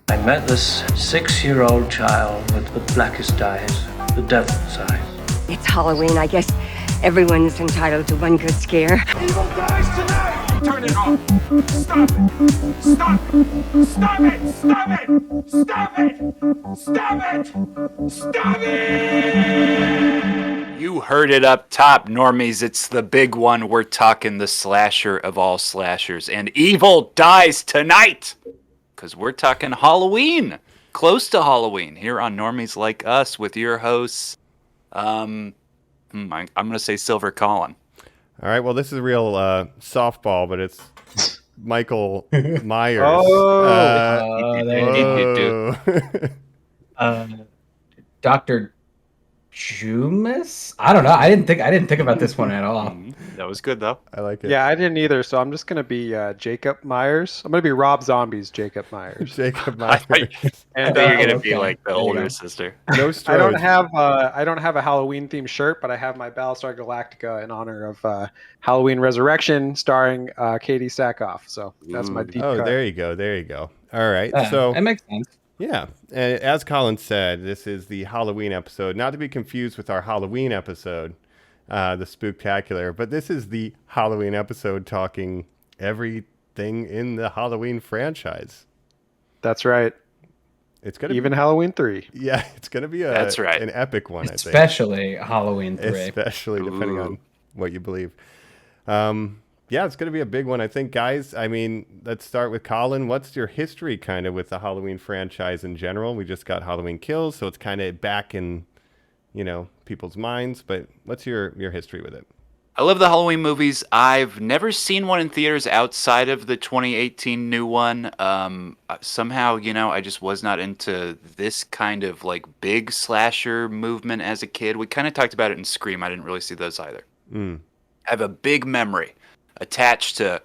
I met this 6-year-old child with the blackest eyes, the devil's eyes. It's Halloween. I guess everyone's entitled to one good scare. Evil dies tonight! Turn it off! Stop it! Stop it! Stop it! Stop it! Stop it! Stop it! Stop it! You heard it up top, normies. It's the big one. We're talking the slasher of all slashers. And evil dies tonight! Because we're talking Halloween. Close to Halloween here on Normies Like Us with your hosts. I'm going to say Silver Colin. All right, well, this is a real softball, but it's Michael Myers. Dr. Jumas? I don't know. I didn't think about this one at all. That was good, though. I like it. Yeah, I didn't either, so I'm just going to be Jacob Myers. I'm going to be Rob Zombie's Jacob Myers. Jacob I Myers. think you're going to be like the older sister. No I Strodes. don't have a Halloween themed shirt, but I have my Battlestar Galactica in honor of Halloween Resurrection, starring Katie Sackhoff. So that's my deep cut. There you go. There you go. All right. So That makes sense. yeah, as Colin said, this is the Halloween episode, not to be confused with our Halloween episode, the Spooktacular, but this is the Halloween episode talking everything in the Halloween franchise. That's right. It's gonna Even Halloween 3. yeah, it's gonna be That's right. an epic one, Especially Halloween 3. especially depending Ooh. on what you believe. Yeah, it's going to be a big one, I think, guys. I mean, let's start with Colin. What's your history kind of with the Halloween franchise in general? We just got Halloween Kills, so it's kind of back in, people's minds. But what's your history with it? I love the Halloween movies. I've never seen one in theaters outside of the 2018 new one. Somehow, I just was not into this kind of like big slasher movement as a kid. We kind of talked about it in Scream. I didn't really see those either. I have a big memory attached to,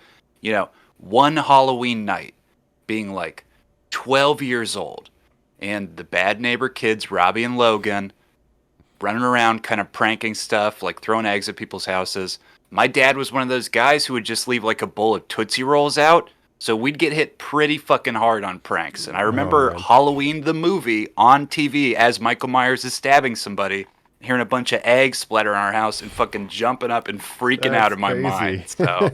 one Halloween night being like 12 years old and the bad neighbor kids, Robbie and Logan, running around kind of pranking stuff, like throwing eggs at people's houses. My dad was one of those guys who would just leave like a bowl of Tootsie Rolls out. So we'd get hit pretty fucking hard on pranks. And I remember Halloween the movie on TV as Michael Myers is stabbing somebody, hearing a bunch of eggs splatter on our house and fucking jumping up and freaking out of my mind. So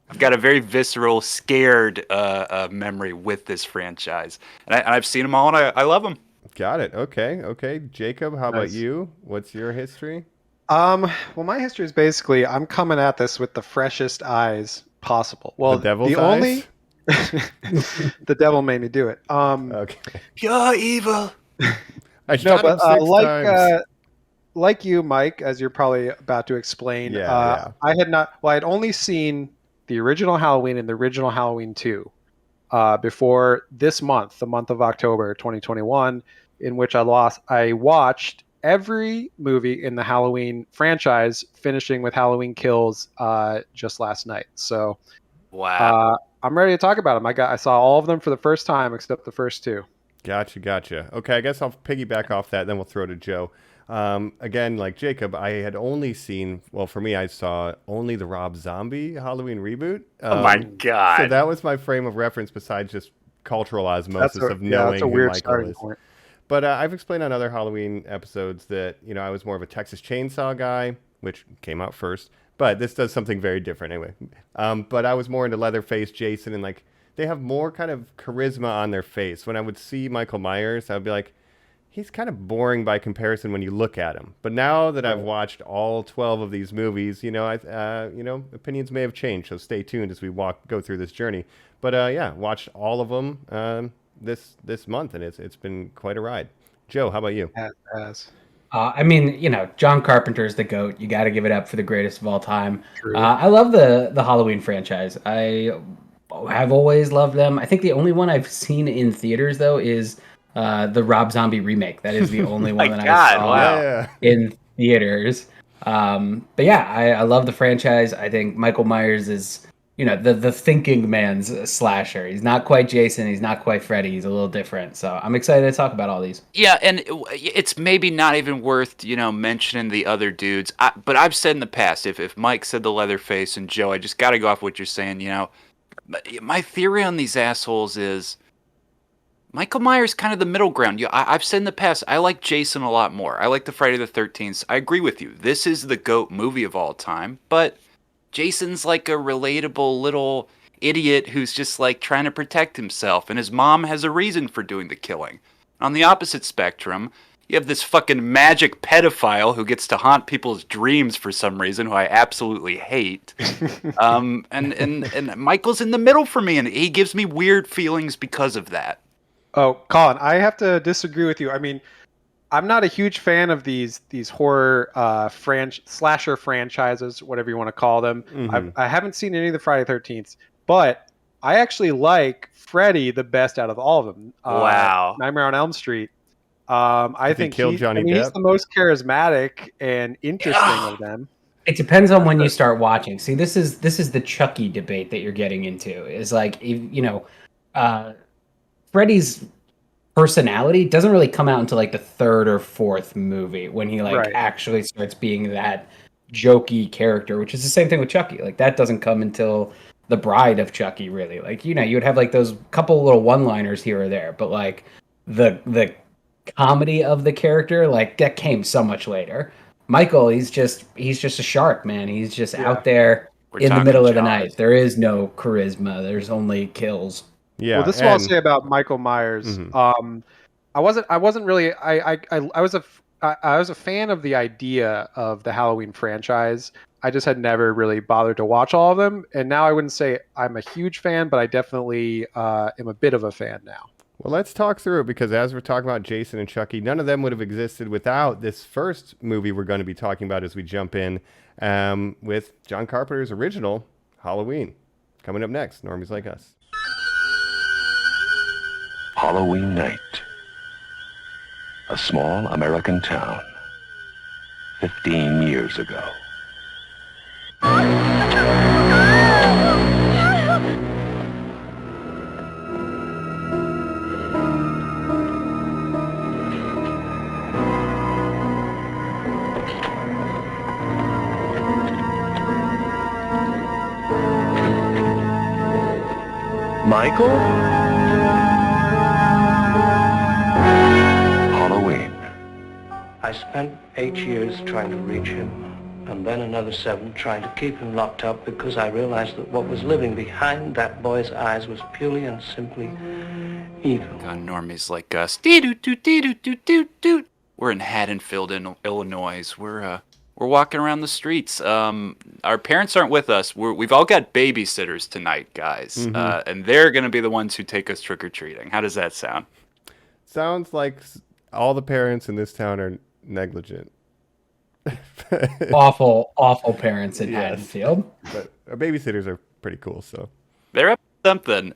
I've got a very visceral, scared memory with this franchise. And I've seen them all, and I love them. Got it. Okay. Jacob, how about you? What's your history? Well, my history is basically I'm coming at this with the freshest eyes possible. Well, The devil's only eyes? the devil made me do it. Okay. You're evil. I shot him 6 times. Like you, Mike, as you're probably about to explain, Yeah. I had only seen the original Halloween and the original Halloween 2 before this month, the month of October 2021, in which I watched every movie in the Halloween franchise, finishing with Halloween Kills just last night. So Wow. I'm ready to talk about them. I saw all of them for the first time except the first 2. Gotcha. Okay, I guess I'll piggyback off that, then we'll throw to Joe. Again, like Jacob, I had only seen, for me, I saw only the Rob Zombie Halloween reboot. Oh my God. So that was my frame of reference besides just cultural osmosis of knowing that's a who weird Michael starting is. point. But I've explained on other Halloween episodes that, I was more of a Texas Chainsaw guy, which came out first. But this does something very different anyway. But I was more into Leatherface, Jason, and they have more kind of charisma on their face. When I would see Michael Myers, I would be like, he's kind of boring by comparison when you look at him. But now that I've watched all 12 of these movies, opinions may have changed. So stay tuned as we go through this journey. But watched all of them this month, and it's been quite a ride. Joe, how about you? John Carpenter's the GOAT. You got to give it up for the greatest of all time. True. I love the Halloween franchise. I have always loved them. I think the only one I've seen in theaters, though, is the Rob Zombie remake. That is the only one that I saw in theaters. But yeah, I love the franchise. I think Michael Myers is, the thinking man's slasher. He's not quite Jason. He's not quite Freddy. He's a little different. So I'm excited to talk about all these. Yeah, and it's maybe not even worth, mentioning the other dudes. But I've said in the past, if Mike said the Leatherface and Joe, I just got to go off what you're saying, My theory on these assholes is Michael Myers kind of the middle ground. I've said in the past, I like Jason a lot more. I like the Friday the 13th. I agree with you. This is the GOAT movie of all time, but Jason's like a relatable little idiot who's just like trying to protect himself, and his mom has a reason for doing the killing. On the opposite spectrum, you have this fucking magic pedophile who gets to haunt people's dreams for some reason, who I absolutely hate. And Michael's in the middle for me, and he gives me weird feelings because of that. Oh, Colin, I have to disagree with you. I mean, I'm not a huge fan of these horror slasher franchises, whatever you want to call them. Mm-hmm. I haven't seen any of the Friday 13th, but I actually like Freddy the best out of all of them. Wow. Nightmare on Elm Street. I think he's the most charismatic and interesting of them. It depends on when you start watching. See, this is the Chucky debate that you're getting into. Is like, you know, Freddy's personality doesn't really come out until like the third or fourth movie when he like actually starts being that jokey character, which is the same thing with Chucky. Like that doesn't come until The Bride of Chucky, really. Like, you know, you would have like those couple little one-liners here or there, but like the comedy of the character, like that came so much later. Michael, he's just a shark, man. He's just out there in the middle of the night. There is no charisma. There's only kills. Yeah. Well, this is what I'll say about Michael Myers. Mm-hmm. I wasn't really. I was a fan of the idea of the Halloween franchise. I just had never really bothered to watch all of them, and now I wouldn't say I'm a huge fan, but I definitely am a bit of a fan now. Well, let's talk through it, because as we're talking about Jason and Chucky, none of them would have existed without this first movie we're going to be talking about as we jump in with John Carpenter's original Halloween. Coming up next, Normies Like Us. Halloween night. A small American town. 15 years ago. Michael? Halloween. I spent 8 years trying to reach him, and then another 7 trying to keep him locked up, because I realized that what was living behind that boy's eyes was purely and simply evil. On Normies Like Us. Dee-doo-doo-dee-doo-doo-doo-doo. We're in Haddonfield, Illinois. We're walking around the streets. Our parents aren't with us. We've all got babysitters tonight, guys. Mm-hmm. And they're going to be the ones who take us trick-or-treating. How does that sound? Sounds like all the parents in this town are negligent. awful parents in Haddonfield. But our babysitters are pretty cool, so. They're up to something.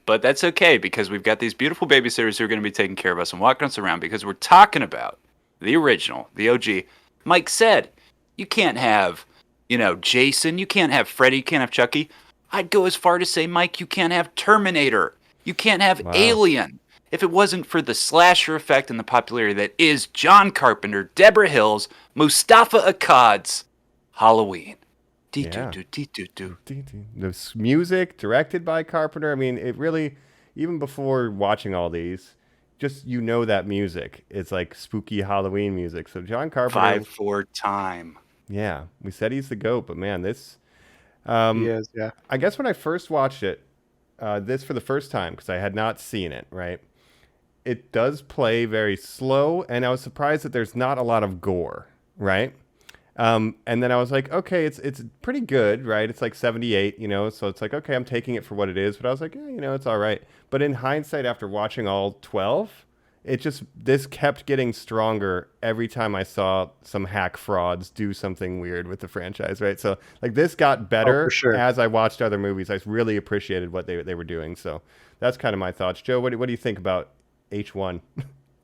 But that's okay, because we've got these beautiful babysitters who are going to be taking care of us and walking us around, because we're talking about the original, the OG. Mike said, you can't have, Jason, you can't have Freddy, you can't have Chucky. I'd go as far to say, Mike, you can't have Terminator. You can't have Alien. If it wasn't for the slasher effect and the popularity that is John Carpenter, Deborah Hill's, Mustafa Akkad's Halloween. The music directed by Carpenter. I mean, it really, even before watching all these, just that music. It's like spooky Halloween music. So John Carpenter. 5-4 time. Yeah, we said he's the GOAT, but man, this. He is, yeah. I guess when I first watched it, this for the first time, because I had not seen it, right? It does play very slow, and I was surprised that there's not a lot of gore, right? And then I was like, okay, it's pretty good, right? It's like 78, so it's like, okay, I'm taking it for what it is. But I was like, yeah, it's all right. But in hindsight, after watching all 12, this kept getting stronger every time I saw some hack frauds do something weird with the franchise, right? So like this got better as I watched other movies. I really appreciated what they were doing. So that's kind of my thoughts. Joe, what do you think about H1?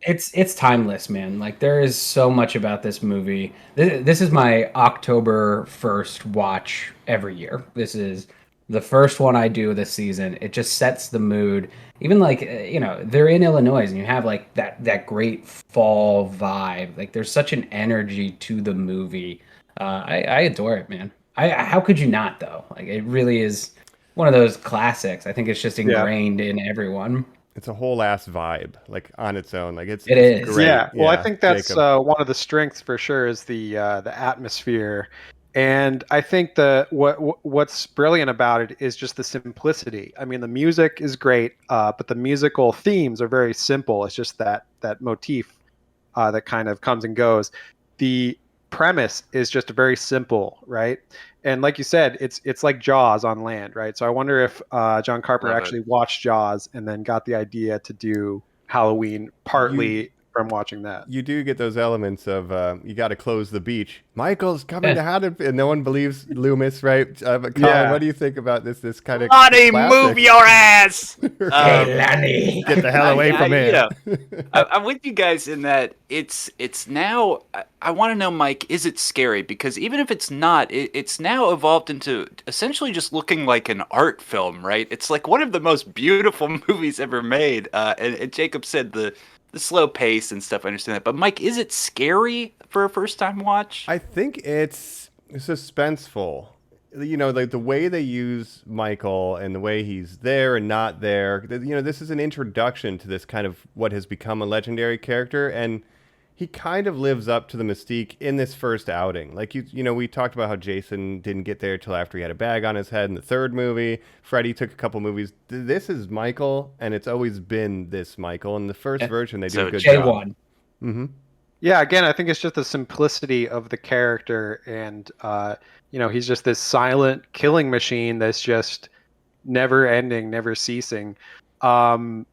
It's timeless, man. Like there is so much about this movie. This is my October 1st watch every year. This is the first one I do this season. It just sets the mood. Even like, they're in Illinois and you have like that great fall vibe. Like there's such an energy to the movie. I adore it, man. How could you not though? Like it really is one of those classics. I think it's just ingrained in everyone. it's a whole ass vibe, like on its own. Like it's It is. great. Yeah. Well, I think that's Jacob. one of the strengths for sure is the atmosphere, and I think what's brilliant about it is just the simplicity. I mean, the music is great, but the musical themes are very simple. It's just that motif that kind of comes and goes. The premise is just very simple, right? And like you said, it's like Jaws on land, right? So I wonder if John Carpenter Love it. actually watched Jaws and then got the idea to do Halloween partly from watching that. You do get those elements of you got to close the beach. Michael's coming to Haddonfield, and no one believes Loomis, right? But Colin, what do you think about this kind of Lonnie, move your ass! Hey, Lanny. Get the hell away from here. I'm with you guys in that it's now. I want to know, Mike, is it scary? Because even if it's not, it's now evolved into essentially just looking like an art film, right? It's like one of the most beautiful movies ever made. And Jacob said the slow pace and stuff. I understand that, but Mike, is it scary for a first time watch? I think it's suspenseful. You know, like the way they use Michael and the way he's there and not there. You know, this is an introduction to this kind of what has become a legendary character, and he kind of lives up to the mystique in this first outing. Like you know, we talked about how Jason didn't get there till after he had a bag on his head in the third movie. Freddy took a couple movies. This is Michael, and it's always been this Michael. In the first version, they do a good job. J1. Mm-hmm. Yeah, again, I think it's just the simplicity of the character, and you know, he's just this silent killing machine that's just never ending, never ceasing. But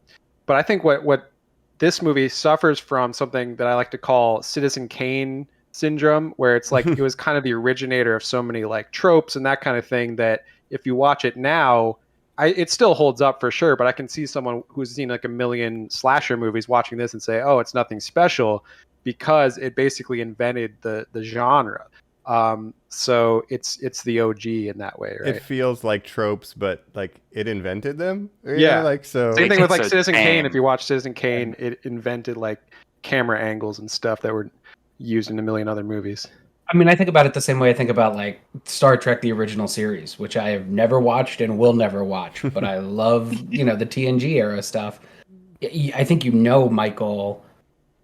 I think what this movie suffers from something that I like to call Citizen Kane syndrome, where it's like it was kind of the originator of so many like tropes and that kind of thing that if you watch it now, it still holds up for sure, but I can see someone who's seen like a million slasher movies watching this and say, oh, it's nothing special, because it basically invented the genre. So it's the OG in that way, right? It feels like tropes, but like it invented them. Yeah, like so. Same thing with like It's a Citizen Kane. thing. If you watch Citizen Kane, it invented like camera angles and stuff that were used in a million other movies. I mean, I think about it the same way I think about like Star Trek, the original series, which I have never watched and will never watch, but I love, you know, the TNG era stuff. I think, you know, Michael,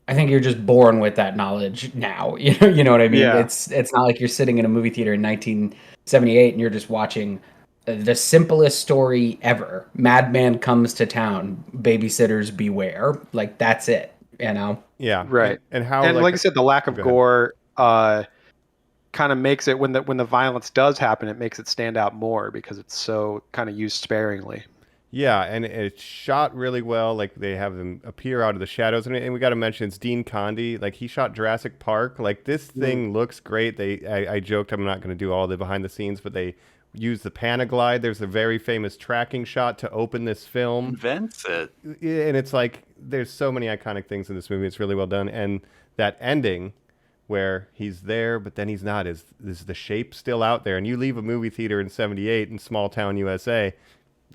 I think you're just born with that knowledge now. You know what I mean? Yeah. It's not like you're sitting in a movie theater in 1978 and you're just watching the simplest story ever. Madman comes to town, babysitters beware. Like, that's it, you know? Yeah, Right. And how, And like I said, the lack of Go ahead. gore kind of makes it, when the violence does happen, it makes it stand out more because it's so kind of used sparingly. Yeah, and it's shot really well. Like they have them appear out of the shadows, and we got to mention it's Dean Condy. Like he shot Jurassic Park. Like this thing looks great. I joked I'm not going to do all the behind the scenes, but they use the Panaglide. There's a very famous tracking shot to open this film. Invents it. Yeah, and it's like there's so many iconic things in this movie. It's really well done, and that ending where he's there but then he's not, is the shape still out there? And you leave a movie theater in '78 in small town USA.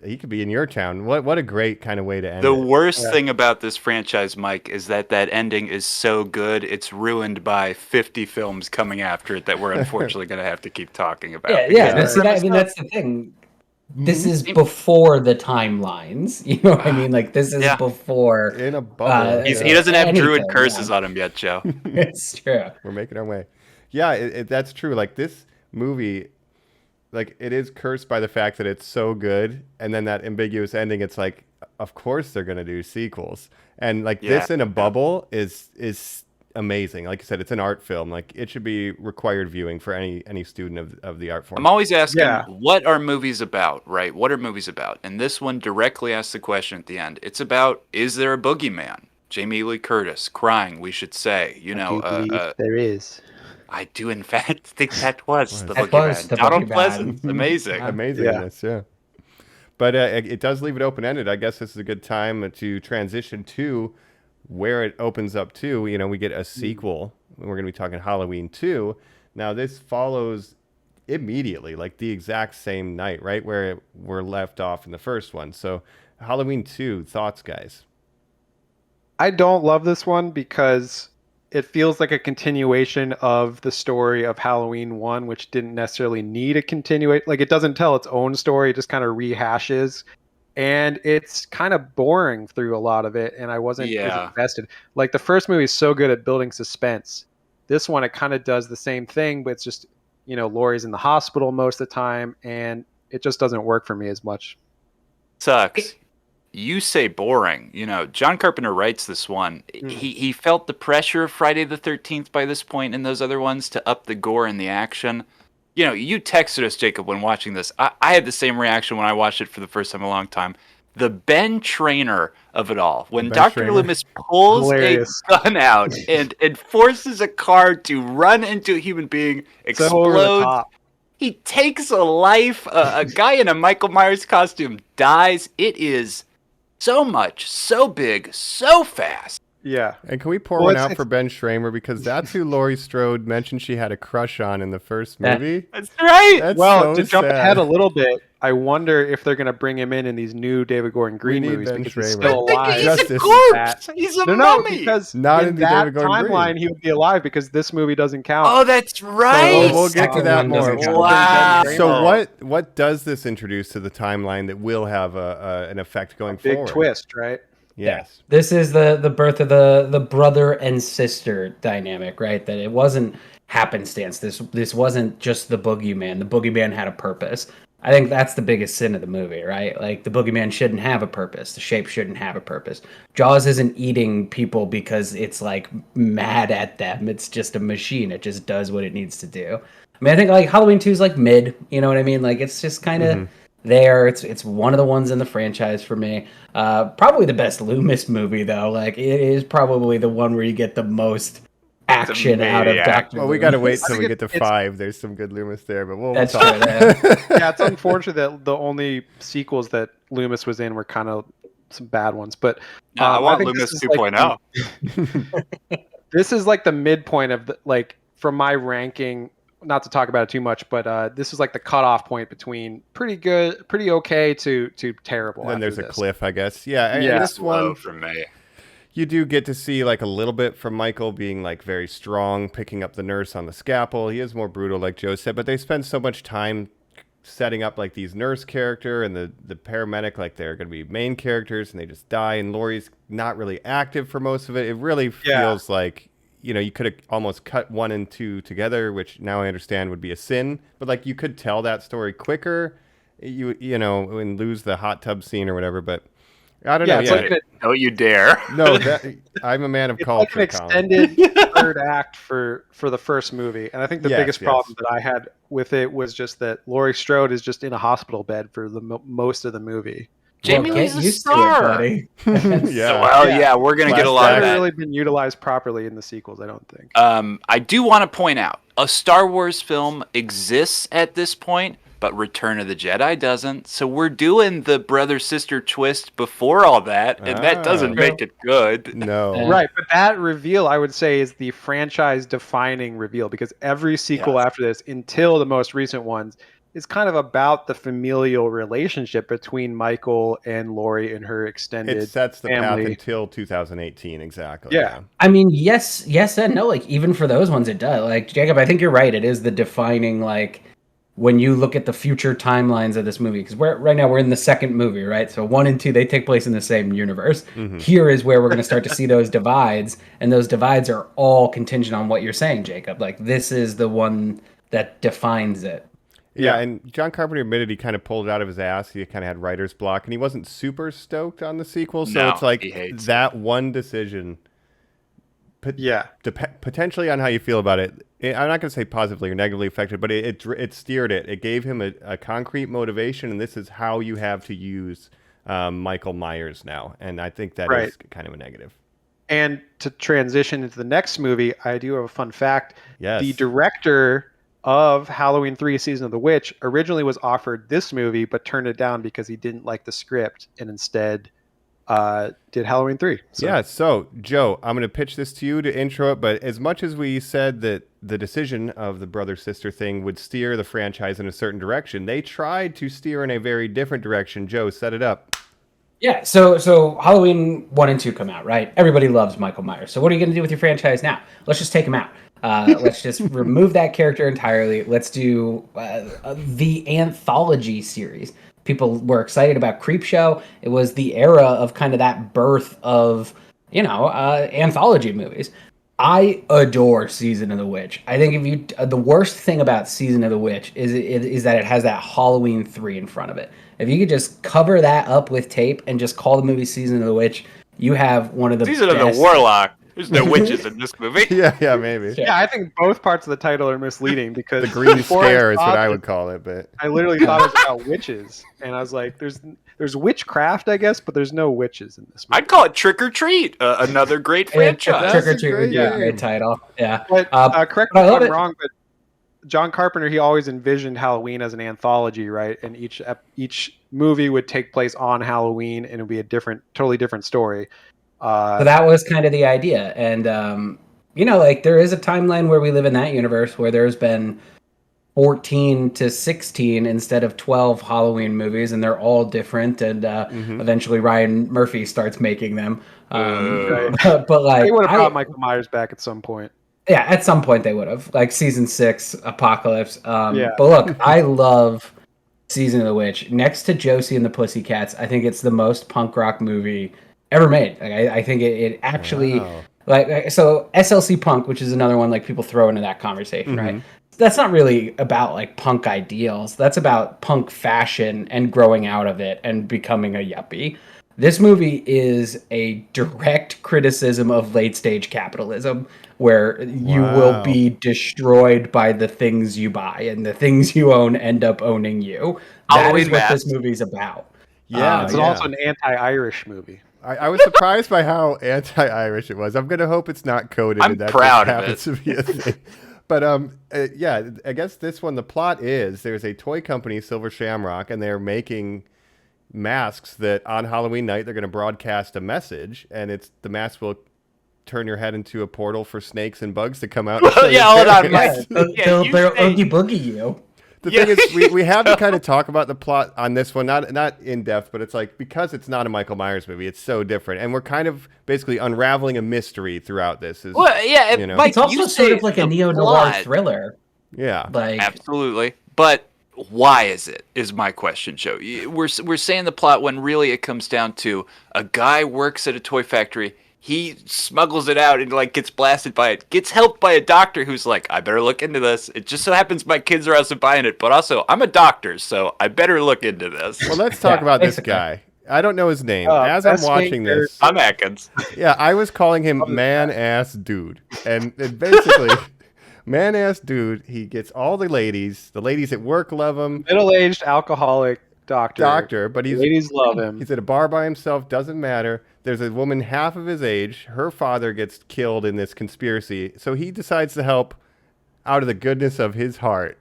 He could be in your town. What a great kind of way to end The it. worst thing about this franchise, Mike, is that ending is so good, it's ruined by 50 films coming after it that we're unfortunately going to have to keep talking about. Yeah. That's the thing. This is before the timelines. You know what I mean? Like, this is before. In a bubble. He doesn't have druid anything, curses on him yet, Joe. It's true. We're making our way. Yeah, that's true. Like this movie, like it is cursed by the fact that it's so good, and then that ambiguous ending. It's like, of course they're gonna do sequels, and like this in a bubble is amazing. Like you said, it's an art film. Like it should be required viewing for any student of the art form. I'm always asking, what are movies about, right? What are movies about? And this one directly asks the question at the end. It's about, is there a boogeyman? Jamie Lee Curtis crying, we should say. You know, there is. I do, in fact, think that was the That was boogeyman. the Donald boogeyman. Pleasance, amazing. Amazingness, yeah. But it does leave it open-ended. I guess this is a good time to transition to where it opens up to. You know, we get a sequel. We're going to be talking Halloween 2. Now, this follows immediately, like the exact same night, right, where we're left off in the first one. So, Halloween 2, thoughts, guys? I don't love this one because it feels like a continuation of the story of Halloween 1, which didn't necessarily need a continuation. Like, it doesn't tell its own story. It just kind of rehashes. and it's kind of boring through a lot of it, and I wasn't as invested. Like the first movie is so good at building suspense. This one, it kind of does the same thing, but it's just, Laurie's in the hospital most of the time, and it just doesn't work for me as much. Sucks. You say boring. John Carpenter writes this one. He felt the pressure of Friday the 13th by this point and those other ones to up the gore and the action. You texted us, Jacob, when watching this. I had the same reaction when I watched it for the first time in a long time. The Ben Trainer of it all. When Dr. Loomis pulls a gun out and forces a car to run into a human being, explodes. He takes a life. A guy in a Michael Myers costume dies. It is so much, so big, so fast. Yeah. And can we pour one out for Ben Schramer? Because that's who Laurie Strode mentioned she had a crush on in the first movie. That's right. That's to jump ahead a little bit, I wonder if they're going to bring him in these new David Gordon Green movies because he's still alive. He's a corpse. He's a mummy. No, because not in in the that David Gordon timeline, Green. he would be alive because this movie doesn't count. Oh, that's right. So we'll get to that more. Wow. So what does this introduce to the timeline that will have an effect going forward? Big twist, right? Yes. Yeah. This is the birth of the brother and sister dynamic, right? That it wasn't happenstance. This wasn't just the boogeyman. The boogeyman had a purpose. I think that's the biggest sin of the movie, right? Like the boogeyman shouldn't have a purpose. The shape shouldn't have a purpose. Jaws isn't eating people because it's like mad at them. It's just a machine. It just does what it needs to do. I mean, I think like Halloween 2 is like mid, you know what I mean? Like it's just kind of there. It's one of the ones in the franchise for me. Probably the best Loomis movie though. Like it is probably the one where you get the most action out of Dr. Well, we got to wait till we get to 5. There's some good Loomis there, but we'll that's talk. true. Yeah, it's unfortunate that the only sequels that Loomis was in were kind of some bad ones. But I want Loomis 2.0. This is like the midpoint of from my ranking. Not to talk about it too much, but this is like the cutoff point between pretty good, pretty okay to terrible. Then there's a this. cliff, I guess. Yeah, and this one for me. You do get to see like a little bit from Michael being like very strong, picking up the nurse on the scalpel. He is more brutal, like Joe said, but they spend so much time setting up like these nurse character and the paramedic, like they're going to be main characters, and they just die. And Laurie's not really active for most of it. It really feels like, you could have almost cut 1 and 2 together, which now I understand would be a sin. But like you could tell that story quicker, and lose the hot tub scene or whatever. But I don't know. Don't you dare. No, I'm a man of culture. It's like an extended third act for the first movie. And I think the biggest problem that I had with it was just that Laurie Strode is just in a hospital bed for the most of the movie. Jamie Lee's a star. Buddy. We're going to get a lot of that. Hasn't really been utilized properly in the sequels, I don't think. I do want to point out, a Star Wars film exists at this point, but Return of the Jedi doesn't. So we're doing the brother-sister twist before all that, and that doesn't make it good. No. Right, but that reveal, I would say, is the franchise-defining reveal, because every sequel after this, until the most recent ones, is kind of about the familial relationship between Michael and Laurie and her extended family. It sets the path until 2018, exactly. Yeah. I mean, yes and no. Like, even for those ones, it does. Like, Jacob, I think you're right. It is the defining, like, when you look at the future timelines of this movie, because right now we're in the second movie, right? So 1 and 2, they take place in the same universe. Here is where we're going to start to see those divides, and those divides are all contingent on what you're saying, Jacob. Like, this is the one that defines it. Yeah, and John Carpenter admitted he kind of pulled it out of his ass. He kind of had writer's block, and he wasn't super stoked on the sequel. So it's like that one decision, potentially on how you feel about it. I'm not going to say positively or negatively affected, but it steered it. It gave him a concrete motivation, and this is how you have to use Michael Myers now. And I think that is kind of a negative. And to transition into the next movie, I do have a fun fact. Yes. The director of Halloween 3 Season of the Witch originally was offered this movie, but turned it down because he didn't like the script and instead did Halloween 3. So Joe, I'm going to pitch this to you to intro it, but as much as we said that the decision of the brother-sister thing would steer the franchise in a certain direction, they tried to steer in a very different direction. Joe, set it up. Yeah, so Halloween 1 and 2 come out, right? Everybody loves Michael Myers. So what are you going to do with your franchise now? Let's just take him out. Let's just remove that character entirely. Let's do the anthology series. People were excited about Creepshow. It was the era of kind of that birth of, anthology movies. I adore Season of the Witch. I think the worst thing about Season of the Witch is that it has that Halloween 3 in front of it. If you could just cover that up with tape and just call the movie Season of the Witch, you have one of the Season best... of the Warlock. There's no witches in this movie. Yeah, maybe. Yeah, I think both parts of the title are misleading because The green before scare is saw what I it, would call it, but I literally thought it was about witches, and I was like, "There's witchcraft, I guess, but there's no witches in this movie." I'd call it Trick or Treat, another great franchise. Trick or Treat would be a name. great title. Yeah. But correct but me I if love I'm it. wrong, but John Carpenter, he always envisioned Halloween as an anthology, right? And each movie would take place on Halloween, and it would be a totally different story. So that was kind of the idea. And, there is a timeline where we live in that universe where there's been 14 to 16 instead of 12 Halloween movies, and they're all different. And eventually Ryan Murphy starts making them. Right. But like, they would have brought Michael Myers back at some point. Yeah, at some point they would have. Like season 6, Apocalypse. Yeah. But look, I love Season of the Witch. Next to Josie and the Pussycats, I think it's the most punk rock movie ever made. Like, I think it actually... Wow. Like, so SLC Punk, which is another one like people throw into that conversation, right? That's not really about like punk ideals. That's about punk fashion and growing out of it and becoming a yuppie. This movie is a direct criticism of late stage capitalism, where you will be destroyed by the things you buy, and the things you own end up owning you. That is what this movie's about. Yeah, It's also an anti-Irish movie. I was surprised by how anti-Irish it was. I'm gonna hope it's not coded. I'm and that proud just of happens to be a thing. But I guess this one, the plot is there's a toy company, Silver Shamrock, and they're making masks that on Halloween night they're going to broadcast a message, and the mask will turn your head into a portal for snakes and bugs to come out. And Yeah, hold on, Yeah, Mike. they'll oogie boogie you. The thing is, we have to kind of talk about the plot on this one, not in depth, but it's like, because it's not a Michael Myers movie, it's so different, and we're kind of basically unraveling a mystery throughout this. Mike, it's also sort of like a neo-noir thriller. Yeah, like absolutely. But why is my question, Joe. We're saying the plot when really it comes down to a guy works at a toy factory. He smuggles it out and like gets blasted by it. Gets helped by a doctor who's like, I better look into this. It just so happens my kids are also buying it, but also I'm a doctor, so I better look into this. Well, let's talk about this guy. I don't know his name. As I'm watching this, I'm Atkins. Yeah, I was calling him man-ass dude, and basically, man-ass dude. He gets all the ladies. The ladies at work love him. Middle-aged alcoholic doctor, but ladies love him. He's at a bar by himself. Doesn't matter. There's a woman half of his age. Her father gets killed in this conspiracy, so he decides to help out of the goodness of his heart.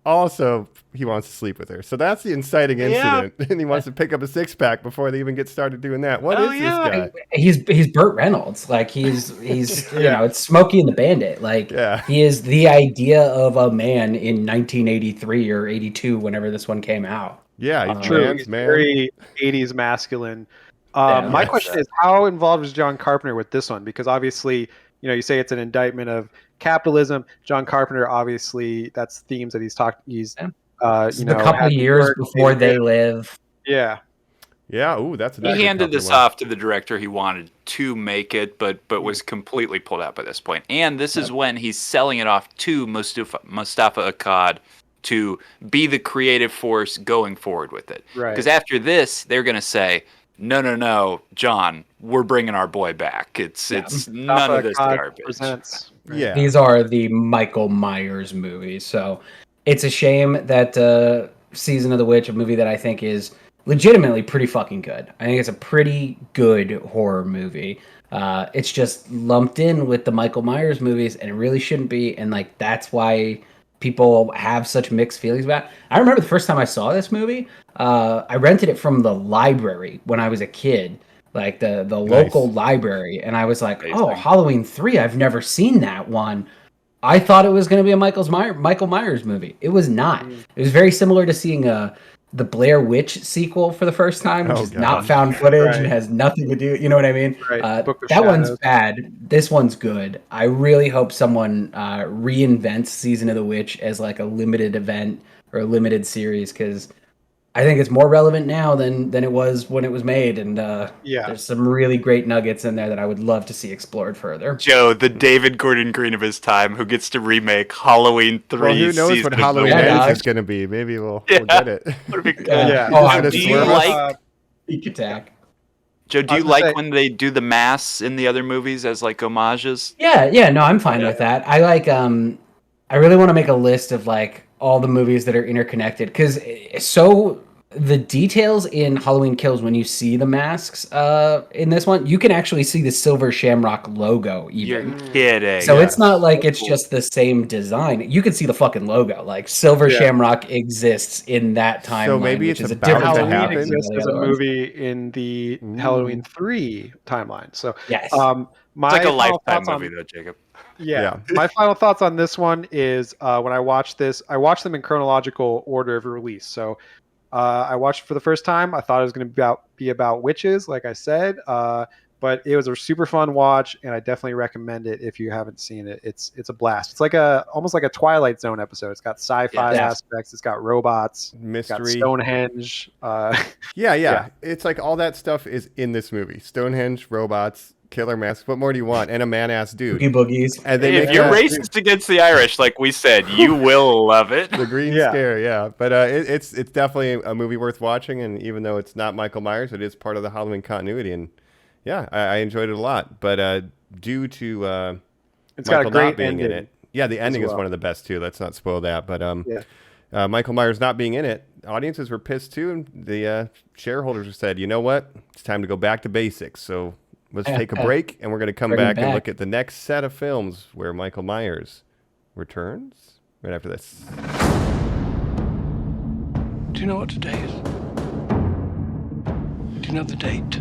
Also, he wants to sleep with her. So that's the inciting incident. And he wants to pick up a six-pack before they even get started doing that. What is this guy? He's Burt Reynolds. Like he's it's Smokey and the Bandit. Like he is the idea of a man in 1983 or 82, whenever this one came out. Yeah, he's true. He's very 80s masculine. My question is, how involved is John Carpenter with this one? Because obviously, you say it's an indictment of capitalism. John Carpenter, obviously, that's themes that he's talked. He's a couple of years before They Live. Yeah. Ooh, that's he handed this off to the director he wanted to make it, but was completely pulled out by this point. And this is when he's selling it off to Mustafa Akkad to be the creative force going forward with it. Right. Because after this, they're going to say, no, John, we're bringing our boy back. It's none of this garbage. Yeah. These are the Michael Myers movies. So it's a shame that Season of the Witch, a movie that I think is legitimately pretty fucking good. I think it's a pretty good horror movie. It's just lumped in with the Michael Myers movies, and it really shouldn't be. And like that's why people have such mixed feelings about it. I remember the first time I saw this movie, I rented it from the library when I was a kid, like the local library, and I was like, oh, Halloween 3, I've never seen that one. I thought it was going to be a Michael Myers movie. It was not. It was very similar to seeing the Blair Witch sequel for the first time, which is not found footage and has nothing to do. You know what I mean? Right. That one's bad. This one's good. I really hope someone reinvents Season of the Witch as like a limited event or a limited series, because I think it's more relevant now than it was when it was made, and there's some really great nuggets in there that I would love to see explored further. Joe, the David Gordon Green of his time, who gets to remake Halloween 3. Well, who knows what Halloween Ends is going to be? Maybe we'll get it. Do you like Peak Attack? Joe, do you like when they do the masks in the other movies as like homages? Yeah, no, I'm fine with that. I like I really want to make a list of like all the movies that are interconnected, because the details in Halloween Kills, when you see the masks in this one, you can actually see the Silver Shamrock logo even. You're kidding. So it's not like it's just the same design. You can see the fucking logo. Like Silver Shamrock exists in that timeline. So maybe which it's is about a different to Halloween happen. exists as a movie in the Halloween 3 timeline. So yes. It's like a Lifetime movie, though, Jacob. Yeah. My final thoughts on this one is when I watched this, I watched them in chronological order of release. So I watched it for the first time. I thought it was going to be about witches, like I said, but it was a super fun watch, and I definitely recommend it if you haven't seen it. It's a blast. It's like almost like a Twilight Zone episode. It's got sci-fi aspects. It's got robots, mystery, it's got Stonehenge. It's like all that stuff is in this movie. Stonehenge, robots, killer masks. What more do you want? And a man-ass dude. Boogies. And if you're racist against the Irish, like we said, you will love it. The Green Scare, yeah. But it's definitely a movie worth watching. And even though it's not Michael Myers, it is part of the Halloween continuity. And yeah, I enjoyed it a lot. But due to it's Michael got a great not being ending in it, the ending is one of the best too. Let's not spoil that. But Michael Myers not being in it, audiences were pissed too. And the shareholders said, you know what? It's time to go back to basics. So let's take a break, and we're going to come back and look at the next set of films where Michael Myers returns right after this. Do you know what today is? Do you know the date?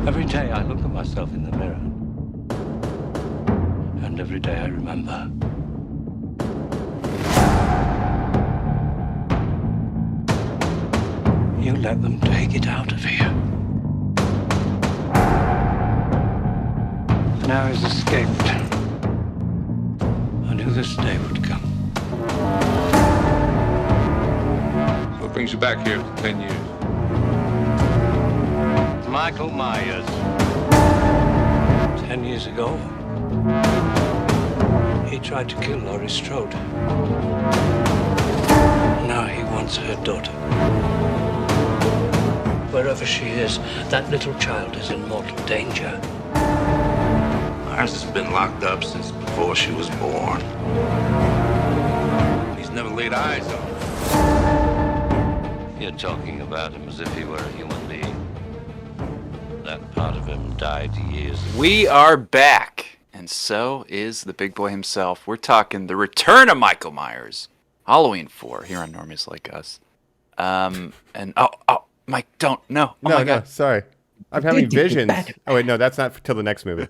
Every day I look at myself in the mirror, and every day I remember. You let them take it out of here. Now he's escaped. I knew this day would come. What brings you back here for 10 years? Michael Myers. 10 years ago, he tried to kill Laurie Strode. Now he wants her daughter. Wherever she is, that little child is in mortal danger. Myers has been locked up since before she was born. He's never laid eyes on her. You're talking about him as if he were a human being. That part of him died years ago. We are back, and so is the big boy himself. We're talking the return of Michael Myers, Halloween 4 here on Normies Like Us. And Mike, don't no. Oh my God, sorry. I'm having visions. Oh wait, no, that's not till the next movie.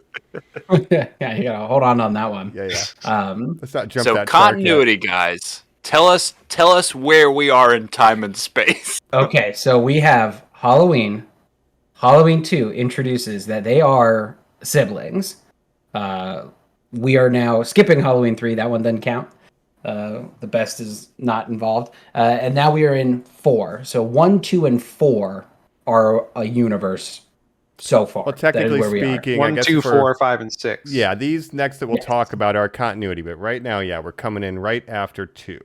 Yeah, you gotta hold on that one. Yeah. Let's not jump so that continuity, guys. Tell us where we are in time and space. Okay, so we have Halloween. Halloween 2 introduces that they are siblings. We are now skipping Halloween 3. That one doesn't count. The best is not involved. And now we are in 4. So 1, 2, and 4 are a universe so far. Well, technically speaking, 1, 2, 4, 5, and 6. Yeah, these next that we'll talk about are continuity, but right now, we're coming in right after 2.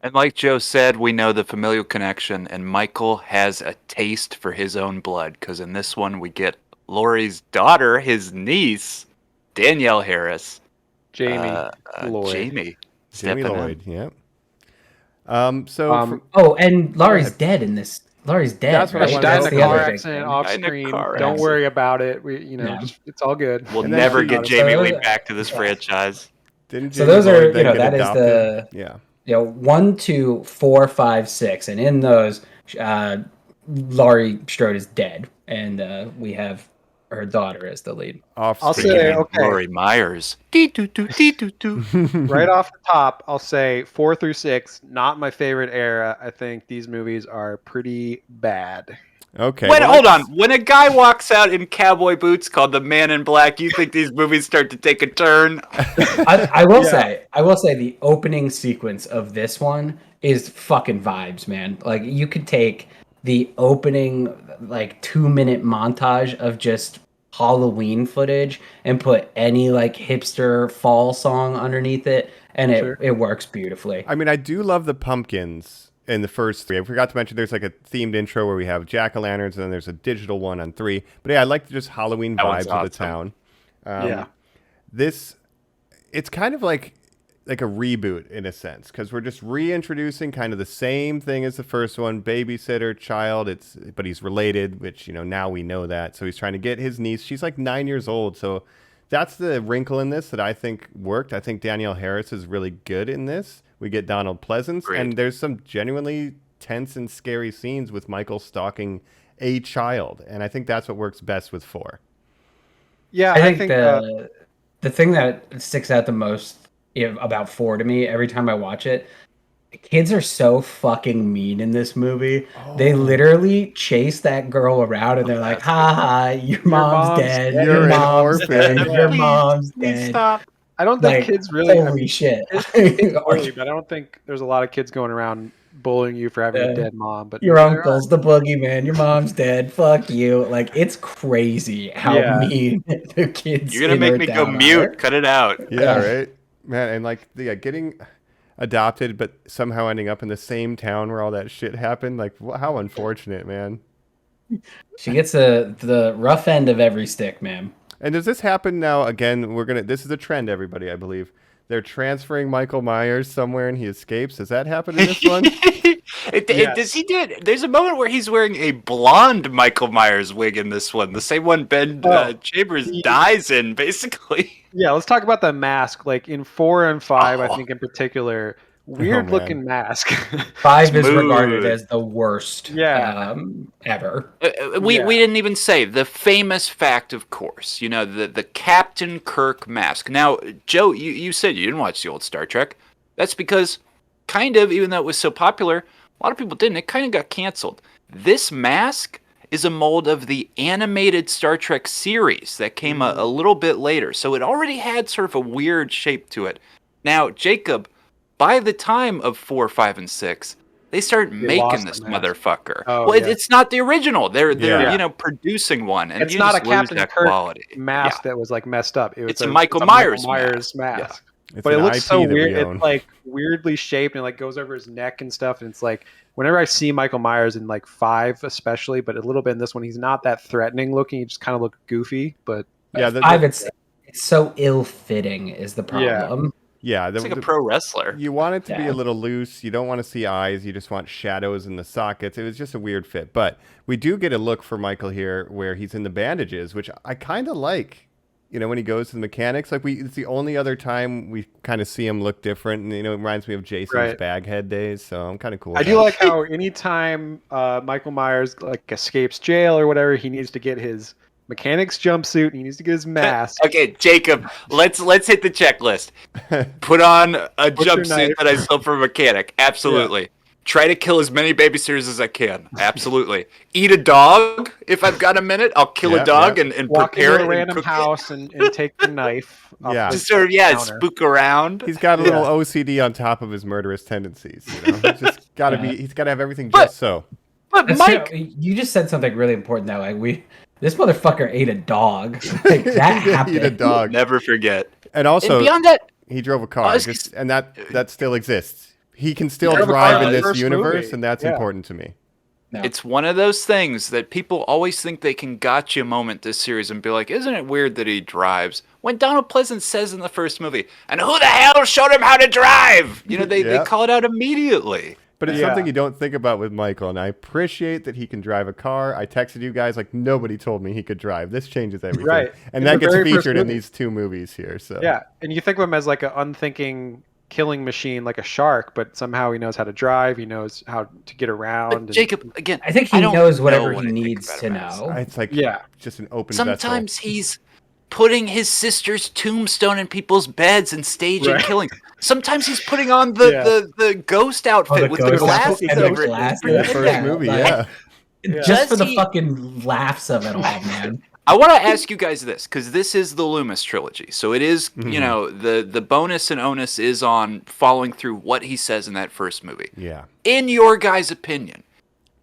And like Joe said, we know the familial connection, and Michael has a taste for his own blood, because in this one we get Laurie's daughter, his niece, Danielle Harris. Jamie Lloyd. Jamie Lloyd, yeah. And Laurie's dead in this. Laurie's dead. That's what right? she died in a car accident off screen. Don't worry about it. It's all good. We'll never get Jamie Lee back to this franchise. So those are, that is the 1, 2, 4, 5, 6, and in those, Laurie Strode is dead, and we have her daughter as the lead. I'll say, Laurie Myers. Right off the top, I'll say 4 through 6, not my favorite era. I think these movies are pretty bad. Okay. Hold on. When a guy walks out in cowboy boots called the Man in Black, you think these movies start to take a turn? I will say the opening sequence of this one is fucking vibes, man. Like you could take the opening like 2-minute montage of just Halloween footage and put any like hipster fall song underneath it, and it works beautifully. I mean, I do love the pumpkins in the first 3. I forgot to mention there's like a themed intro where we have jack-o'-lanterns, and then there's a digital one on 3. But yeah, I like just Halloween vibes of the town. It's kind of like a reboot in a sense, because we're just reintroducing kind of the same thing as the first one, babysitter, child, but he's related, which, now we know that. So he's trying to get his niece. She's like 9 years old. So that's the wrinkle in this that I think worked. I think Danielle Harris is really good in this. We get Donald Pleasance, and there's some genuinely tense and scary scenes with Michael stalking a child. And I think that's what works best with 4. Yeah, I think the thing that sticks out the most about 4 to me every time I watch it, kids are so fucking mean in this movie. They literally chase that girl around, and they're like, "Ha ha, your mom's dead. Your mom's dead. Your mom's dead." Stop. I don't think kids really. Holy shit! But I don't think there's a lot of kids going around bullying you for having a dead mom. But your uncle's the boogeyman. Your mom's dead. Fuck you. Like, it's crazy how mean the kids. You're gonna make me go mute. Cut it out. Yeah, right. Man, and like getting adopted, but somehow ending up in the same town where all that shit happened. Like, how unfortunate, man. She gets the rough end of every stick, man. And does this happen now? Again, this is a trend, everybody, I believe. They're transferring Michael Myers somewhere and he escapes. Does that happen in this one? Does he do it? There's a moment where he's wearing a blonde Michael Myers wig in this one. The same one Ben Chambers dies in, basically. Yeah, let's talk about the mask. Like in 4 and 5, I think in particular, weird looking mask. 5 is regarded as the worst ever. We didn't even say the famous fact, of course, the Captain Kirk mask. Now, Joe, you said you didn't watch the old Star Trek. That's because kind of, even though it was so popular, a lot of people didn't. It kind of got canceled. This mask is a mold of the animated Star Trek series that came a little bit later. So it already had sort of a weird shape to it. Now, Jacob, by the time of 4, 5, and 6, they start making this motherfucker. It's not the original. They're producing one, and it's you not just a Captain lose that Kirk quality mask that was like messed up. It's a Michael Myers mask. Yeah. But it looks so weird. It's like weirdly shaped and like goes over his neck and stuff. And it's like whenever I see Michael Myers in like 5, especially, but a little bit in this one, he's not that threatening looking. He just kind of looks goofy. But 5, it's so ill-fitting is the problem. Yeah, it's like a pro wrestler. You want it to be a little loose. You don't want to see eyes. You just want shadows in the sockets. It was just a weird fit. But we do get a look for Michael here where he's in the bandages, which I kind of like. When he goes to the mechanics, it's the only other time we kind of see him look different, and it reminds me of Jason's Baghead days. So I'm kind of cool. I do like how anytime Michael Myers escapes jail or whatever, he needs to get his mechanic's jumpsuit. He needs to get his mask. Okay, Jacob, let's hit the checklist. Put on a jumpsuit that I stole from a mechanic. Absolutely. Yeah. Try to kill as many babysitters as I can. Absolutely. Eat a dog. If I've got a minute, I'll kill a dog and walk prepare into it. A random house and take the knife. Just sort of spook around. He's got a little OCD on top of his murderous tendencies. He's just got to be. He's got to have everything just so. But Mike, you just said something really important though. This motherfucker ate a dog. Like that happened. Ate a dog. Never forget. And also, and beyond that, he drove a car, and that still exists. He can still drive in this universe, and that's important to me. No. It's one of those things that people always think they can gotcha moment this series and be like, isn't it weird that he drives? When Donald Pleasance says in the first movie, and who the hell showed him how to drive? They call it out immediately. But it's something you don't think about with Michael, and I appreciate that he can drive a car. I texted you guys like nobody told me he could drive. This changes everything. Right. And that gets featured in these 2 movies here. So yeah, and you think of him as like an unthinking killing machine, like a shark, but somehow he knows how to drive. He knows how to get around. But Jacob, again, I think he knows whatever he needs to know. It's like just an open Sometimes he's putting his sister's tombstone in people's beds and staging killings. Sometimes he's putting on the ghost outfit with the glasses over it. In the first movie, Just for the fucking laughs of it all, man. I want to ask you guys this, because this is the Loomis trilogy. So it is, you know, the bonus and onus is on following through what he says in that first movie. Yeah. In your guys' opinion,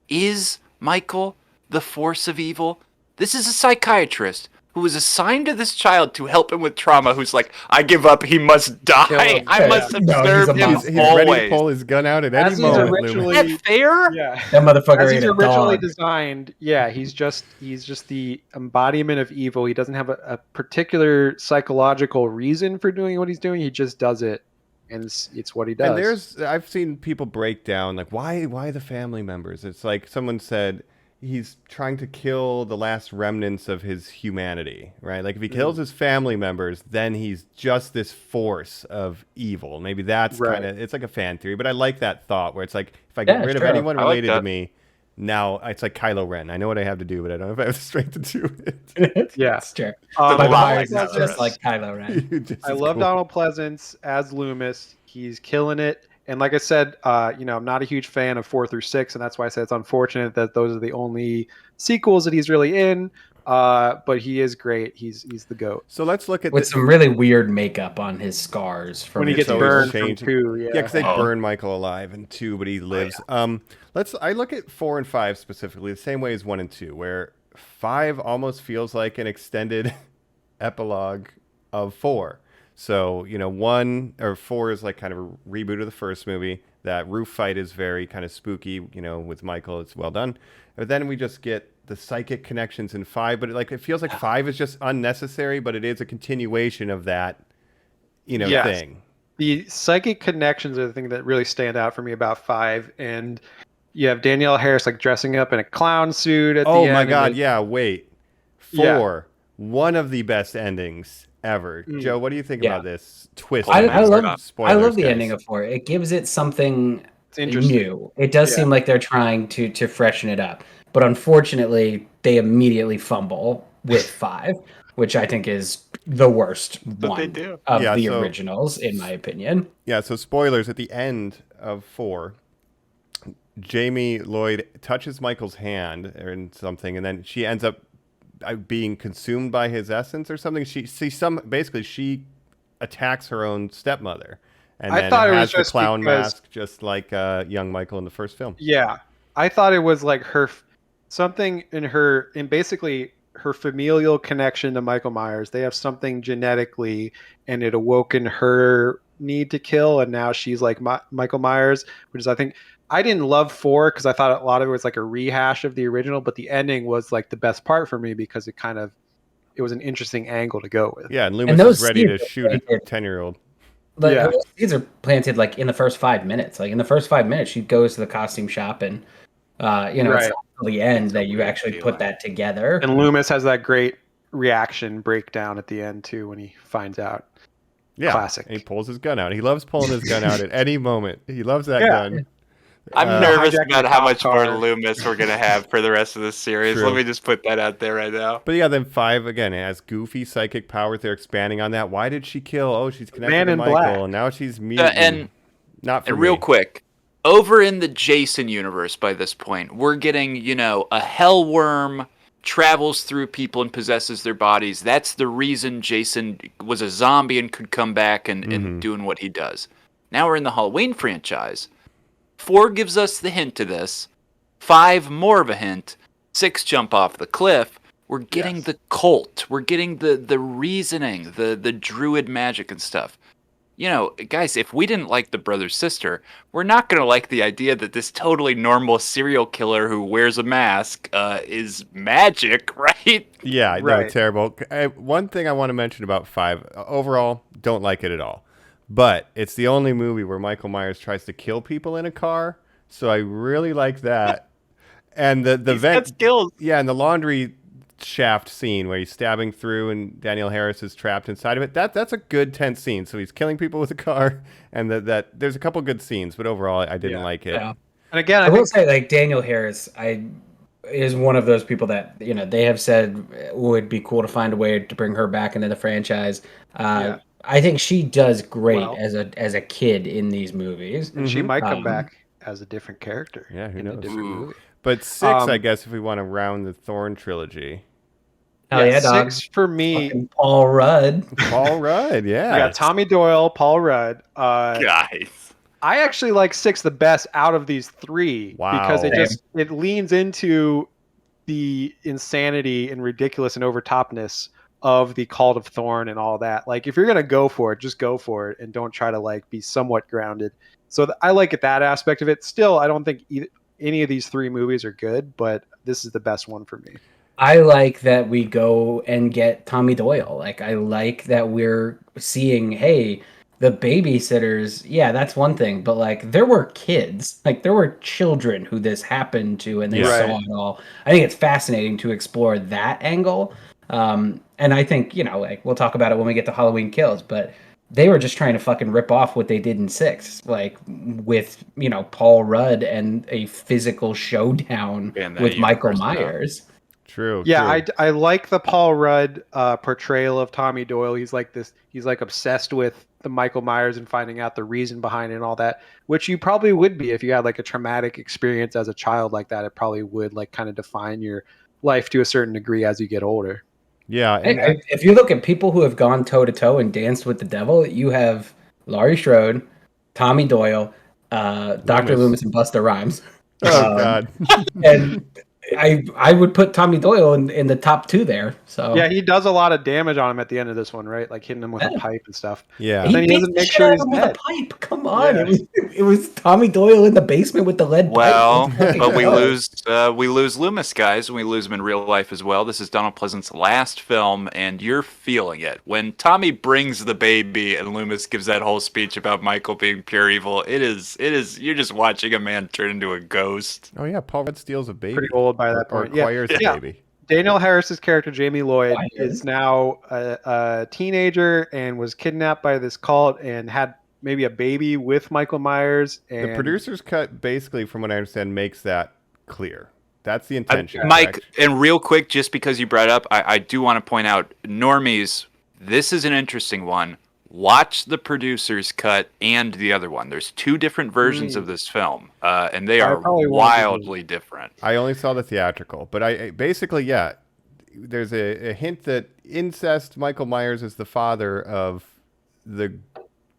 is Michael the force of evil? This is a psychiatrist who was assigned to this child to help him with trauma, who's like, I give up, he must die. I must observe him He's always. ready to pull his gun out at any moment. Is that fair? Yeah. That motherfucker As ate he's a originally dog. designed, yeah, he's just the embodiment of evil. He doesn't have a particular psychological reason for doing what he's doing. He just does it, and it's what he does. And I've seen people break down like why the family members. It's like someone said he's trying to kill the last remnants of his humanity, right? Like if he kills his family members, then he's just this force of evil. Maybe that's kind of, it's like a fan theory, but I like that thought where it's like if I get rid of anyone related to me, now it's like Kylo Ren. I know what I have to do, but I don't know if I have the strength to do it. Yeah, it's true. Michael Myers Myers is just like Kylo Ren. I love Donald Pleasance as Loomis. He's killing it. And like I said, I'm not a huge fan of 4 through 6, and that's why I said it's unfortunate that those are the only sequels that he's really in. But he is great. He's the GOAT. So let's look at with some really weird makeup on his scars from when he gets burned from 2. Yeah, because they burn Michael alive in 2, but he lives. I look at 4 and 5 specifically the same way as 1 and 2, where 5 almost feels like an extended epilogue of 4. So, 1 or 4 is like kind of a reboot of the first movie. That roof fight is very kind of spooky, with Michael. It's well done. But then we just get the psychic connections in 5. But it feels like 5 is just unnecessary, but it is a continuation of that, thing. The psychic connections are the thing that really stand out for me about 5. And you have Danielle Harris dressing up in a clown suit at the end. Oh my God, yeah, wait. 4, one of the best endings ever. Joe, what do you think about this twist? I love Spoilers, the guys. ending of 4. It gives it something new. It does seem like they're trying to freshen it up. But unfortunately, they immediately fumble with 5, which I think is the worst one of the originals, in my opinion. Yeah, so spoilers, at the end of 4, Jamie Lloyd touches Michael's hand or something, and then she ends up being consumed by his essence or something. She attacks her own stepmother, and then has the clown mask, just like young Michael in the first film. Yeah, I thought it was like something in basically her familial connection to Michael Myers. They have something genetically, and it awoken her need to kill, and now she's like Michael Myers, which is, I think. I didn't love 4 because I thought a lot of it was like a rehash of the original, but the ending was like the best part for me because it was an interesting angle to go with. Yeah, and Loomis is ready to shoot a 10-year-old. Those seeds are planted in the first 5 minutes. In the first 5 minutes, she goes to the costume shop and, it's not until the end that you actually put that together. And Loomis has that great reaction breakdown at the end too when he finds out. Yeah, classic. And he pulls his gun out. He loves pulling his gun out at any moment. He loves that gun. I'm nervous about how much more Loomis we're going to have for the rest of this series. Let me just put that out there right now. But yeah, then 5, again, it has goofy psychic powers. They're expanding on that. Why did she kill? Oh, she's connected to Michael, Black. and now she's mutant. Not for me. Real quick, over in the Jason universe by this point, we're getting, a hell worm travels through people and possesses their bodies. That's the reason Jason was a zombie and could come back and doing what he does. Now we're in the Halloween franchise. 4 gives us the hint to this. 5, more of a hint. 6, jump off the cliff. We're getting the cult. We're getting the reasoning, the druid magic and stuff. Guys, if we didn't like the brother-sister, we're not going to like the idea that this totally normal serial killer who wears a mask is magic, right? Yeah, no, terrible. One thing I want to mention about 5, overall, don't like it at all. But it's the only movie where Michael Myers tries to kill people in a car, so I really like that. And the vent skills. Yeah, and the laundry shaft scene where he's stabbing through and Danielle Harris is trapped inside of it. That's a good tense scene. So he's killing people with a car, and that there's a couple good scenes, but overall I didn't like it. Yeah. And again, I will say Danielle Harris, is one of those people that they have said would be cool to find a way to bring her back into the franchise. I think she does great as a kid in these movies. And she might come back as a different character. Yeah, who knows? A different movie. But 6, I guess, if we want to round the Thorn trilogy. Hell yeah, dog. 6 for me. Fucking Paul Rudd. Paul Rudd, yeah. We got Tommy Doyle, Paul Rudd. Guys. I actually like 6 the best out of these 3 because it leans into the insanity and ridiculous and overtopness of the Cult of Thorn and all that. Like, if you're gonna go for it, just go for it and don't try to like be somewhat grounded. So I like it, that aspect of it. Still, I don't think any of these 3 movies are good, but this is the best one for me. I like that we go and get Tommy Doyle. Like, I like that we're seeing, hey, the babysitters, yeah, that's one thing, but like there were kids, like there were children who this happened to, and they saw it all. I think it's fascinating to explore that angle. And I think, you know, like we'll talk about it when we get to Halloween Kills, but they were just trying to fucking rip off what they did in 6, like with, you know, Paul Rudd and a physical showdown with Michael Myers. True. Yeah, I like the Paul Rudd portrayal of Tommy Doyle. He's like obsessed with the Michael Myers and finding out the reason behind it and all that, which you probably would be if you had like a traumatic experience as a child like that. It probably would like kind of define your life to a certain degree as you get older. Yeah. And if you look at people who have gone toe to toe and danced with the devil, you have Laurie Strode, Tommy Doyle, Dr. Loomis, and Busta Rhymes. Oh God. And I would put Tommy Doyle in the top 2 there. So yeah, he does a lot of damage on him at the end of this one, right? Like hitting him with a pipe and stuff. Yeah, and then he doesn't make sure he's dead. With a pipe. Come on, it was Tommy Doyle in the basement with the lead Well, pipe. but we lose Loomis, guys, and we lose him in real life as well. This is Donald Pleasant's last film, and you're feeling it when Tommy brings the baby and Loomis gives that whole speech about Michael being pure evil. It is. You're just watching a man turn into a ghost. Oh yeah, Paul Rudd steals a baby. Pretty old by that point. Acquires a baby. Danielle Harris's character Jamie Lloyd is now a teenager and was kidnapped by this cult and had maybe a baby with Michael Myers. And the producer's cut, basically, from what I understand, makes that clear. That's the intention. Mike, and real quick, just because you brought it up, I do want to point out, Normies, this is an interesting one. Watch the producer's cut and the other one. There's 2 different versions of this film, and they are wildly different. I only saw the theatrical, but I basically, yeah, there's a hint that incest. Michael Myers is the father of the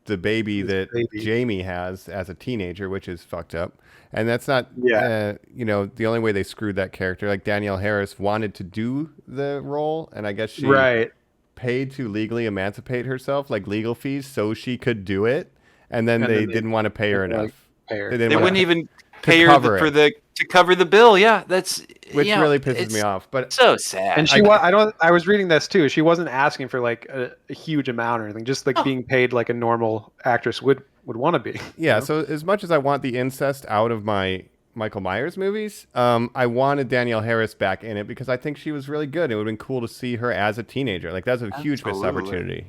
baby that Jamie has as a teenager, which is fucked up. And that's not, you know, the only way they screwed that character. Like Danielle Harris wanted to do the role, and I guess she paid to legally emancipate herself, like legal fees, so she could do it, and then they didn't want to pay her enough. They wouldn't even pay her to cover the bill. Yeah, that's which really pisses me off. But so sad. And I was reading this too. She wasn't asking for like a huge amount or anything, just like being paid like a normal actress would want to be. Yeah. You know? So as much as I want the incest out of my Michael Myers movies, I wanted Danielle Harris back in it because I think she was really good. It would have been cool to see her as a teenager. Like that's a huge missed opportunity.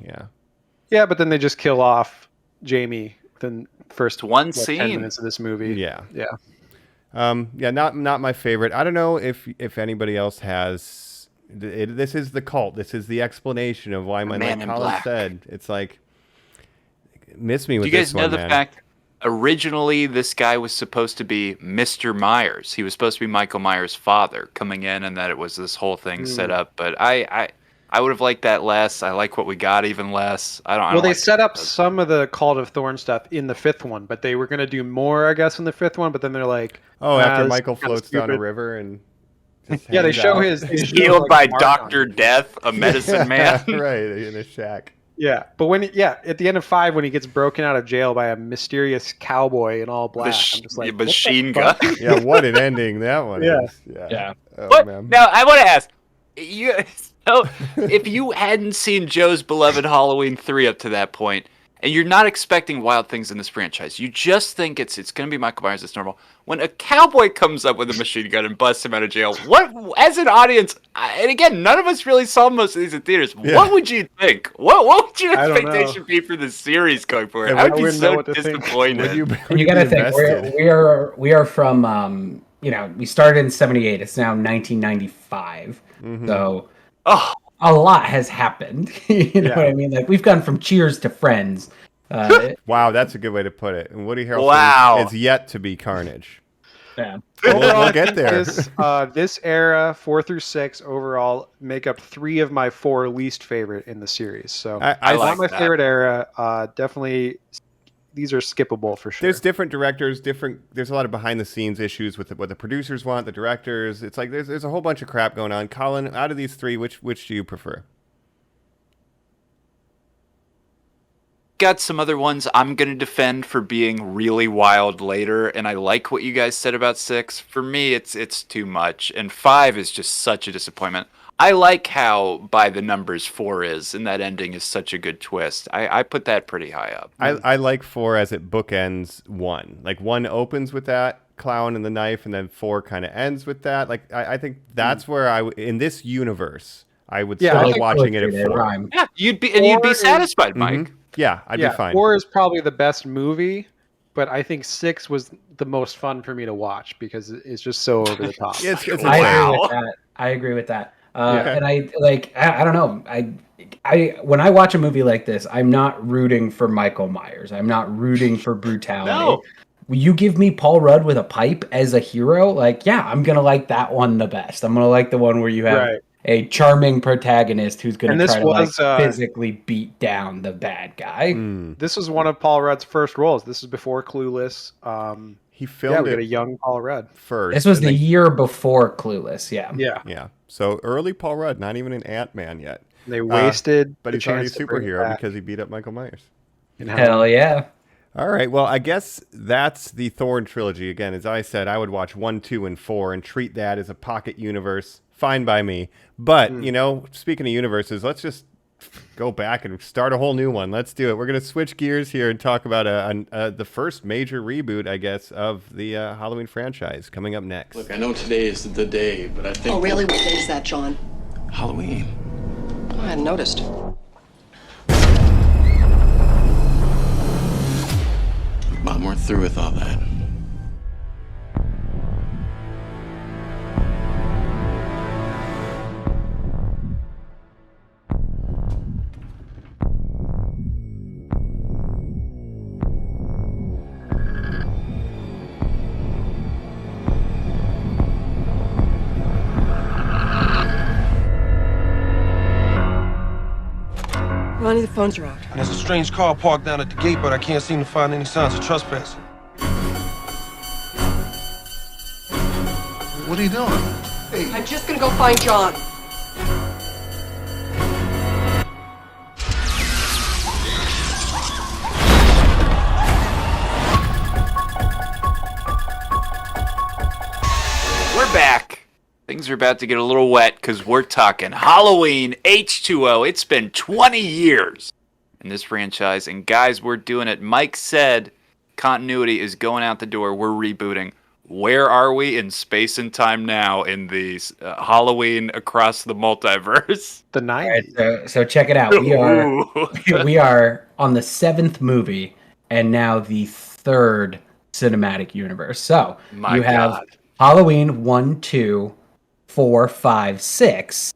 Yeah, but then they just kill off Jamie within the first one scene 10 minutes of this movie. Yeah. Not my favorite. I don't know if anybody else has. This is the cult. This is the explanation of why like Colin said. It's like miss me with this one. Do you guys know the fact? Originally, this guy was supposed to be Mr. Myers. He was supposed to be Michael Myers' father coming in, and that it was this whole thing set up. But I would have liked that less. I like what we got even less. They set up some of the Cult of Thorn stuff in the 5th one, but they were going to do more, I guess, in the 5th one. But then they're like, after Michael floats down a river and they show his healed by Dr. Death, a medicine man, right in a shack. Yeah, but at the end of 5, when he gets broken out of jail by a mysterious cowboy in all black, I'm just like, machine gun. Yeah, what an ending that one is. Yeah. Oh, man. Now I want to ask you. So, if you hadn't seen Joe's beloved Halloween 3 up to that point, and you're not expecting wild things in this franchise, you just think it's going to be Michael Myers, it's normal. When a cowboy comes up with a machine gun and busts him out of jail, what, as an audience, and again, none of us really saw most of these in theaters, what would you think? What would your expectation be for the series going forward? I would be so disappointed. You got to think, we are from, we started in 78, it's now 1995, so... Oh, a lot has happened. You know what I mean? Like we've gone from Cheers to Friends. Wow, that's a good way to put it. And Woody Harrelson is yet to be Carnage. bad. We'll get there. This era, 4 through 6 overall, make up 3 of my 4 least favorite in the series. So I not like my that. favorite era. Definitely, these are skippable for sure. There's different directors, there's a lot of behind the scenes issues with what the producers want, the directors. It's like there's a whole bunch of crap going on. Colin, out of these 3, which do you prefer? Got some other ones I'm going to defend for being really wild later, and I like what you guys said about 6. For me, it's too much, and 5 is just such a disappointment. I like how by the numbers 4 is, and that ending is such a good twist. I put that pretty high up. I like 4 as it bookends 1. Like 1 opens with that clown and the knife, and then 4 kind of ends with that. Like I think that's where in this universe I would start watching it at 4. Yeah, you'd be satisfied, Mike. Mm-hmm. Yeah, I'd be fine. 4 is probably the best movie, but I think 6 was the most fun for me to watch because it's just so over the top. I agree with that. And I don't know. I when I watch a movie like this, I'm not rooting for Michael Myers. I'm not rooting for brutality. No. You give me Paul Rudd with a pipe as a hero, like, yeah, I'm going to like that one the best. I'm going to like the one where you have a charming protagonist who's going to try to physically beat down the bad guy. This was one of Paul Rudd's first roles. This is before Clueless. He filmed a young Paul Rudd first. This was the year before Clueless, yeah. So early Paul Rudd, not even an Ant-Man yet. They wasted but he's already a superhero because he beat up Michael Myers. Hell yeah. All right, well, I guess that's the Thorn trilogy. Again, as I said, I would watch 1, 2, and 4 and treat that as a pocket universe. Fine by me. But, speaking of universes, let's just go back and start a whole new one. Let's do it. We're going to switch gears here and talk about the first major reboot, I guess, of the Halloween franchise coming up next. Look, I know today is the day, but I think... Oh, really? What day is that, John? Halloween. Oh, I hadn't noticed. Mom, we're through with all that. Ronnie, the phones are out. There's a strange car parked down at the gate, but I can't seem to find any signs of trespassing. What are you doing? Hey. I'm just gonna go find John. We're back. Things are about to get a little wet because we're talking Halloween H2O. It's been 20 years in this franchise. And guys, we're doing it. Mike said continuity is going out the door. We're rebooting. Where are we in space and time now in the Halloween across the multiverse? The 90s. Right, so check it out. We are on the 7th movie and now the 3rd cinematic universe. So you have Halloween 1, 2, 4, 5, 6,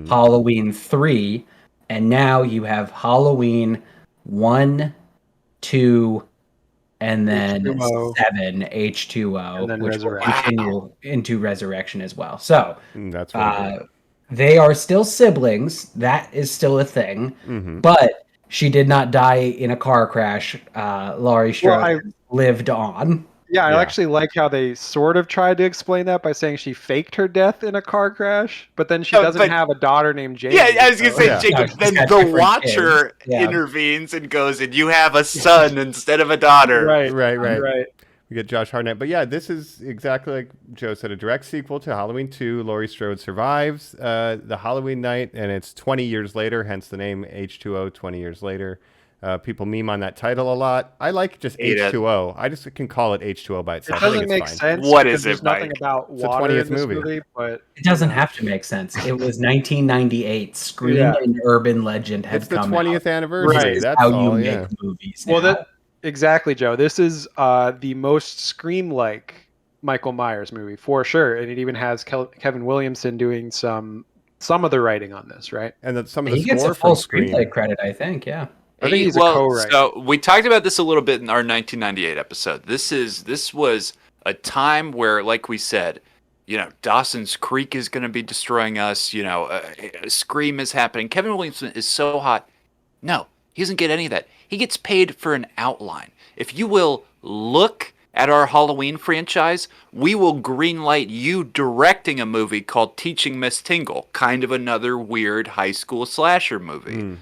Halloween 3, and now you have Halloween 1, 2, and then H2O. 7, H2O, And then which will Resurrection. continue into Resurrection as well. So That's what they are still siblings. That is still a thing. But she did not die in a car crash. Laurie Strode lived on. Yeah, I actually like how they sort of tried to explain that by saying she faked her death in a car crash, but then she doesn't have a daughter named Jamie. Yeah, I was going to say, so- Jacob, then the Watcher intervenes and goes, and you have a son instead of a daughter. Right. We get Josh Hartnett. But yeah, this is exactly like Joe said, a direct sequel to Halloween 2. Laurie Strode survives the Halloween night, and it's 20 years later, hence the name H2O, 20 years later. People meme on that title a lot. I like just H2O. I just can call it H2O by itself. It doesn't make sense. What is there's it, nothing Mike? about It's the water 20th in this movie. but It doesn't have to make sense. It was 1998. Scream and Urban Legend had It's the come 20th out. anniversary. This is That's how all, you yeah. make movies Well, now. exactly, Joe. This is the most Scream-like Michael Myers movie for sure, and it even has Kevin Williamson doing some of the writing on this, right? And some of the He gets score a full from Scream. screenplay credit, I think. Yeah. I think he's a co-writer. So we talked about this a little bit in our 1998 episode. This was a time where, like we said, Dawson's Creek is going to be destroying us. Scream is happening. Kevin Williamson is so hot. No, he doesn't get any of that. He gets paid for an outline. If you will look at our Halloween franchise, we will greenlight you directing a movie called Teaching Miss Tingle, kind of another weird high school slasher movie.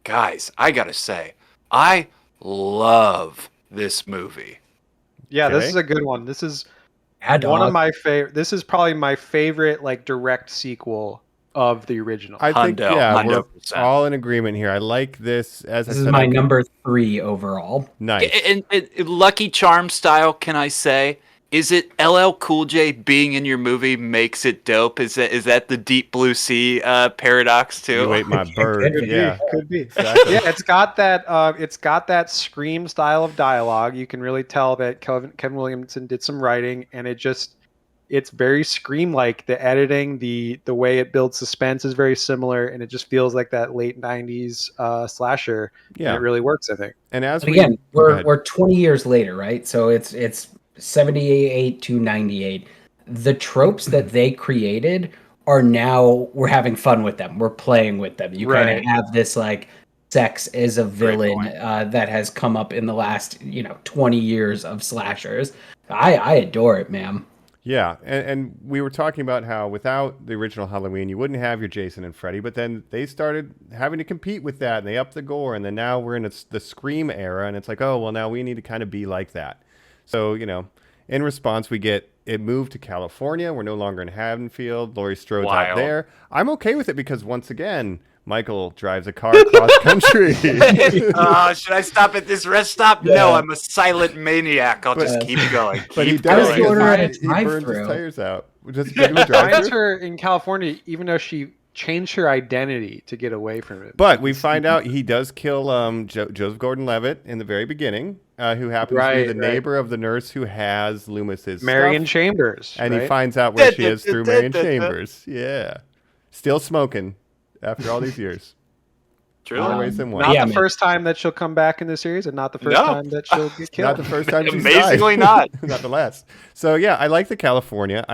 Guys, I gotta say, I love this movie. Yeah, this is a good one. This is one of my favorite. This is probably my favorite like direct sequel of the original. I think we're all in agreement here. I like this. This is my number 3 overall. Nice. And Lucky Charms style, can I say? Is it LL Cool J being in your movie makes it dope? Is that the Deep Blue Sea paradox too? You ate my bird. Could be. Exactly. Yeah, it's got that Scream style of dialogue. You can really tell that Kevin Williamson did some writing, and it's very Scream-like. The editing, the way it builds suspense is very similar, and it just feels like that late 90s slasher. Yeah, and it really works, I think. And we're 20 years later, right? So it's 78 to 98. The tropes that they created are now, we're having fun with them. We're playing with them. You kind of have this like sex as a villain that has come up in the last 20 years of slashers. I adore it, man. Yeah, and we were talking about how without the original Halloween, you wouldn't have your Jason and Freddy, but then they started having to compete with that, and they upped the gore, and then now we're in the Scream era, and it's like, oh, well, now we need to kind of be like that. So, in response, we get it moved to California. We're no longer in Haddonfield. Laurie Strode's out there. I'm okay with it because, once again, Michael drives a car across country. Should I stop at this rest stop? Yeah. No, I'm a silent maniac. I'll just keep going. But he does. He burns his tires out. Just finds her in California, even though she changed her identity to get away from it. But we find out he does kill Joseph Gordon-Levitt in the very beginning, who happens to be the neighbor of the nurse who has Loomis's Marion Chambers. And he finds out where she is through Marion Chambers. Yeah. Still smoking after all these years. True. More ways than one. Not the first time that she'll come back in the series, and not the first time that she'll get killed. Not the first time she's Amazingly died. not. Not the last. So yeah, I like the California.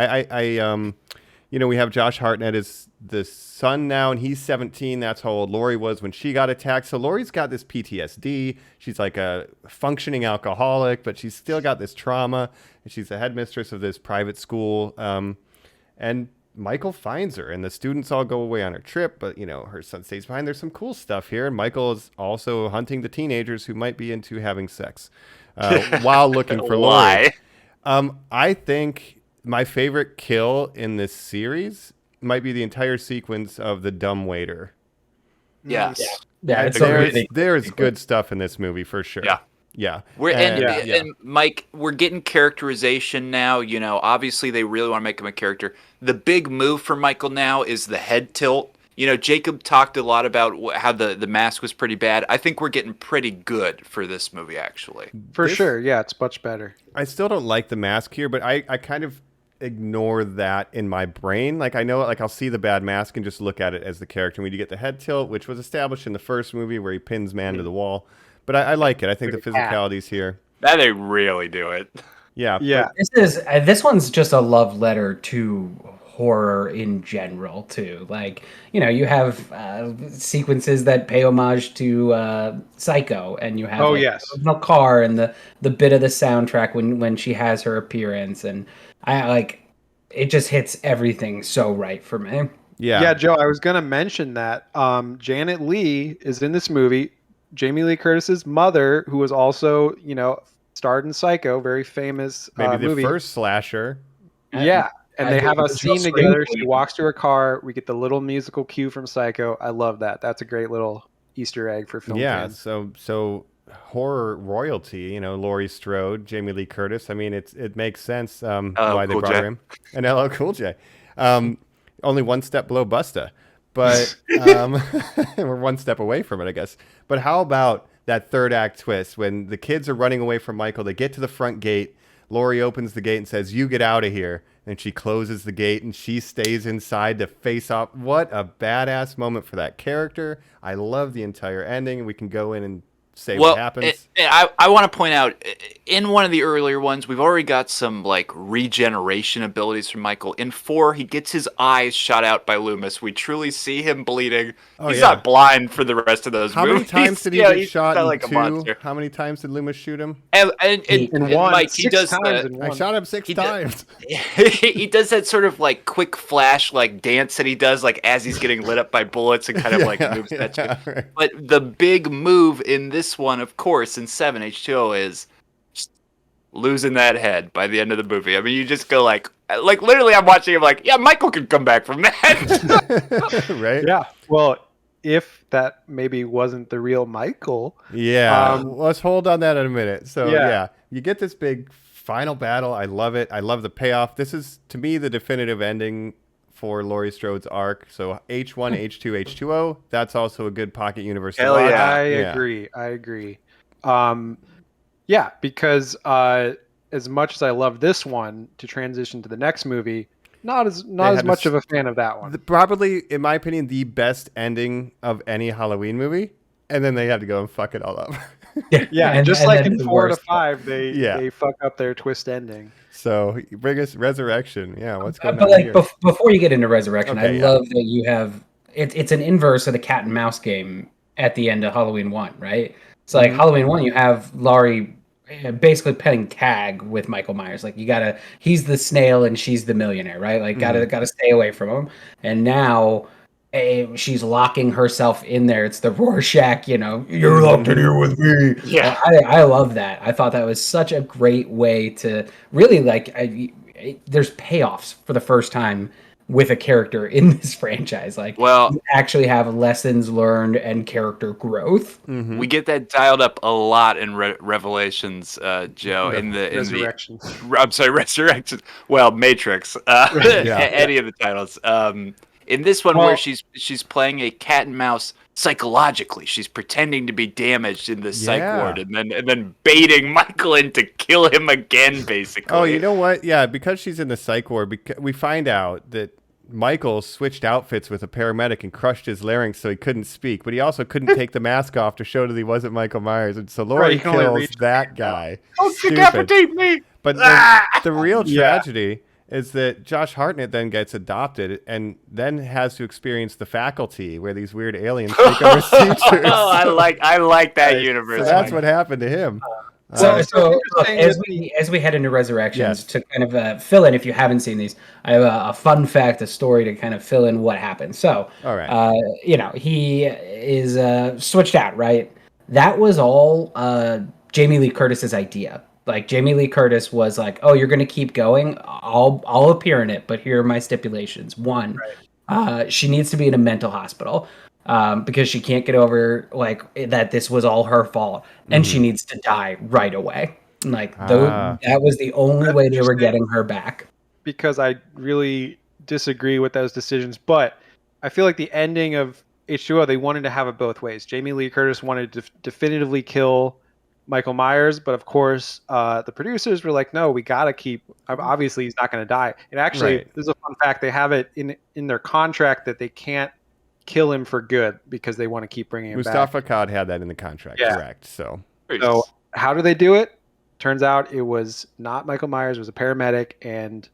We have Josh Hartnett as the son now, and he's 17. That's how old Laurie was when she got attacked. So Laurie's got this PTSD. She's like a functioning alcoholic, but she's still got this trauma. And she's the headmistress of this private school. And Michael finds her, and the students all go away on her trip, but, her son stays behind. There's some cool stuff here, and Michael is also hunting the teenagers who might be into having sex while looking for Laurie. I think my favorite kill in this series might be the entire sequence of the dumbwaiter. Yes. Yeah, there's good stuff in this movie for sure. Yeah. And Mike, we're getting characterization now. Obviously they really want to make him a character. The big move for Michael now is the head tilt. Jacob talked a lot about how the mask was pretty bad. I think we're getting pretty good for this movie, actually. For sure. Yeah, it's much better. I still don't like the mask here, but I kind of ignore that in my brain. Like, I know, I'll see the bad mask and just look at it as the character. And we get the head tilt, which was established in the first movie where he pins man to the wall. But I like it. I think the physicality's here. That they really do it. Yeah. This one's just a love letter to horror in general too. Like, you have sequences that pay homage to Psycho, and you have the original car and the bit of the soundtrack when she has her appearance, and I like it. Just hits everything so right for me. Yeah, Joe, I was gonna mention that Janet Leigh is in this movie. Jamie Lee Curtis's mother, who was also, starred in Psycho, very famous maybe the movie. First slasher. Yeah, and they have a scene together. She walks to her car. We get the little musical cue from Psycho. I love that. That's a great little Easter egg for film fans. So horror royalty, Laurie Strode, Jamie Lee Curtis. I mean, it makes sense why they brought her in. And LL Cool J. Only one step below Busta. But we're one step away from it, I guess. But how about that third act twist when the kids are running away from Michael? They get to the front gate. Laurie opens the gate and says, "You get out of here." And she closes the gate and she stays inside to face off. What a badass moment for that character. I love the entire ending. We can go in and say what happens. I want to point out, in one of the earlier ones, we've already got some like regeneration abilities from Michael. In 4, he gets his eyes shot out by Loomis. We truly see him bleeding. He's not blind for the rest of those How movies. many times did he get shot in like 2? How many times did Loomis shoot him? And one, Mike, he does I shot him 6 times. He does that sort of like quick flash like dance that he does like as he's getting lit up by bullets and kind of like moves that shit. Right. But the big move in this one, of course, in 7 H2O is just losing that head by the end of the movie. I mean, you just go like literally I'm watching him like, yeah, Michael could come back from that. Right? Yeah. Well, if that maybe wasn't the real Michael. Yeah. Let's hold on that in a minute. So Yeah. you get this big final battle. I love it. I love the payoff. This is, to me, the definitive ending for Laurie Strode's arc. So H1, H2, H2O. That's also a good pocket universe. Hell yeah. I agree. Yeah, because as much as I love this one, to transition to the next movie, not as much of a fan of that one. Probably, in my opinion, the best ending of any Halloween movie. And then they had to go and fuck it all up. Yeah, And- just and like then in the 4 to worst 5, they fuck up their twist ending. So you bring us Resurrection. Yeah, what's going But on like here? before you get into Resurrection, Okay, I yeah. love that you have it's an inverse of the cat and mouse game at the end of Halloween 1, right? So like Halloween 1, you have Laurie basically playing tag with Michael Myers. Like he's the snail and she's the millionaire, right? Like gotta stay away from him. And now she's locking herself in there. It's the Rorschach, you're locked in here with me. Yeah. I love that. I thought that was such a great way to really there's payoffs for the first time with a character in this franchise. Like, you actually have lessons learned and character growth. We get that dialed up a lot in Revelations, Joe. Resurrection. I'm sorry, Resurrection. Well, Matrix. Any of the titles. In this one, where she's playing a cat and mouse psychologically, she's pretending to be damaged in the psych ward, and then baiting Michael in to kill him again, basically. Oh, you know what? Yeah, because she's in the psych ward, we find out that Michael switched outfits with a paramedic and crushed his larynx so he couldn't speak, but he also couldn't take the mask off to show that he wasn't Michael Myers, and so Laurie kills that guy. Don't decapitate me! But the real tragedy is that Josh Hartnett then gets adopted and then has to experience the faculty where these weird aliens take over teachers. Oh, I like that universe. So that's what happened to him. So look, as we head into Resurrections, to kind of fill in, if you haven't seen these, I have a fun fact, a story to kind of fill in what happened. So, all right. He is switched out, right? That was all Jamie Lee Curtis's idea. Like, Jamie Lee Curtis was like, "Oh, you're going to keep going. I'll appear in it, but here are my stipulations. One, she needs to be in a mental hospital because she can't get over like that this was all her fault, and she needs to die right away. Like, that was the only way they were getting her back." Because I really disagree with those decisions, but I feel like the ending of H2O, they wanted to have it both ways. Jamie Lee Curtis wanted to definitively kill Michael Myers, but of course the producers were like, no, we gotta keep, obviously he's not going to die. And actually, this is a fun fact, they have it in their contract that they can't kill him for good because they want to keep bringing him back. Mustafa Cod had that in the contract, correct. So how do they do it? Turns out it was not Michael Myers, it was a paramedic, and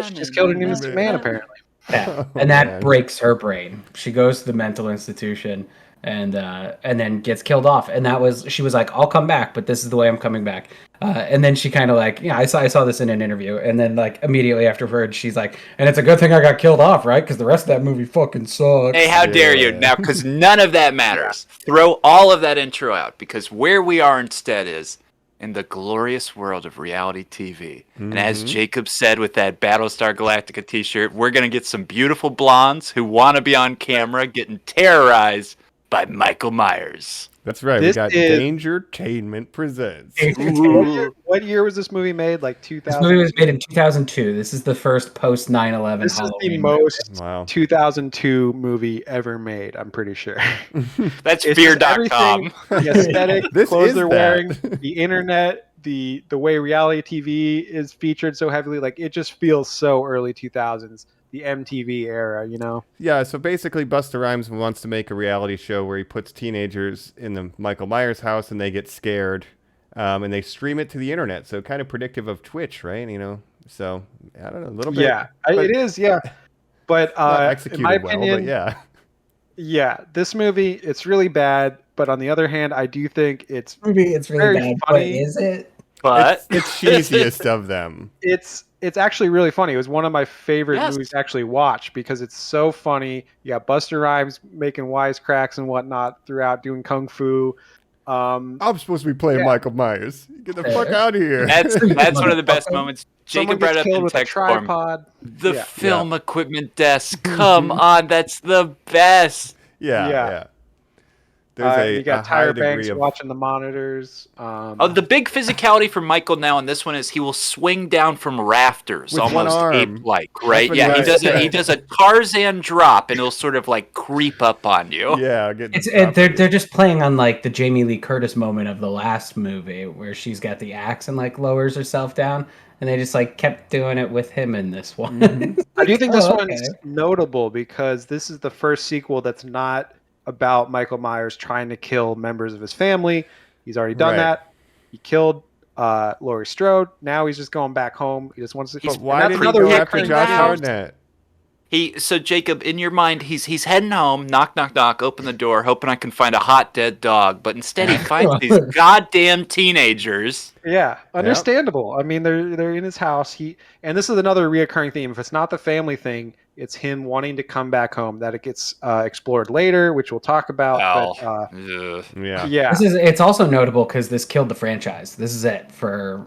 she just killed an innocent man apparently. Yeah. And that breaks her brain. She goes to the mental institution and then gets killed off. And she was like, "I'll come back, but this is the way I'm coming back." And then she kind of like, I saw this in an interview, and then like immediately afterwards, she's like, "And it's a good thing I got killed off, right? Because the rest of that movie fucking sucks." Hey, how dare you now? Because none of that matters. Throw all of that intro out, because where we are instead is in the glorious world of reality TV. And as Jacob said with that Battlestar Galactica t-shirt, we're gonna get some beautiful blondes who want to be on camera getting terrorized by Michael Myers. That's right. We got Dangertainment presents. What year was this movie made? Like 2000? This movie was made in 2002. This is the first post 9/11 This Halloween. is the most 2002 movie ever made, I'm pretty sure. That's fear.com. The aesthetic, the This clothes is they're that. wearing, the internet, the way reality TV is featured so heavily, like it just feels so early 2000s. the MTV era, you know? Yeah, so basically Busta Rhymes wants to make a reality show where he puts teenagers in the Michael Myers house and they get scared, and they stream it to the internet. So kind of predictive of Twitch, right? You know, so I don't know, a little bit. Yeah, it is, yeah. But executed in my well, opinion, but yeah. Yeah, this movie, it's really bad. But on the other hand, I do think it's really very bad. funny. But is it? But it's cheesiest of them. It's actually really funny. It was one of my favorite movies to actually watch because it's so funny. You got Busta Rhymes making wisecracks and whatnot throughout, doing kung fu. I'm supposed to be playing Michael Myers. Get the fuck out of here. That's one of the best moments. Jacob brought up in with a text form. tripod. The film equipment desk. Come on, that's the best. Yeah. There's you got high Tyra Banks degree of watching the monitors. The big physicality for Michael now in this one is he will swing down from rafters, With one almost arm. ape-like, right? That's Yeah, what he does a Tarzan drop, and he'll sort of like creep up on you. Yeah, They're just playing on like the Jamie Lee Curtis moment of the last movie where she's got the axe and like lowers herself down, and they just like kept doing it with him in this one. I do think this one's notable because this is the first sequel that's not about Michael Myers trying to kill members of his family. He's already done that. He killed Laurie Strode. Now he's just going back home. He just wants to. Why did he go after Josh Hartnett? So Jacob, in your mind, he's heading home. Knock, knock, knock. Open the door, hoping I can find a hot dead dog. But instead, he finds these goddamn teenagers. Yeah, understandable. I mean, they're in his house. And this is another reoccurring theme. If it's not the family thing, it's him wanting to come back home. That it gets explored later, which we'll talk about. But, yeah. It's also notable because this killed the franchise. This is it for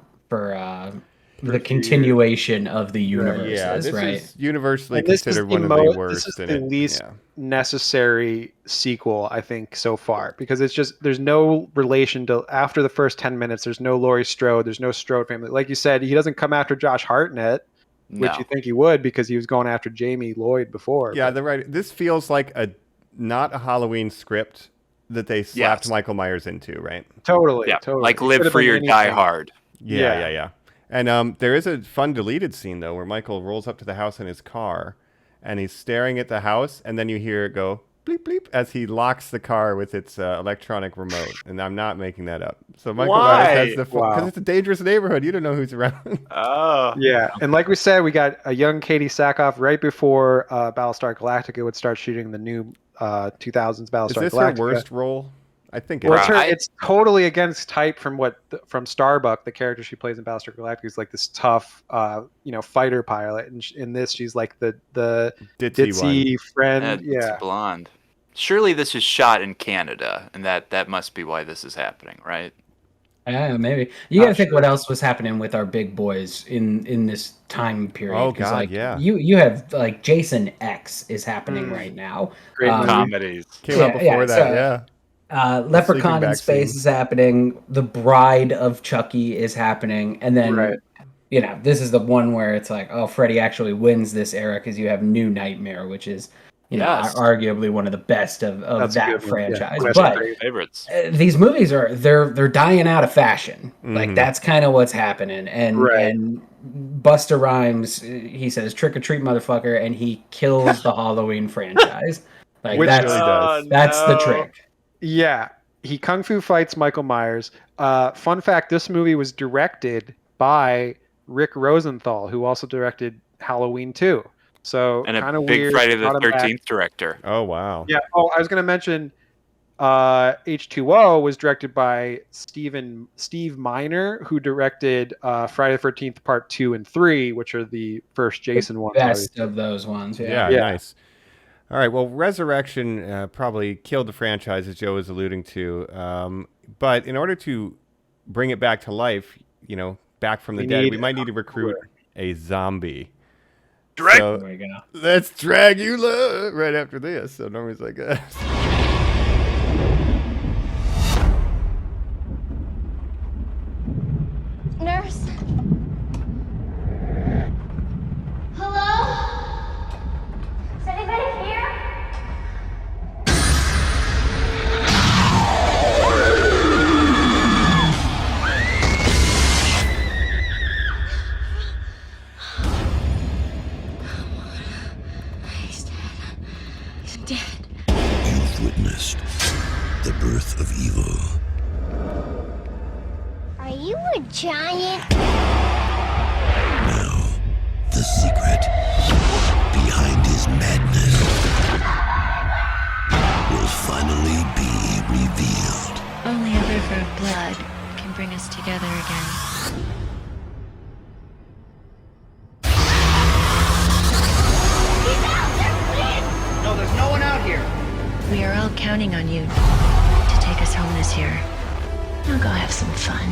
the continuation of the universe. Yeah, this right? is universally considered one of the worst. This is the least necessary sequel, I think, so far, because it's just there's no relation to after the first 10 minutes. There's no Laurie Strode. There's no Strode family. Like you said, he doesn't come after Josh Hartnett. Which you think he would because he was going after Jamie Lloyd before. Yeah, this feels like not a Halloween script that they slapped Michael Myers into, right? Totally. Like Live Free or Die Hard. Yeah. And there is a fun deleted scene, though, where Michael rolls up to the house in his car, and he's staring at the house, and then you hear it go bleep, bleep, as he locks the car with its electronic remote. And I'm not making that up. So Michael Myers has because it's a dangerous neighborhood. You don't know who's around. Oh. Yeah. And like we said, we got a young Katie Sackhoff right before Battlestar Galactica would start shooting the new 2000s Battlestar Galactica. Is this her worst role? I think it's totally against type from from Starbuck, the character she plays in Battlestar Galactica is like this tough, fighter pilot, and in this she's like the ditzy friend. It's blonde. Surely this is shot in Canada, and that must be why this is happening, right? Yeah, maybe. You gotta think what else was happening with our big boys in this time period. Oh God, You have like Jason X is happening right now. Great comedies came out before that. Leprechaun in Space is happening. The Bride of Chucky is happening, and then this is the one where it's like, oh, Freddy actually wins this era because you have New Nightmare, which is arguably one of the best of that franchise. Yeah. But favorites. These movies they're dying out of fashion. Mm-hmm. Like that's kind of what's happening. And Busta Rhymes, he says trick or treat, motherfucker, and he kills the Halloween franchise. Like that's the trick. Yeah, he kung fu fights Michael Myers. Fun fact: this movie was directed by Rick Rosenthal, who also directed Halloween 2. So and kind a of big weird. Friday the 13th director. Oh wow! Yeah. Oh, I was going to mention H2O was directed by Steve Miner, who directed Friday the 13th Part 2 and 3, which are the first Jason ones. Best of those ones. Yeah, nice. All right, well, Resurrection probably killed the franchise, as Joe was alluding to. But in order to bring it back to life, back from the dead, we might need to recruit a zombie. Let's Dragula right after this. So Normies Like Us. Nurse? Hello? Is anybody here? witnessed the birth of evil. Are you a giant? Now, the secret behind his madness will finally be revealed. Only a river of blood can bring us together again. No, there's no one out here. We are all counting on you to take us home this year. Now go have some fun.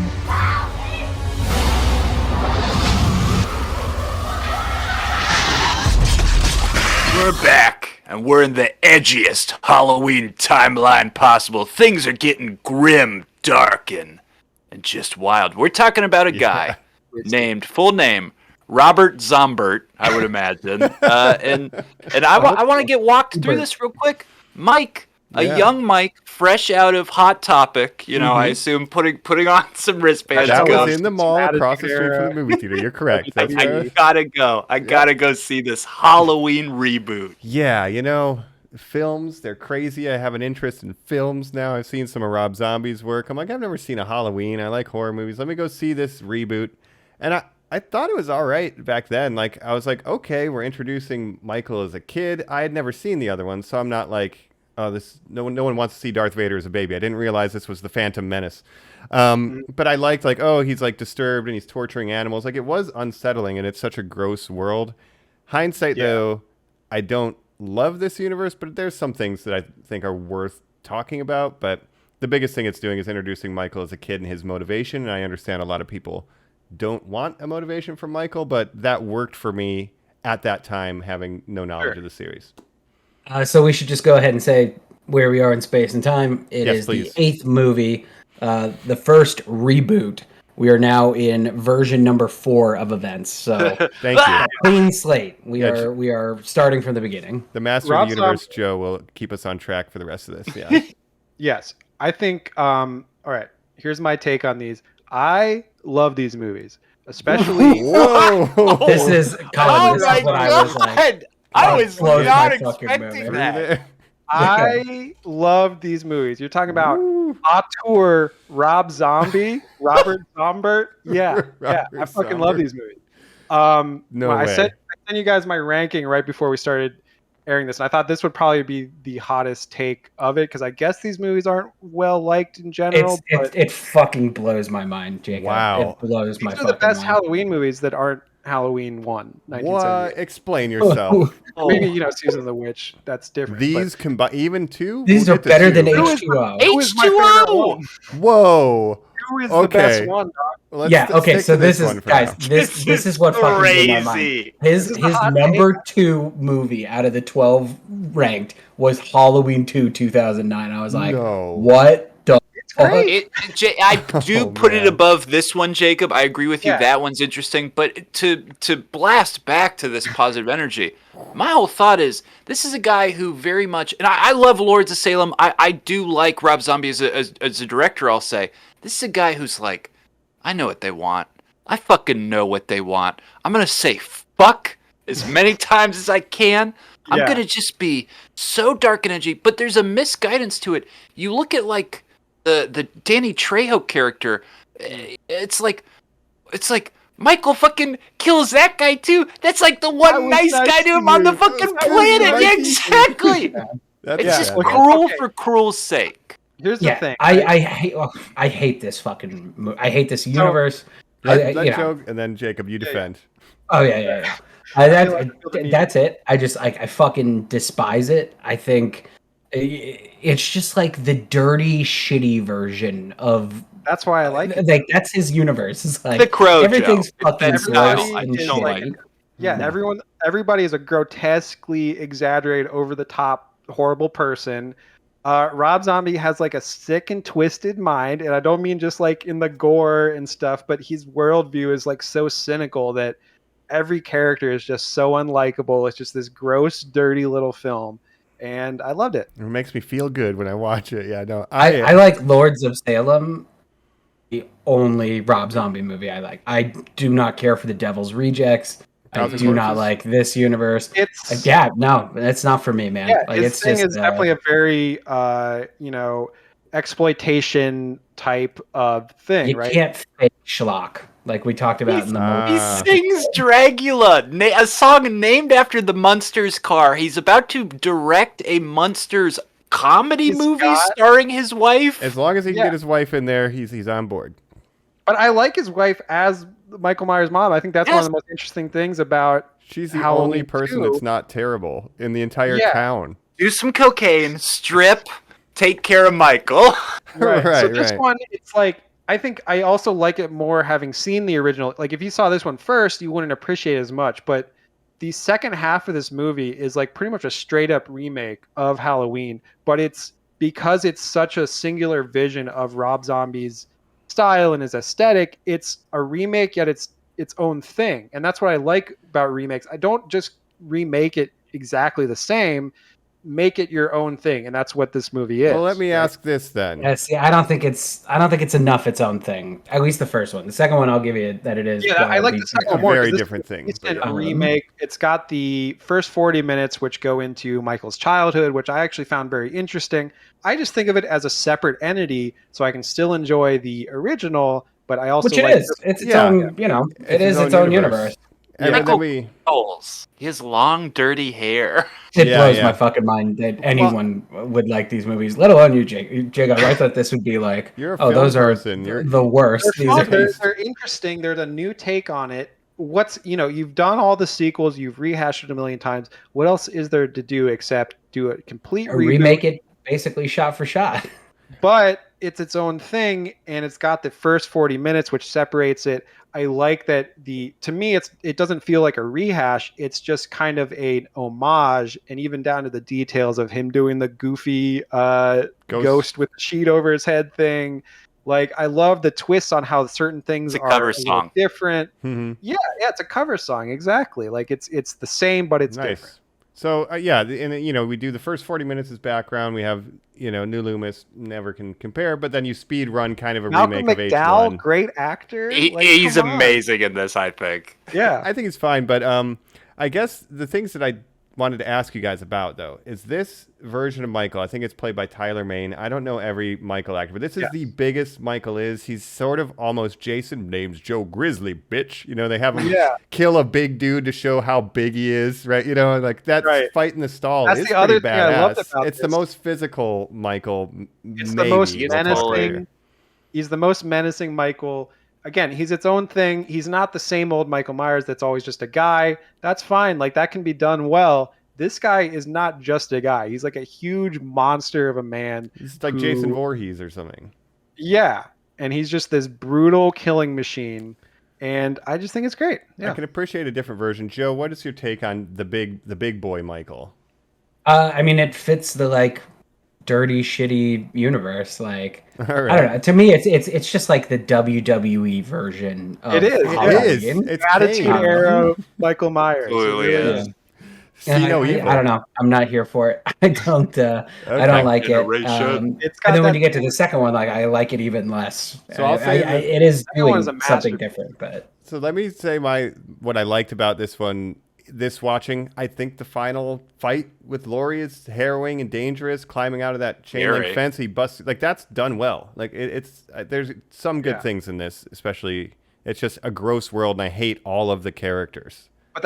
We're back, and we're in the edgiest Halloween timeline possible. Things are getting grim, dark, and just wild. We're talking about a guy named, full name, Robert Zombert, I would imagine. And I want to get walked through this real quick. Mike, a young Mike, fresh out of Hot Topic, I assume putting on some wristbands. That was in the mall across the street from the movie theater. You're correct. I gotta go. I gotta go see this Halloween reboot. Yeah, films, they're crazy. I have an interest in films now. I've seen some of Rob Zombie's work. I'm like, I've never seen a Halloween. I like horror movies. Let me go see this reboot. And I thought it was all right back then. Like, I was like, okay, we're introducing Michael as a kid. I had never seen the other one, so I'm not like, oh, no one wants to see Darth Vader as a baby. I didn't realize this was the Phantom Menace. But I liked, like, oh, he's like disturbed and he's torturing animals. Like, it was unsettling and it's such a gross world. Hindsight, though, I don't love this universe, but there's some things that I think are worth talking about. But the biggest thing it's doing is introducing Michael as a kid and his motivation. And I understand a lot of people don't want a motivation from Michael, but that worked for me at that time, having no knowledge of the series. So we should just go ahead and say where we are in space and time. It is the 8th movie, the first reboot. We are now in version number 4 of events. So thank you. Clean slate. We are starting from the beginning. The Master of the Universe, Joe, will keep us on track for the rest of this. Yeah. Yes, I think. All right. Here's my take on these. I love these movies, especially. Whoa! This is Colin. This is what I was like. I was not expecting that. I love these movies. You're talking about auteur Robert Zombert. Yeah, I fucking love these movies. No way. I sent you guys my ranking right before we started airing this, and I thought this would probably be the hottest take of it because I guess these movies aren't well liked in general. It fucking blows my mind, Jacob. Wow, it blows my fucking mind. These are the best mind. Halloween movies that aren't Halloween 1, 1978. What? Explain yourself. Maybe Season of the Witch. That's different. These combine even two. These are better than H2O. H2O. Whoa. Who is the best one, dog? Okay. So this is guys. This is what fucking blew my mind. His number 2 movie out of the 12 ranked was Halloween 2, 2009. I was like, what? I do put it above this one, Jacob. I agree with you. That one's interesting. But to blast back to this positive energy, my whole thought is this is a guy who very much, and I love Lords of Salem. I do like Rob Zombie as a director, I'll say. This is a guy who's like, I know what they want. I fucking know what they want. I'm going to say fuck as many times as I can. I'm going to just be so dark and edgy. But there's a misguidance to it. You look at like the Danny Trejo character, it's like Michael fucking kills that guy too. That's like the one nice guy to him on the fucking planet. Yeah, exactly. It's just cruel for cruel's sake. Here's the thing. I hate this fucking. I hate this universe. Let Joe, and then Jacob, you defend. Oh yeah. That's it. I fucking despise it. I think it's just like the dirty, shitty version of. That's why I like it. Like that's his universe. It's like the Crow. Everything's fucking everybody is a grotesquely exaggerated, over the top, horrible person. Rob Zombie has like a sick and twisted mind, and I don't mean just like in the gore and stuff, but his worldview is like so cynical that every character is just so unlikable. It's just this gross, dirty little film, and I loved it. It makes me feel good when I watch it. Yeah, no, I like Lords of Salem, the only Rob Zombie movie I like. I do not care for The Devil's Rejects. I do not like this universe. It's no, it's not for me, man. Yeah, Like his it's thing just is definitely a very exploitation type of thing, you right? can't fake schlock like we talked about in the movie. He sings Dragula, a song named after the Munsters car. He's about to direct a Munsters comedy movie starring his wife. As long as he can get his wife in there, he's on board. But I like his wife as Michael Myers' mom. I think that's one of the most interesting things about. She's the Halloween only person 2. that's not terrible in the entire town. Do some cocaine, strip, take care of Michael. Right. Right, So this right. one, it's like, I think I also like it more having seen the original. Like if you saw this one first, you wouldn't appreciate it as much. But the second half of this movie is like pretty much a straight up remake of Halloween. But it's because it's such a singular vision of Rob Zombie's style and his aesthetic. It's a remake, yet it's its own thing. And that's what I like about remakes. I don't just remake it exactly the same. Make it your own thing, and that's what this movie is. Well, let me ask this then. Yeah, see, I don't think it's enough its own thing. At least the first one. The second one, I'll give you that it is. Yeah, I like the second one more. Very 'cause this different is thing. It's but a yeah. remake. It's got the first 40 minutes, which go into Michael's childhood, which I actually found very interesting. I just think of it as a separate entity, so I can still enjoy the original, but I also Which it like is. It's its own, it is its own universe. And Michael then we Knowles. He has long, dirty hair. It blows my fucking mind that anyone would like these movies, let alone you, Jacob. I thought this would be like, You're a those film are person. You're the worst. They're fun. They're interesting. They're the new take on it. You've done all the sequels, you've rehashed it a million times. What else is there to do except do a complete reboot? Remake it basically shot for shot. But it's its own thing, and it's got the first 40 minutes, which separates it. I like that to me, it doesn't feel like a rehash. It's just kind of an homage, and even down to the details of him doing the goofy ghost with the sheet over his head thing. Like, I love the twists on how certain things It's a are cover a little song. different. Mhm. Yeah, it's a cover song. Exactly. Like it's the same, but it's nice. different. So and we do the first 40 minutes as background. We have New Loomis, never can compare, but then you speed run kind of a Malcolm remake of McDowell, H1. great actor. He's come on. amazing in this, I think. Yeah, I think it's fine, but I guess the things that I wanted to ask you guys about though is this version of Michael. I think it's played by Tyler Mane. I don't know every Michael actor, but this is the biggest Michael is. He's sort of almost Jason. Name's Joe Grizzly, bitch. They have him kill a big dude to show how big he is, right? Like that fight in the stall That's is the pretty other thing I loved badass. about It's the this. most physical Michael. It's the most maybe. menacing. He's the most menacing Michael. Again, he's its own thing. He's not the same old Michael Myers that's always just a guy. That's fine. Like, that can be done well. This guy is not just a guy. He's like a huge monster of a man. He's like Jason Voorhees or something. Yeah. And he's just this brutal killing machine. And I just think it's great. Yeah. I can appreciate a different version. Joe, what is your take on the big boy Michael? I mean, it fits the like dirty, shitty universe. Like, All right. I don't know. To me, it's just like the WWE version. Of It is. Halloween. It is. It's Attitude Kane. Era Michael Myers. Absolutely It really is. And See no I evil. don't know. I'm not here for it. I don't like it. It's got And then when that- you get to the second one, like I like it even less. So I'll say that it is second one's doing a something masterpiece. different, but So let me say what I liked about this one. This watching, I think the final fight with Laurie is harrowing and dangerous. Climbing out of that chain link Scary. fence, he busts. Like, that's done well. Like it's there's some good things in this, especially it's just a gross world, and I hate all of the characters. But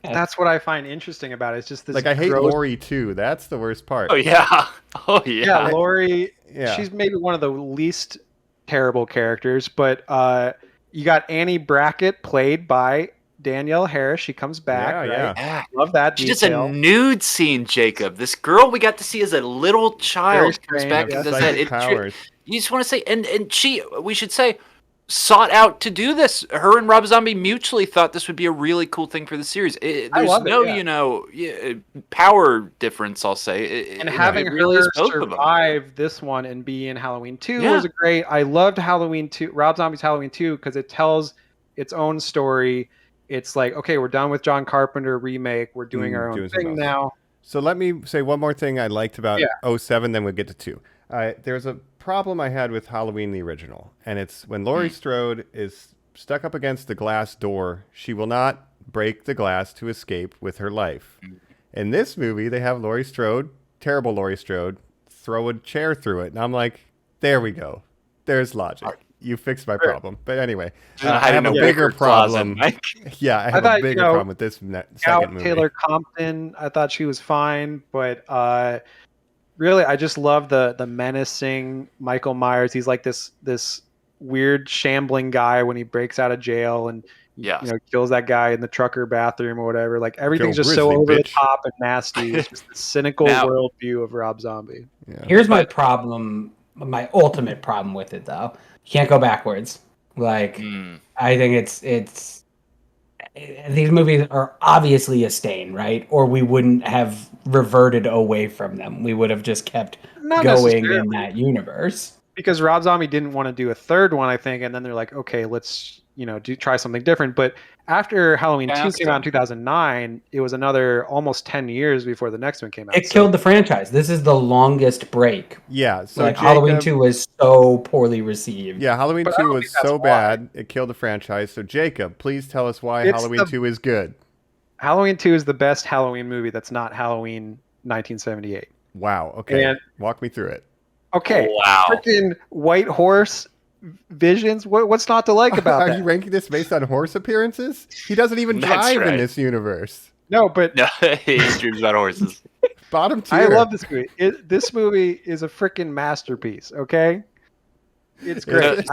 that's what I find interesting about it. It's just this. Like, I hate gross- Laurie too. That's the worst part. Oh yeah. Oh yeah. Yeah, Laurie. Yeah. She's maybe one of the least terrible characters, but you got Annie Brackett played by Danielle Harris. She comes back. Yeah, right? Yeah. Love that She detail. does a nude scene, Jacob. This girl we got to see as a little child comes strange, back yeah. and does Psychic that. powers. You just want to say, and we should say, sought out to do this. Her and Rob Zombie mutually thought this would be a really cool thing for the series. There's love it, no, power difference, I'll say. And having it really her is both of them. survive this one and be in Halloween 2 Yeah. was a great. I loved Halloween 2, Rob Zombie's Halloween 2, because it tells its own story. It's like, okay, we're done with John Carpenter remake. We're doing our own doing something thing else. now. So let me say one more thing I liked about 07, then we'll get to 2. There's a problem I had with Halloween the original, and it's when Laurie Strode is stuck up against the glass door, she will not break the glass to escape with her life. In this movie, they have Laurie Strode, terrible Laurie Strode, throw a chair through it. And I'm like, there we go. There's logic. You fixed my problem. But anyway, I have a bigger problem. Yeah, I have a bigger problem with this second movie. Taylor Compton, I thought she was fine, but really, I just love the menacing Michael Myers. He's like this weird shambling guy when he breaks out of jail and kills that guy in the trucker bathroom or whatever. Like everything's just so over the top and nasty. It's just the cynical worldview of Rob Zombie. Yeah. Here's my problem. My ultimate problem with it, though, you can't go backwards. Like, I think it's these movies are obviously a stain, right? Or we wouldn't have reverted away from them. We would have just kept going in that universe. Because Rob Zombie didn't want to do a third one, I think, and then they're like, okay, let's try something different. But after Halloween 2 came out in 2009, it was another almost 10 years before the next one came out. It killed the franchise. This is the longest break. Yeah. So like Halloween 2 was so poorly received. Yeah, Halloween 2 was so bad, it killed the franchise. So Jacob, please tell us why Halloween 2 is good. Halloween 2 is the best Halloween movie that's not Halloween 1978. Wow. Okay. And walk me through it. Okay. Wow. Freaking white horse visions. What's not to like about that? Are you ranking this based on horse appearances? He doesn't even drive in this universe. No, but he dreams about horses. Bottom tier. I love this movie. This movie is a freaking masterpiece. Okay, it's great.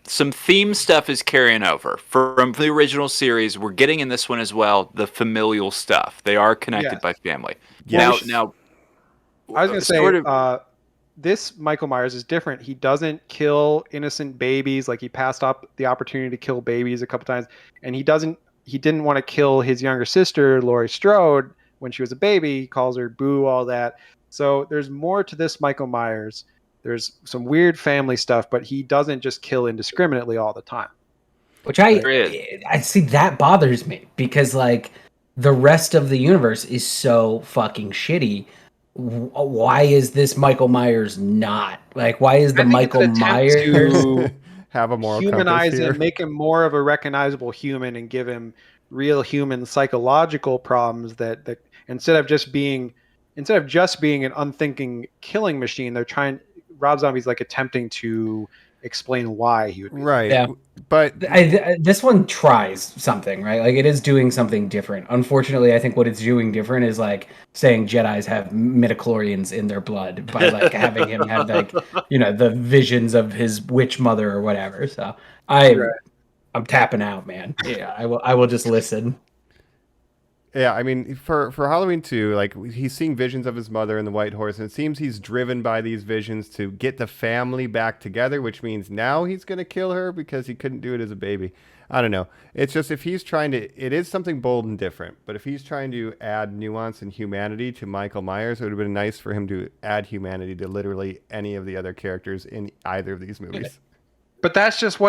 Some theme stuff is carrying over from the original series. We're getting in this one as well. The familial stuff. They are connected by family. Yes. Now, I was going to say. This Michael Myers is different. He doesn't kill innocent babies. Like he passed up the opportunity to kill babies a couple times, and he didn't want to kill his younger sister Laurie Strode when she was a baby. He calls her Boo, all that. So there's more to this Michael Myers. There's some weird family stuff, but he doesn't just kill indiscriminately all the time. Which I see that bothers me because like the rest of the universe is so fucking shitty. Why is this Michael Myers not? Like, why is the Michael Myers to have a moral humanize compass here? him, make him more of a recognizable human, and give him real human psychological problems that instead of just being an unthinking killing machine, Rob Zombie's like attempting to explain why he would be right. Yeah. But this one tries something, right? Like it is doing something different. Unfortunately, I think what it's doing different is like saying Jedis have midichlorians in their blood by like having him have like, the visions of his witch mother or whatever. So I'm tapping out, man. Yeah, I will just listen. Yeah, I mean, for Halloween 2, like, he's seeing visions of his mother and the white horse, and it seems he's driven by these visions to get the family back together, which means now he's going to kill her because he couldn't do it as a baby. I don't know. It's just if he's trying to... It is something bold and different, but if he's trying to add nuance and humanity to Michael Myers, it would have been nice for him to add humanity to literally any of the other characters in either of these movies. But that's just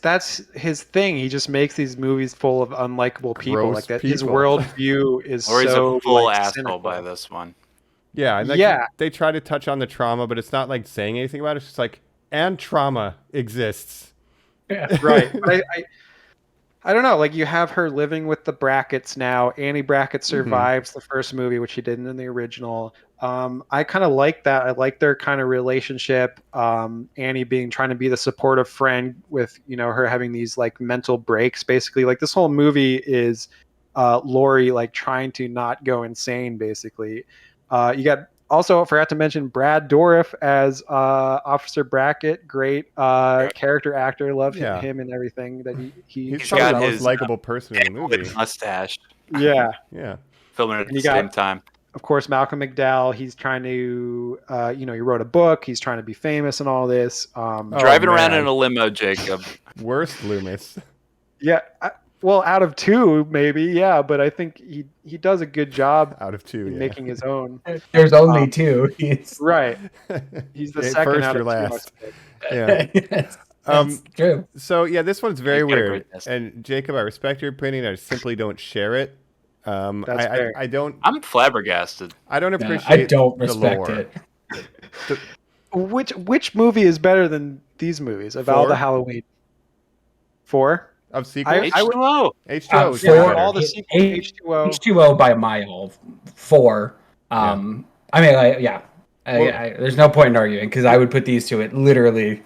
that's his thing. He just makes these movies full of unlikable people. Gross like that. people. His worldview is or he's so a full like, asshole cynical. by this one. Yeah, and they try to touch on the trauma, but it's not like saying anything about it. It's just like, and trauma exists. Yeah, right. But I don't know. Like you have her living with the Brackets now. Annie Brackett survives the first movie, which she didn't in the original. I kind of like that. I like their kind of relationship. Annie trying to be the supportive friend with, her having these like mental breaks, basically. Like this whole movie is Laurie like trying to not go insane, basically. You got also, I forgot to mention Brad Dourif as Officer Brackett. Great character actor. Love him and everything that he's probably the most likable person in the movie. Mustache. Yeah. Yeah. Filming at the same time. Of course, Malcolm McDowell. He's trying to, he wrote a book. He's trying to be famous and all this. Driving around in a limo, Jacob. Worst Loomis. Yeah. Well, out of two, maybe, yeah. But I think he does a good job out of two, making his own. There's only two. Right. He's the second first out or of last. two. Yeah. Yes, that's true. So yeah, this one's very weird. And Jacob, I respect your opinion. I simply don't share it. That's fair. I don't. I'm flabbergasted. I don't appreciate. I don't respect it. Which movie is better than these movies of all the Halloween? 4? of sequels. H2O. H2O. For all the sequels, H2O. H2O by a mile. 4. I mean, there's no point in arguing because I would put these two at literally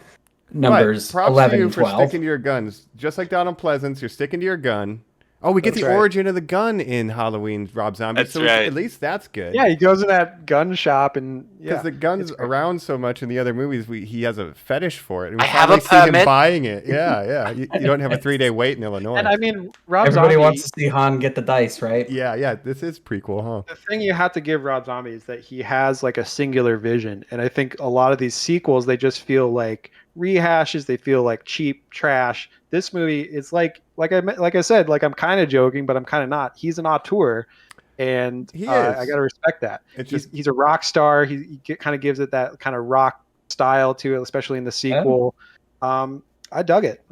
numbers props 11 to you and for 12. sticking to your guns. Just like Donald Pleasance, you're sticking to your gun. Oh, we get That's the right. origin of the gun in Halloween, Rob Zombie. That's so right. At least that's good. Yeah, he goes in that gun shop and Because the gun's around so much in the other movies, he has a fetish for it. And we I have a finally see him permit. buying it. Yeah. You don't have a 3-day wait in Illinois. And I mean, Rob Everybody Zombie, wants to see Han get the dice, right? Yeah. This is prequel, huh? the thing you have to give Rob Zombie is that he has like a singular vision, and I think a lot of these sequels they just feel like rehashes. They feel like cheap trash. This movie is like I said, like I'm kind of joking, but I'm kind of not. He's an auteur, and He is. I got to respect that. He's a rock star. He kind of gives it that kind of rock style to it, especially in the sequel. I dug it.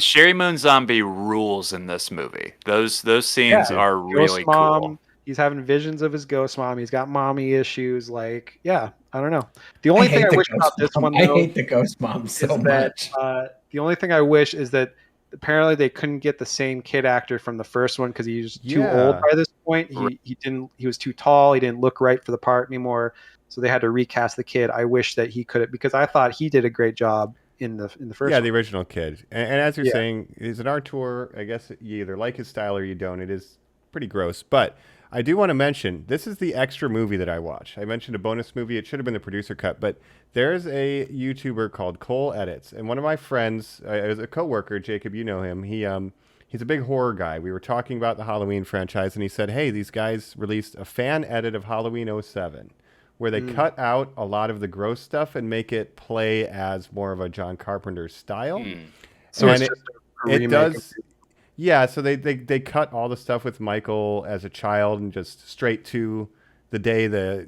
Sherry Moon Zombie rules in this movie. Those scenes are really Ghost mom, cool. He's having visions of his ghost mom. He's got mommy issues. Like, I don't know. The only thing I wish about this one, I though, hate the ghost mom so much. The only thing I wish is that apparently they couldn't get the same kid actor from the first one because he was too old by this point. He was too tall. He didn't look right for the part anymore. So they had to recast the kid. I wish that he could have, because I thought he did a great job in the first. Yeah, one. the original kid. And as you're saying, he's an auteur. I guess you either like his style or you don't. It is pretty gross, but I do want to mention, this is the extra movie that I watched. I mentioned a bonus movie. It should have been the producer cut, but there's a YouTuber called Cole Edits, and one of my friends, is a coworker, Jacob, you know him. He's a big horror guy. We were talking about the Halloween franchise, and he said, hey, these guys released a fan edit of Halloween 07, where they cut out a lot of the gross stuff and make it play as more of a John Carpenter style. So and it's just a remake does. Yeah, so they cut all the stuff with Michael as a child and just straight to the day the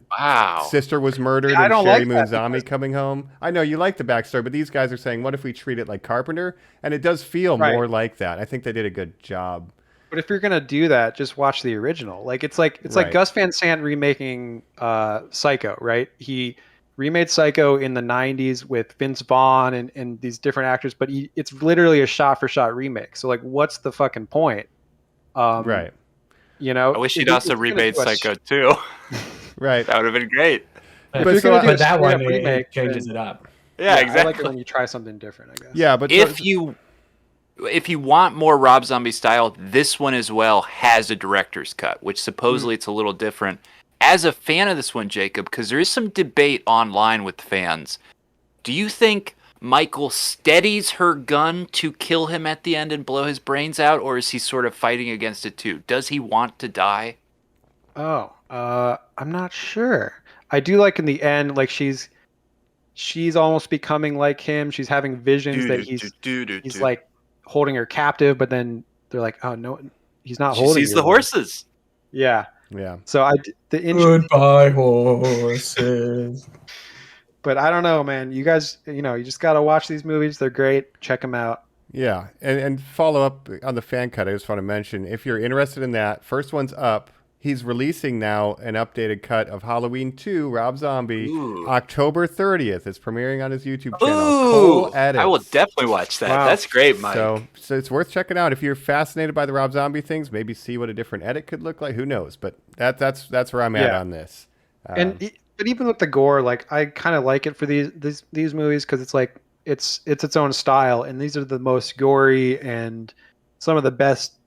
sister was murdered and Sherry Moon Zombie coming home. I know you like the backstory, but these guys are saying, what if we treat it like Carpenter? And it does feel more like that. I think they did a good job. But if you're gonna do that, just watch the original. Like it's like Gus Van Sant remaking Psycho, right? He remade Psycho in the 90s with Vince Vaughn and these different actors, but it's literally a shot-for-shot remake. So, like, what's the fucking point? Right. You know? I wish he'd also remade Psycho too. Right. That would have been great. But that one remake changes it up. Yeah, exactly. I like it when you try something different, I guess. Yeah, but if you want more Rob Zombie style, this one as well has a director's cut, which supposedly it's a little different. As a fan of this one, Jacob, because there is some debate online with fans, do you think Michael steadies her gun to kill him at the end and blow his brains out, or is he sort of fighting against it too? Does he want to die? I'm not sure. I do like in the end, like she's almost becoming like him. She's having visions that he's like holding her captive, but then they're like, oh no, he's not holding her. She sees the horses. Yeah. Yeah. So goodbye horses. But I don't know, man. You guys, you just got to watch these movies. They're great. Check them out. Yeah. And follow up on the fan cut. I just want to mention, if you're interested in that, first one's up. He's releasing now an updated cut of Halloween 2, Rob Zombie, October 30th. It's premiering on his YouTube channel. Cole Edits. I will definitely watch that. Wow. That's great, Mike. So it's worth checking out. If you're fascinated by the Rob Zombie things, maybe see what a different edit could look like. Who knows? But that's where I'm at on this. But even with the gore, like I kind of like it for these movies because it's like it's its own style, and these are the most gory and some of the best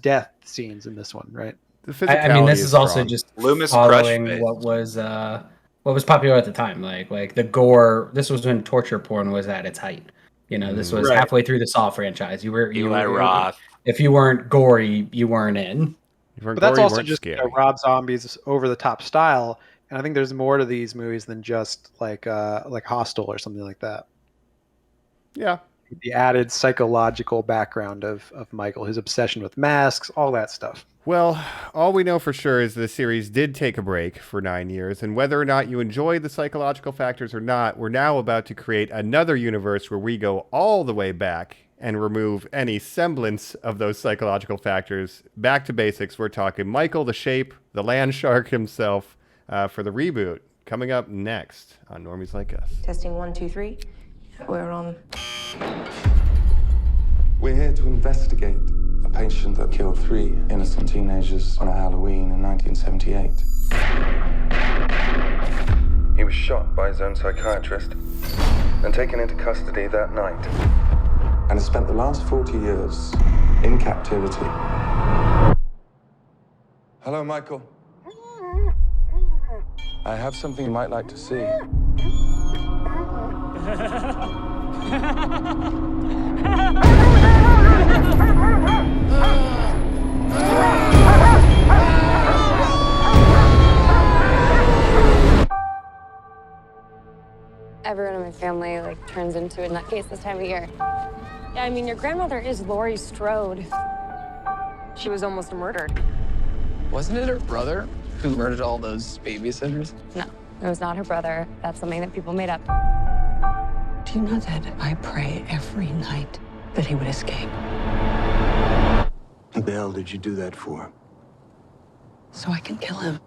death scenes in this one, right? I mean, this is also just Loomis following what was popular at the time, like the gore. This was when torture porn was at its height. This was halfway through the Saw franchise. You were Roth. If you weren't gory, you weren't in. But that's also just Rob Zombie's over the top style, and I think there's more to these movies than just like Hostel or something like that. Yeah. The added psychological background of Michael, his obsession with masks, all that stuff. Well, all we know for sure is the series did take a break for 9 years, and whether or not you enjoy the psychological factors or not, we're now about to create another universe where we go all the way back and remove any semblance of those psychological factors. Back to basics, we're talking Michael the Shape, the land shark himself, for the reboot, coming up next on Normies Like Us. Testing 1, 2, 3. We're on. We're here to investigate a patient that killed 3 innocent teenagers on a Halloween in 1978. He was shot by his own psychiatrist and taken into custody that night, and has spent the last 40 years in captivity. Hello, Michael. I have something you might like to see. Everyone in my family turns into a nutcase this time of year. Yeah, I mean, your grandmother is Laurie Strode. She was almost murdered. Wasn't it her brother who murdered all those babysitters? No, it was not her brother. That's something that people made up. Do you know that I pray every night that he would escape? What the hell did you do that for? So I can kill him.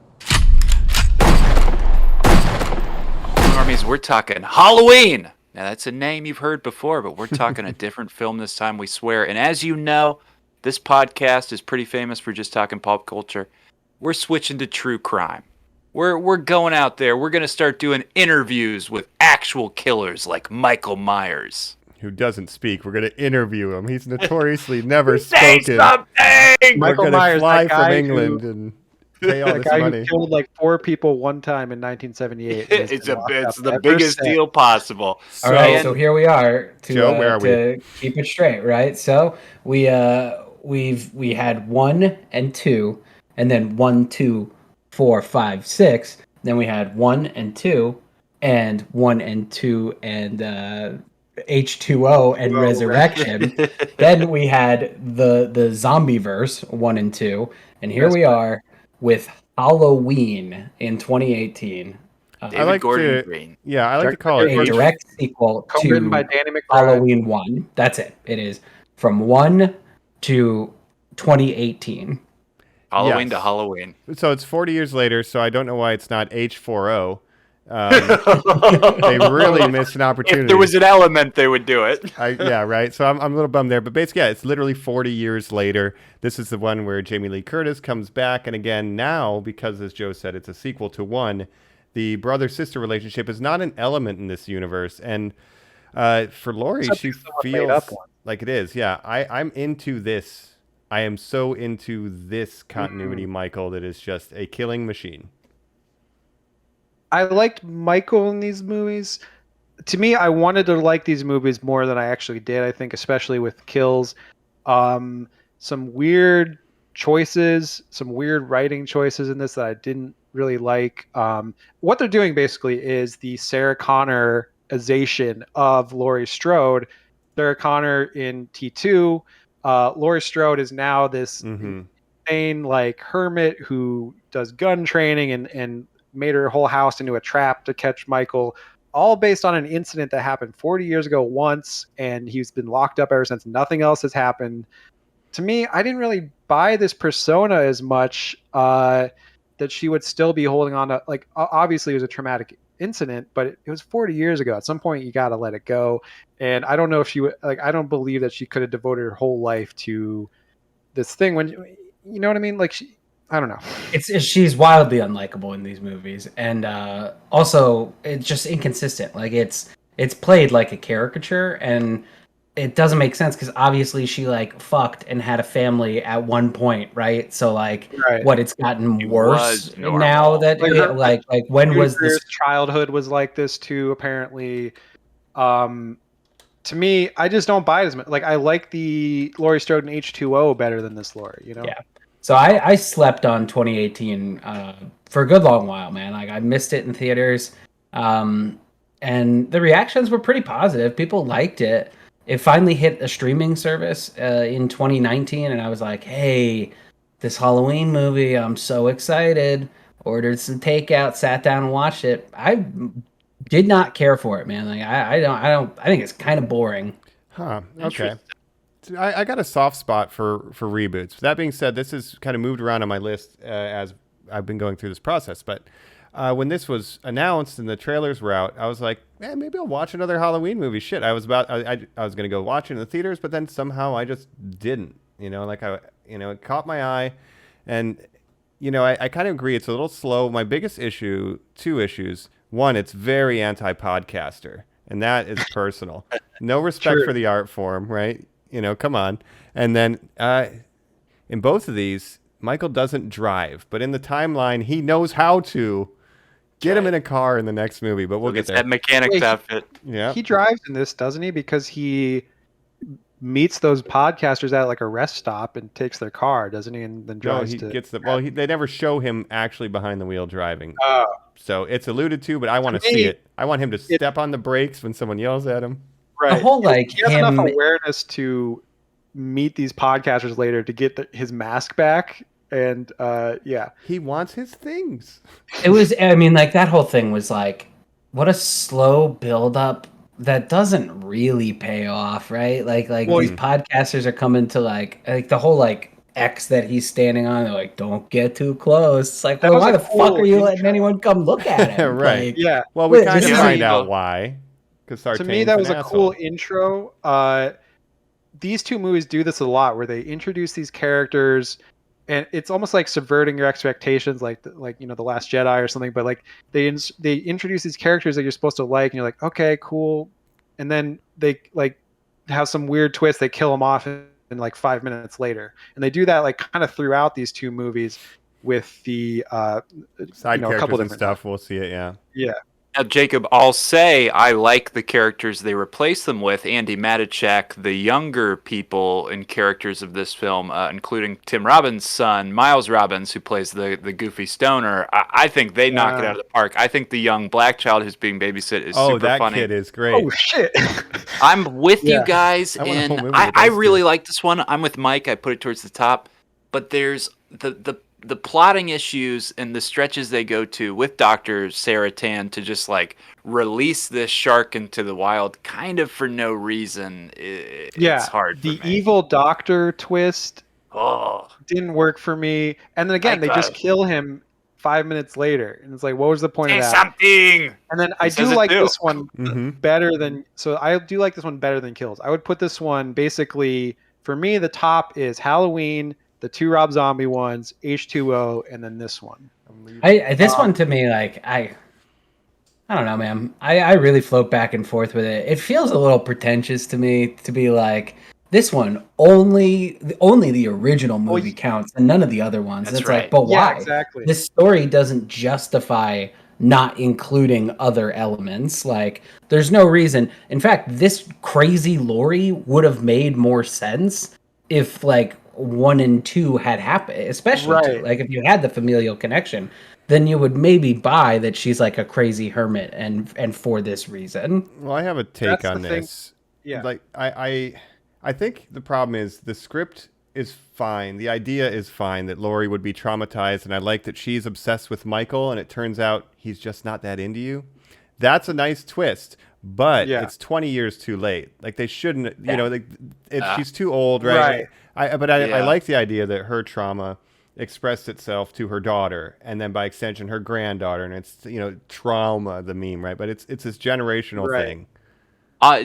Normies, we're talking Halloween. Now, that's a name you've heard before, but we're talking a different film this time, we swear. And as you know, this podcast is pretty famous for just talking pop culture. We're switching to true crime. We're going out there. We're going to start doing interviews with actual killers like Michael Myers. Who doesn't speak. We're going to interview him. He's notoriously never spoken. Michael Myers, fly that guy from England and pay all this guy money. who killed 4 people one time in 1978. It's the biggest deal possible. All right, so here we are Joe, where are to keep it straight, right? So we had 1 and 2, and then 1, 2, 4, 5, 6. Then we had 1 and 2, and 1 and 2, and H2O and Resurrection. Then we had the zombie verse 1 and 2, and here we are with Halloween in 2018. David Gordon Green. Yeah, I like to call it a direct sequel written to by Danny McBride. Halloween 1. That's it. It is from 1 to 2018. Halloween to Halloween. So it's 40 years later, so I don't know why it's not H4O. They really missed an opportunity. If there was an element, they would do it. Yeah, right. So I'm a little bummed there. But basically, yeah, it's literally 40 years later. This is the one where Jamie Lee Curtis comes back. And again, now, because as Joe said, it's a sequel to 1, the brother-sister relationship is not an element in this universe. And for Laurie, she feels like it is. Yeah, I'm into this. I am so into this continuity, Michael, that is just a killing machine. I liked Michael in these movies. To me, I wanted to like these movies more than I actually did, I think, especially with kills. Some weird choices, some weird writing choices in this that I didn't really like. What they're doing basically is the Sarah Connor-ization of Laurie Strode. Sarah Connor in T2. Laurie Strode is now this insane hermit who does gun training and made her whole house into a trap to catch Michael, all based on an incident that happened 40 years ago once, and he's been locked up ever since. Nothing else has happened. To me, I didn't really buy this persona as much, that she would still be holding on to, obviously it was a traumatic incident, but it was 40 years ago. At some point, you got to let it go. And I don't know if she would, I don't believe that she could have devoted her whole life to this thing when, you know what I mean? I don't know. She's wildly unlikable in these movies, and also it's just inconsistent. It's played like a caricature, and it doesn't make sense because obviously she fucked and had a family at one point, right? So what? It's gotten worse now that when was this? Childhood was like this too, apparently. To me, I just don't buy it as much. I like the Laurie Strode and H2O better than this Laurie. You know? Yeah. So I slept on 2018 for a good long while, man. I missed it in theaters, and the reactions were pretty positive. People liked it. It finally hit a streaming service in 2019, and I was like, "Hey, this Halloween movie! I'm so excited!" Ordered some takeout, sat down and watched it. I did not care for it, man. I don't. I think it's kind of boring. Huh. Okay. I got a soft spot for reboots. That being said, this has kind of moved around on my list as I've been going through this process. But when this was announced and the trailers were out, I was like, man, maybe I'll watch another Halloween movie. Shit, I was going to go watch it in the theaters, but then somehow I just didn't. It caught my eye, and I kind of agree. It's a little slow. My biggest issue, 2 issues. One, it's very anti-podcaster, and that is personal. No respect for the art form, right? Come on. And then in both of these, Michael doesn't drive, but in the timeline, he knows how to get him in a car in the next movie. But we'll get there. That mechanic's outfit. Yeah, he drives in this, doesn't he? Because he meets those podcasters at like a rest stop and takes their car, doesn't he? And then drives they never show him actually behind the wheel driving. Oh. So it's alluded to, but I want to see it. I want him to step on the brakes when someone yells at him. Right. The whole he has enough awareness to meet these podcasters later to get his mask back. And he wants his things. It was, that whole thing was like, what a slow build up that doesn't really pay off, right? Like these podcasters are coming to like the whole X that he's standing on. They're like, don't get too close. It's like, well, why the fuck are you letting anyone come look at him? Right. Yeah. Well, we kind of find out why. To me, that was a cool intro. These 2 movies do this a lot, where they introduce these characters, and it's almost like subverting your expectations, like The Last Jedi or something. But like they introduce these characters that you're supposed to like, and you're like, okay, cool. And then they like have some weird twist. They kill them off in like 5 minutes later, and they do that like kind of throughout these 2 movies with the side characters a couple and stuff. We'll see it. Yeah. Now, Jacob, I'll say I like the characters they replace them with. Andy Matichak, the younger people and characters of this film, including Tim Robbins' son, Miles Robbins, who plays the goofy stoner. I think they knock it out of the park. I think the young black child who's being babysit is super funny. Oh, that kid is great. Oh, shit. I'm with you guys, and I really like this one. I'm with Mike. I put it towards the top. But there's the plotting issues and the stretches they go to with Dr. Saratan to just like release this shark into the wild kind of for no reason. It's hard for the me. Evil doctor twist didn't work for me. And then again, they just kill him 5 minutes later. And it's like, what was the point of that? Something. And then I do like this one better than Kills. I would put this one basically, for me, the top is Halloween, the 2 Rob Zombie ones, H2O, and then this one. This one to me, like I don't know, man. I really float back and forth with it. It feels a little pretentious to me to be like, this one only the original movie counts and none of the other ones. That's it's right. Like, but why? Yeah, exactly. This story doesn't justify not including other elements. Like, there's no reason. In fact, this crazy Laurie would have made more sense if like 1 and 2 had happened, especially 2. Like if you had the familial connection, then you would maybe buy that she's like a crazy hermit and for this reason. Well, I have a take on this. Yeah. Like I think the problem is the script is fine. The idea is fine that Laurie would be traumatized, and I like that she's obsessed with Michael, and it turns out he's just not that into you. That's a nice twist. But it's 20 years too late. Like they shouldn't, she's too old, right? I like the idea that her trauma expressed itself to her daughter, and then by extension her granddaughter, and it's trauma, the meme, right? But it's this generational thing.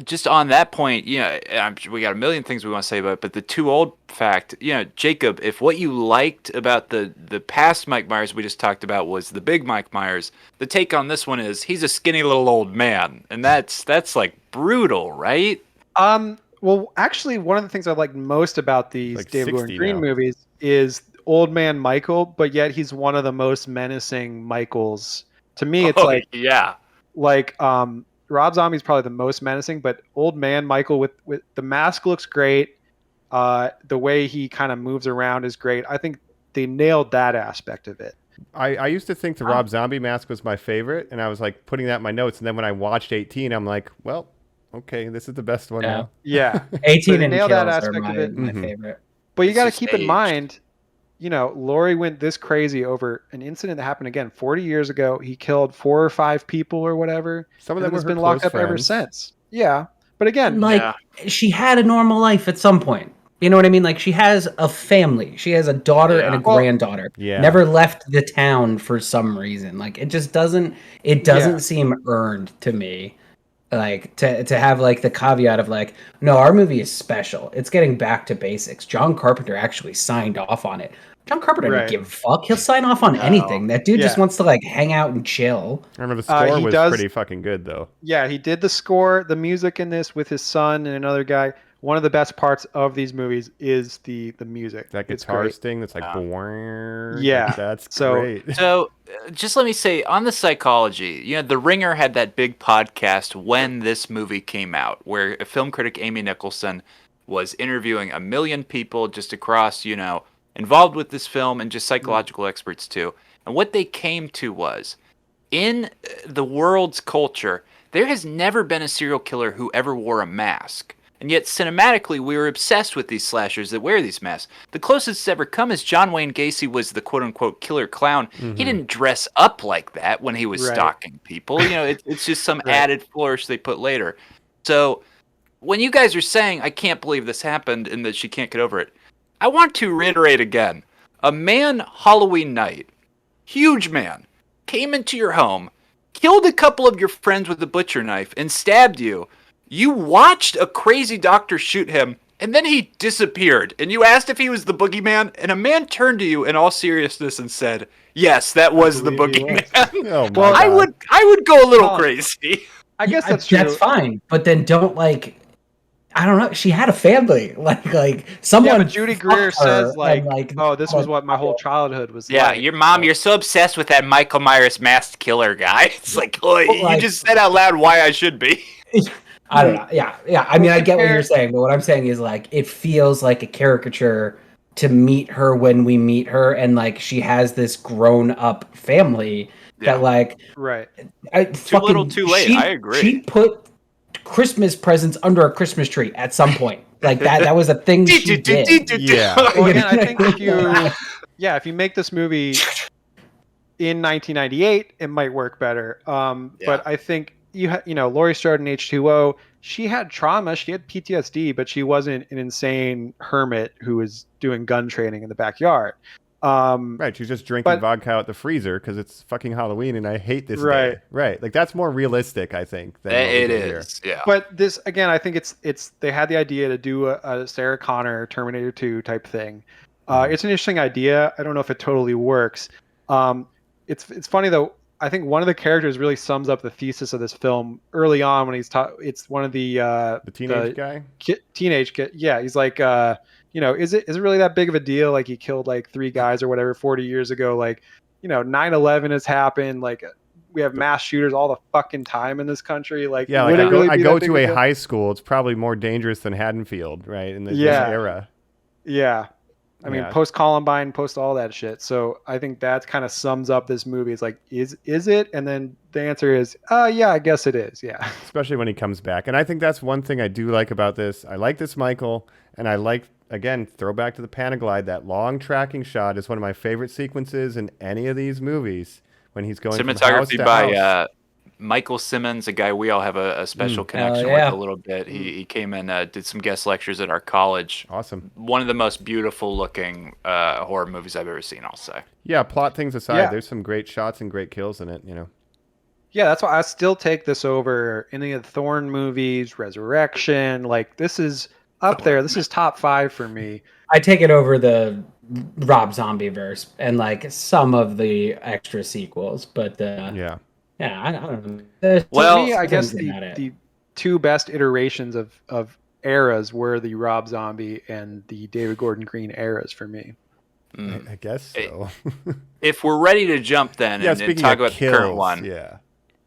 Just on that point, I'm sure we got a million things we want to say about it, but the too old fact, Jacob, if what you liked about the past Mike Myers we just talked about was the big Mike Myers, the take on this one is he's a skinny little old man, and that's like brutal, right? Well, actually, one of the things I like most about these like David Gordon Green movies is old man Michael, but yet he's one of the most menacing Michaels. To me, it's Rob Zombie's probably the most menacing, but old man Michael with the mask looks great. The way he kind of moves around is great. I think they nailed that aspect of it. I used to think the Rob Zombie mask was my favorite, and I was like putting that in my notes. And then when I watched 18, I'm like, well, okay, this is the best one now. Yeah, 18 and nailed Kills that aspect are of it. my favorite. But you got to keep in mind, Laurie went this crazy over an incident that happened again 40 years ago. He killed 4 or 5 people or whatever. Some of them has been locked up ever since. Yeah, but again, she had a normal life at some point. You know what I mean? Like she has a family. She has a daughter and a granddaughter. Yeah. Never left the town for some reason. Like it just doesn't. It doesn't seem earned to me. Like to have like the caveat of like, no, our movie is special. It's getting back to basics. John Carpenter actually signed off on it. John Carpenter doesn't give a fuck. He'll sign off on anything. That dude just wants to like hang out and chill. I remember the score was pretty fucking good though. Yeah, he did the score, the music in this with his son and another guy. One of the best parts of these movies is the music. That guitar sting that's like, yeah, that's so, great. So, just let me say on the psychology. You know, The Ringer had that big podcast when this movie came out, where a film critic Amy Nicholson was interviewing a million people just across, you know, involved with this film and just psychological experts too. And what they came to was, in the world's culture, there has never been a serial killer who ever wore a mask. And yet, cinematically, we were obsessed with these slashers that wear these masks. The closest it's ever come is John Wayne Gacy was the quote-unquote killer clown. Mm-hmm. He didn't dress up like that when he was stalking people. You know, it's just some added flourish they put later. So, when you guys are saying, I can't believe this happened and that she can't get over it, I want to reiterate again. A man, Halloween night, huge man, came into your home, killed a couple of your friends with a butcher knife, and stabbed you. You watched a crazy doctor shoot him, and then he disappeared. And you asked if he was the boogeyman, and a man turned to you in all seriousness and said, "Yes, that was the boogeyman." Well, I would go a little crazy. I guess that's true. That's fine, but then don't like. I don't know. She had a family, like someone. Yeah, but Judy Greer says like, "Oh, this was what my whole childhood was." Yeah, like. Your mom. You're so obsessed with that Michael Myers masked killer guy. It's like, oh, you just said out loud why I should be. I don't know. Yeah. I mean, I get what you're saying, but what I'm saying is like it feels like a caricature to meet her when we meet her, and like she has this grown-up family that like Too little, too late. I agree. She put Christmas presents under a Christmas tree at some point. Like that was a thing she did. Yeah. Well, again, I think if you make this movie in 1998, it might work better. But I think you know, Laurie Strode in H2O, she had trauma, she had PTSD, but she wasn't an insane hermit who was doing gun training in the backyard. Right, she's just drinking vodka out the freezer because it's fucking Halloween and I hate this day. Right, like that's more realistic, I think. Than it is, yeah. But this, again, I think it's they had the idea to do a Sarah Connor Terminator 2 type thing. It's an interesting idea. I don't know if it totally works. It's funny though. I think one of the characters really sums up the thesis of this film early on when he's it's one of the teenage guy. Teenage kid. Yeah, he's like, you know, is it really that big of a deal? Like he killed like 3 guys or whatever 40 years ago. Like, you know, 9/11 has happened. Like we have mass shooters all the fucking time in this country. Like, yeah, like I go to a high school. It's probably more dangerous than Haddonfield, right? In this era. Yeah. I mean, post Columbine, post all that shit. So I think that kind of sums up this movie. It's like, is it? And then the answer is, yeah, I guess it is. Yeah. Especially when he comes back. And I think that's one thing I do like about this. I like this Michael, and I like, again, throwback to the Panaglide, that long tracking shot is one of my favorite sequences in any of these movies when he's going from house to house. Michael Simmons, a guy we all have a special connection with a little bit. He came in, did some guest lectures at our college. Awesome. One of the most beautiful looking horror movies I've ever seen, I'll say. Yeah, plot things aside, there's some great shots and great kills in it, you know. Yeah, that's why I still take this over any of the Thorn movies, Resurrection. Like, this is up there. This is top 5 for me. I take it over the Rob Zombie verse and like some of the extra sequels, but yeah, I don't know. To me, I guess the 2 best iterations of eras were the Rob Zombie and the David Gordon Green eras for me. I guess so. If we're ready to jump then and talk about the current one,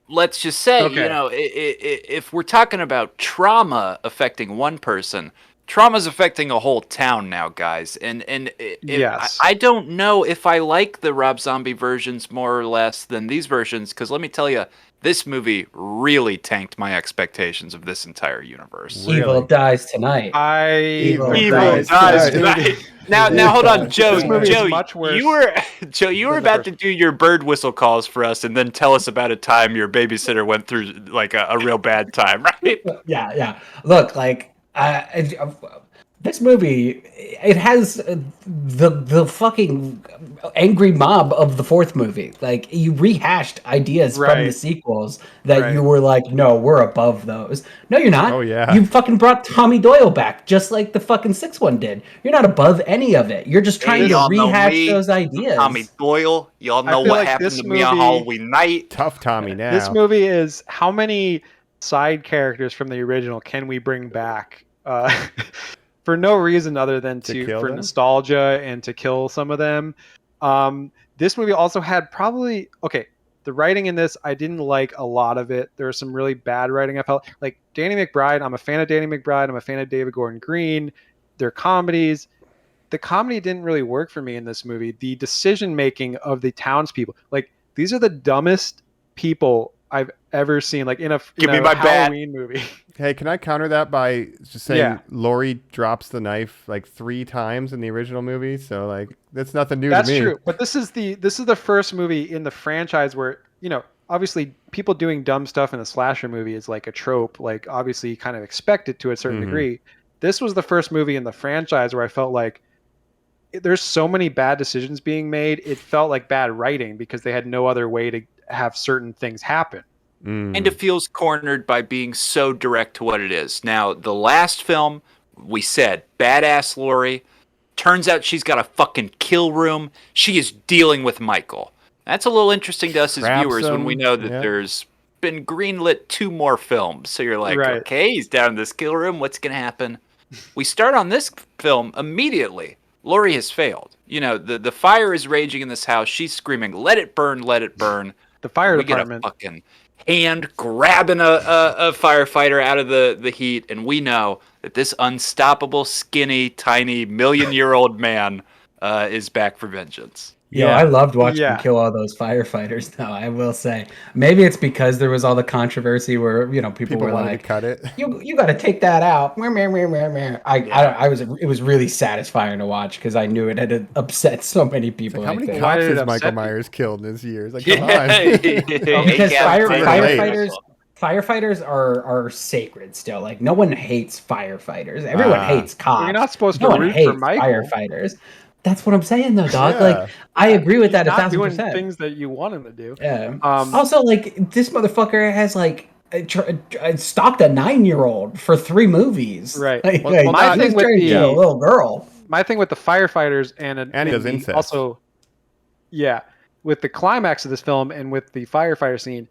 let's just say, you know, if we're talking about trauma affecting one person, trauma's affecting a whole town now, guys. And I don't know if I like the Rob Zombie versions more or less than these versions, because let me tell you, this movie really tanked my expectations of this entire universe. Really? Evil dies tonight. Evil dies tonight. Now hold on, Joe. Joe, much worse. You were about to do your bird whistle calls for us, and then tell us about a time your babysitter went through like a real bad time, right? Yeah. Look, like. This movie, it has the fucking angry mob of the fourth movie. Like, you rehashed ideas from the sequels that you were like, no, we're above those. No, you're not. Oh, yeah. You fucking brought Tommy Doyle back, just like the fucking sixth one did. You're not above any of it. You're just trying to rehash those ideas. Tommy Doyle. Y'all know what happened to me on Halloween night. Tough Tommy now. This movie is, how many side characters from the original can we bring back? For no reason other than for nostalgia and to kill some of them. This movie also had the writing in this, I didn't like a lot of it. There was some really bad writing. I felt like Danny McBride. I'm a fan of Danny McBride. I'm a fan of David Gordon Green. Their comedies. The comedy didn't really work for me in this movie. The decision making of the townspeople, like, these are the dumbest people I've ever seen. Like, in a Halloween movie. Hey, can I counter that by just saying Laurie drops the knife like 3 times in the original movie? So, like, that's nothing new to me. That's true. But this is the first movie in the franchise where, obviously people doing dumb stuff in a slasher movie is like a trope. Like, obviously you kind of expect it to a certain degree. This was the first movie in the franchise where I felt like there's so many bad decisions being made. It felt like bad writing because they had no other way to have certain things happen. And it feels cornered by being so direct to what it is. Now, the last film, we said, badass Laurie. Turns out she's got a fucking kill room. She is dealing with Michael. That's a little interesting to us as viewers when we know that there's been greenlit 2 more films. So you're like, okay, he's down in this kill room. What's going to happen? We start on this film immediately. Laurie has failed. The fire is raging in this house. She's screaming, let it burn, let it burn. The fire department. Get a fucking hand grabbing a firefighter out of the heat, and we know that this unstoppable, skinny, tiny, million-year-old man is back for vengeance. Yeah, I loved watching him kill all those firefighters, though, I will say. Maybe it's because there was all the controversy where, people were wanted like, to cut it. You got to take that out. It was really satisfying to watch because I knew it had upset so many people. Like, how many cops has Michael Myers killed in his years? Like, come on. Because firefighters are sacred still. Like, no one hates firefighters. Everyone hates cops. You're not supposed to root for Michael. Firefighters. That's what I'm saying, though, dog. Yeah. Like, I agree with that 1,000%. Doing things that you want him to do. Yeah. Also, like, this motherfucker has like stalked a 9-year-old for 3 movies. Right. Like, my thing with a little girl. My thing with the firefighters and he does incest. Also, with the climax of this film and with the firefighter scene,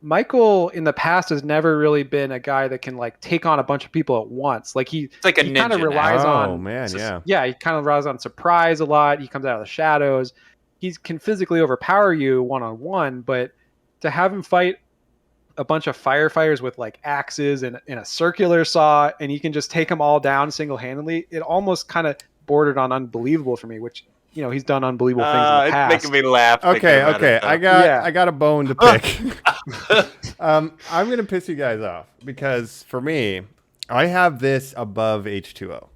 Michael in the past has never really been a guy that can like take on a bunch of people at once. Like he kind of relies on. Oh man, he kind of relies on surprise a lot. He comes out of the shadows. He can physically overpower you one-on-one, but to have him fight a bunch of firefighters with like axes and a circular saw, and he can just take them all down single-handedly, it almost kind of bordered on unbelievable for me. Which he's done unbelievable things in the past. It's making me laugh. Okay. I got a bone to pick. I'm gonna piss you guys off because for me, I have this above H2O.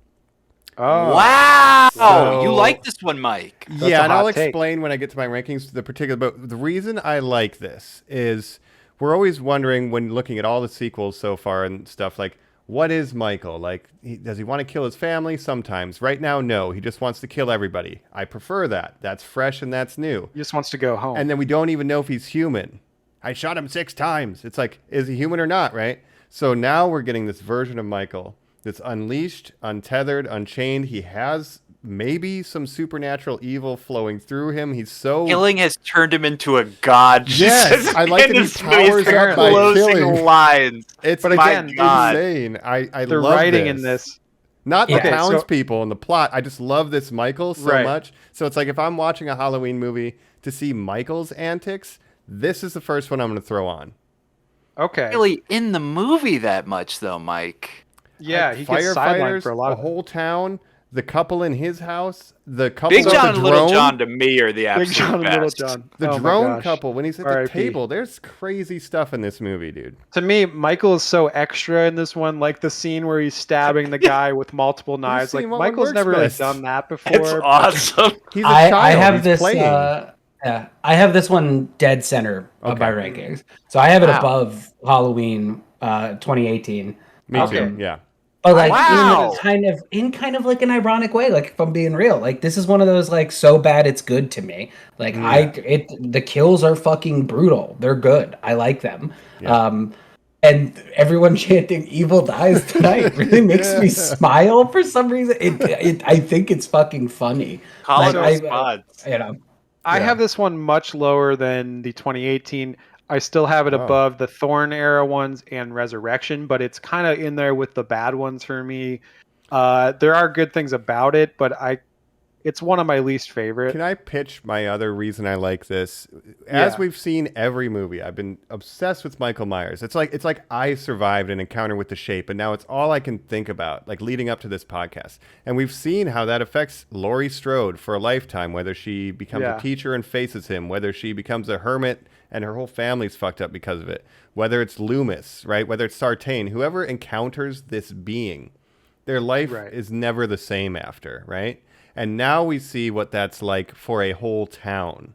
Oh wow! So, you like this one, Mike? Yeah, and I'll explain when I get to my rankings the particular. But the reason I like this is we're always wondering when looking at all the sequels so far and stuff like, what is Michael? Like, does he want to kill his family? Sometimes. Right now, no. He just wants to kill everybody. I prefer that. That's fresh and that's new. He just wants to go home. And then we don't even know if he's human. I shot him 6 times. It's like, is he human or not, right? So now we're getting this version of Michael that's unleashed, untethered, unchained. He has maybe some supernatural evil flowing through him. He's so... Killing has turned him into a god. Yes, I like that he powers up by killing. Lines. But again, insane. I the love writing this. in this. Not the townspeople and the plot. I just love this Michael so much. So it's like if I'm watching a Halloween movie to see Michael's antics, this is the first one I'm going to throw on. Okay. Really in the movie that much, though, Mike. Yeah, he gets sidelined for a lot of the whole town, the couple in his house, the couple Big John with the and Little drone. John to me are the absolute Big John and Little best. John. The drone couple, when he's at the table, there's crazy stuff in this movie, dude. To me, Michael is so extra in this one, like the scene where he's stabbing the guy with multiple knives. Like Michael's never really done that before. It's awesome. He's a child. I have he's this. Playing. I have this one dead center of my rankings. So I have it above Halloween 2018. Me too. Yeah. But like in kind of like an ironic way, like if I'm being real, like this is one of those like so bad it's good to me. Like the kills are fucking brutal. They're good. I like them. Yeah. And everyone chanting "Evil dies tonight" really makes me smile for some reason. I think it's fucking funny. Call it I have this one much lower than the 2018. I still have it above the Thorn era ones and Resurrection, but it's kind of in there with the bad ones for me. There are good things about it, but it's one of my least favorite. Can I pitch my other reason I like this? As we've seen every movie, I've been obsessed with Michael Myers. It's like I survived an encounter with the Shape, and now it's all I can think about, like leading up to this podcast. And we've seen how that affects Laurie Strode for a lifetime, whether she becomes a teacher and faces him, whether she becomes a hermit and her whole family's fucked up because of it, whether it's Loomis, right? Whether it's Sartain, whoever encounters this being, their life is never the same after, right? And now we see what that's like for a whole town.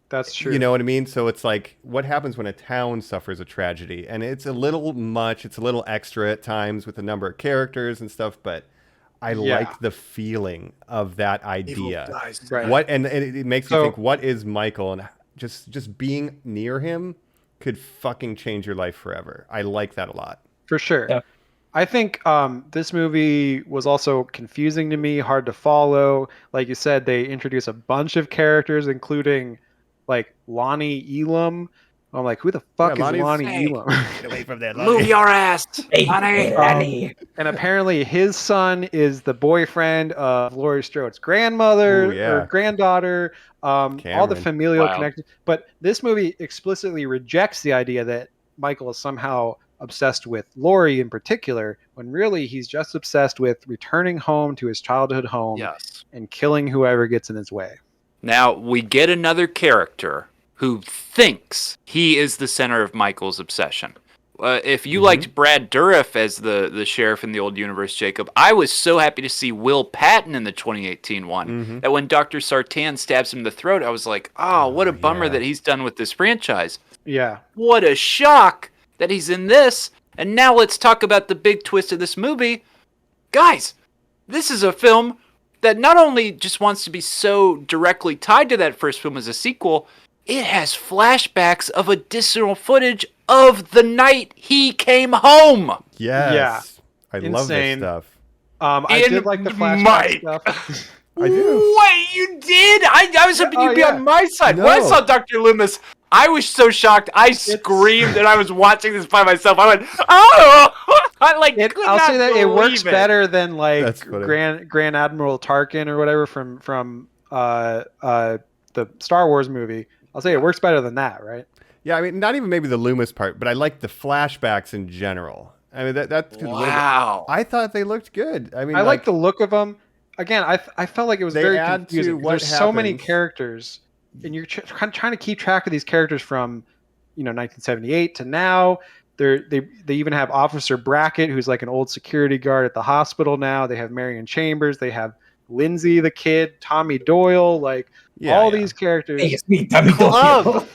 That's true. You know what I mean? So it's like, what happens when a town suffers a tragedy? And it's a little much. It's a little extra at times with the number of characters and stuff, but I like the feeling of that idea. What and it makes me think, what is Michael? And just being near him could fucking change your life forever. I like that a lot. For sure. Yeah. I think this movie was also confusing to me, hard to follow. Like you said, they introduce a bunch of characters, including like Lonnie Elam. I'm like, who the fuck is Lonnie Elam? Get away from that, Lonnie. Move your ass, Lonnie. And apparently his son is the boyfriend of Laurie Strode's grandmother or granddaughter. All the familial connections. But this movie explicitly rejects the idea that Michael is somehow obsessed with Laurie in particular, when really he's just obsessed with returning home to his childhood home and killing whoever gets in his way. Now, we get another character who thinks he is the center of Michael's obsession. If you liked Brad Dourif as the sheriff in the old universe, Jacob, I was so happy to see Will Patton in the 2018 one. That when Dr. Sartain stabs him in the throat, I was like, oh, what a bummer that he's done with this franchise. Yeah. What a shock that he's in this. And now let's talk about the big twist of this movie. Guys, this is a film that not only just wants to be so directly tied to that first film as a sequel, it has flashbacks of additional footage of the night he came home. Yes. Yeah. I love this stuff. I did like the flashback stuff. I do. Wait, you did? I was hoping you'd be on my side. When I saw Dr. Loomis, I was so shocked. I screamed and I was watching this by myself. I went, oh! I'll say that it works better than like Grand Admiral Tarkin or whatever from the Star Wars movie. I'll say it works better than that, right? Yeah, I mean, not even maybe the Loomis part, but I like the flashbacks in general. I mean, that's wow. I thought they looked good. I mean, I like the look of them. Again, I felt like it was very confusing. There's so many characters, and you're trying to keep track of these characters from, 1978 to now. They even have Officer Brackett, who's like an old security guard at the hospital now. They have Marion Chambers. They have Lindsay the kid, Tommy Doyle, all these characters. Hey, it's me, Tommy Doyle.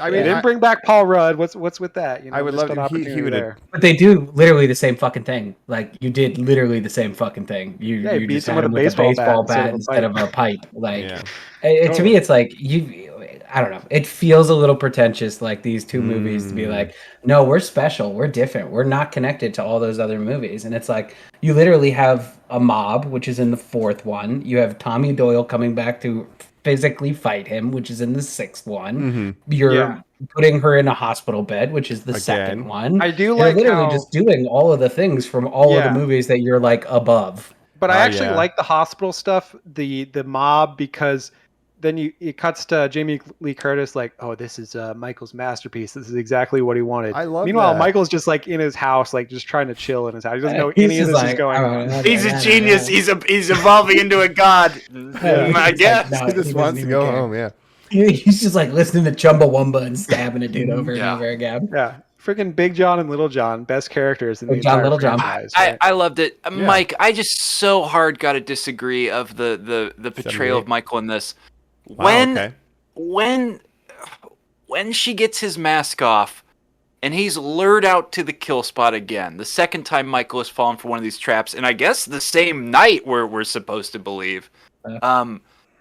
I mean, they didn't bring back Paul Rudd. What's with that? I would love to. He would have. But they do literally the same fucking thing. Like you did literally the same fucking thing. You beat just him had with him a with a baseball bat instead of a pipe. To me, it's like I don't know. It feels a little pretentious, like these two movies, to be like, no, we're special, we're different, we're not connected to all those other movies. And it's like you literally have a mob, which is in the fourth one. You have Tommy Doyle coming back to physically fight him, which is in the sixth one. You're putting her in a hospital bed, which is the second one. I do like literally just doing all of the things from all of the movies that you're like above. But I actually like the hospital stuff, the mob, because then it cuts to Jamie Lee Curtis like, oh, this is Michael's masterpiece. This is exactly what he wanted. I love Meanwhile, that. Michael's just like in his house, like just trying to chill in his house. He doesn't know any of this is going on. He's a genius. He's evolving into a god. I guess. He just wants to go home. Yeah. He's just like listening to Chumbawamba and stabbing a dude over and over again. Yeah. Freaking Big John and Little John, best characters in the John, entire Little John. franchise. I loved it. Mike, I just so hard got to disagree of the portrayal of Michael in this. When she gets his mask off and he's lured out to the kill spot again. The second time Michael has fallen for one of these traps, and I guess the same night we're supposed to believe.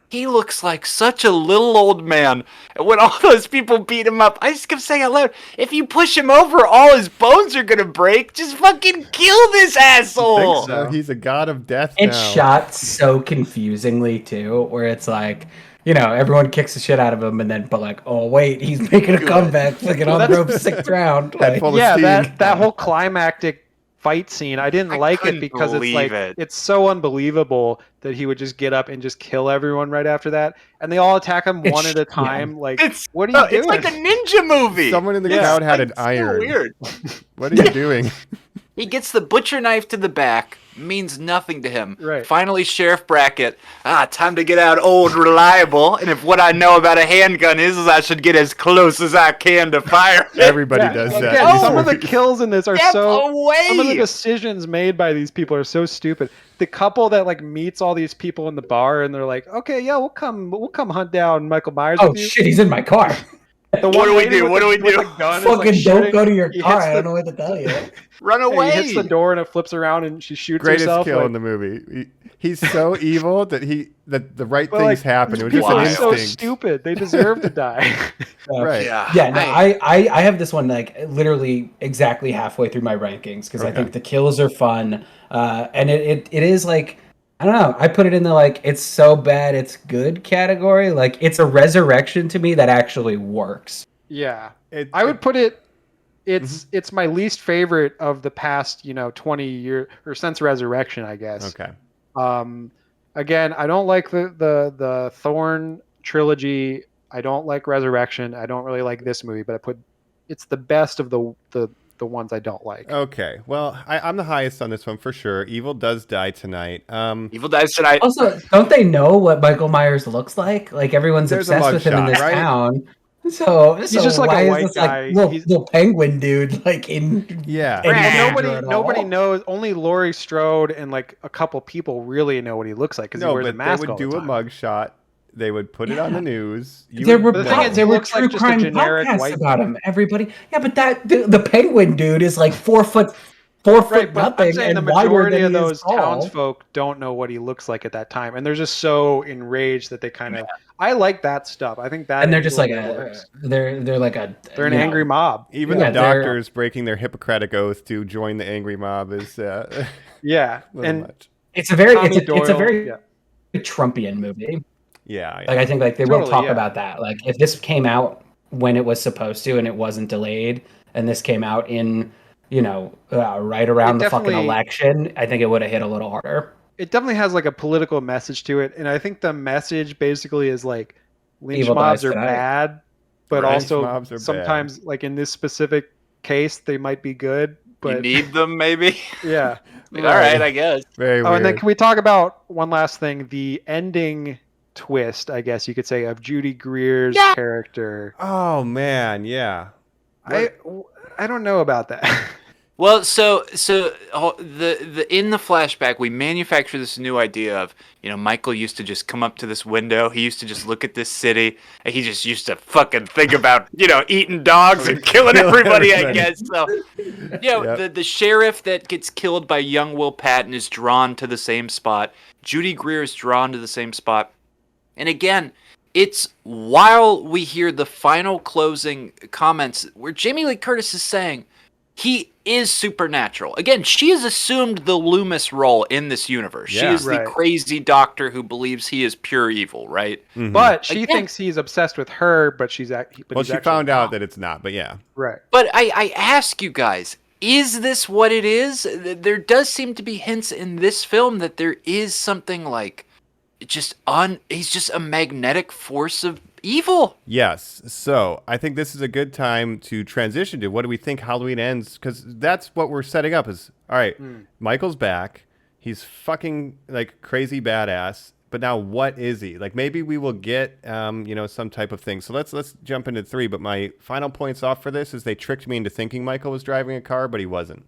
He looks like such a little old man. And when all those people beat him up, I just kept saying out loud, if you push him over, all his bones are gonna break. Just fucking kill this asshole. So he's a god of death It's now. shot so confusingly too, where it's like, you know, everyone kicks the shit out of him, and then, but like, oh wait, he's making a comeback, fucking on the rope, sixth round. Like, that whole climactic fight scene, I didn't like it because it's like it's so unbelievable that he would just get up and just kill everyone right after that, and they all attack him one at a time. Like, what are you doing? It's like a ninja movie. Someone in the crowd had an iron. So weird. What are you doing? He gets the butcher knife to the back, means nothing to him. Right. Finally, Sheriff Brackett, time to get out old reliable, and if what I know about a handgun is I should get as close as I can to fire it. Everybody does that. Again, some of the kills in this are Step so... away! Some of the decisions made by these people are so stupid. The couple that like meets all these people in the bar, and they're like, okay, yeah, we'll come hunt down Michael Myers. oh with you. shit, he's in my car. The What do we lady do? with What do we with do? the gun is, Fucking like, don't shooting. go to your He car. hits I the- don't know what to tell you. Run away! He hits the door and it flips around and she shoots Greatest herself. kill like, in the movie. He's so evil that the right but, things like, happen. It was people just an are so instinct. stupid. They deserve to die. Right. Yeah, no, I have this one like literally exactly halfway through my rankings because I think the kills are fun, and it is like, I don't know, I put it in the like it's so bad it's good category. Like, it's a resurrection to me that actually works. Yeah, I would put it. It's my least favorite of the past 20 years or since Resurrection, I guess. Okay. Again, I don't like the Thorn trilogy. I don't like Resurrection. I don't really like this movie, but it's the best of the ones I don't like. Okay. Well, I'm the highest on this one for sure. Evil does die tonight. Evil dies tonight. Also, don't they know what Michael Myers looks like? Like, everyone's There's a obsessed with him in mugshot, this right? town. So He's just like why a is white this, guy. Like, little penguin dude, like in Yeah. any Well, danger at nobody all? knows. Only Laurie Strode and like a couple people really know what he looks like because he No, wears a but mask they would all do the a time. mugshot. They would put it on the news. There were The thing is, he there were looks like true just a crime generic podcasts white about guy. him. Everybody, yeah, but the penguin dude is like 4 foot Right, but nothing I'm saying and the wider majority than of he is those tall. townsfolk don't know what he looks like at that time, and they're just so enraged that they kind of. I like that stuff. I think that. And they're just like works. they're like a They're an you know, angry mob. Even Yeah, the they're- doctors breaking their Hippocratic oath to join the angry mob is Yeah, a little and much. It's a very Tommy it's a Doyle, very yeah. Trumpian movie. Yeah. Like, I think like they won't Totally, talk yeah. about that. Like, if this came out when it was supposed to and it wasn't delayed, and this came out in right around the fucking definitely- election, I think it would have hit a little harder. It definitely has like a political message to it, and I think the message basically is like lynch Evil mobs dies are tonight. bad, but Lynch also mobs are sometimes like in this specific case they might be good. But You need them, maybe? yeah. All right, I guess. Very Oh, weird. and then can we talk about one last thing? The ending twist, I guess you could say, of Judy Greer's character. Oh man, yeah. I don't know about that. Well, so the in the flashback, we manufacture this new idea of, Michael used to just come up to this window. He used to just look at this city. And he just used to fucking think about, eating dogs and killing everybody, I guess. So, the sheriff that gets killed by young Will Patton is drawn to the same spot. Judy Greer is drawn to the same spot. And again, it's while we hear the final closing comments where Jamie Lee Curtis is saying, he is supernatural. Again, she has assumed the Loomis role in this universe. She is the crazy doctor who believes he is pure evil, right? Mhm. But she thinks he's obsessed with her, but she's well, he's she actually found out not. that it's not, but yeah. Right. But I ask you guys, is this what it is? There does seem to be hints in this film that there is something like he's just a magnetic force of evil. Yes. So I think this is a good time to transition to what do we think Halloween ends? Because that's what we're setting up is, all right, Michael's back. He's fucking like crazy badass. But now what is he? Like maybe we will get, some type of thing. So let's jump into 3. But my final points off for this is they tricked me into thinking Michael was driving a car, but he wasn't.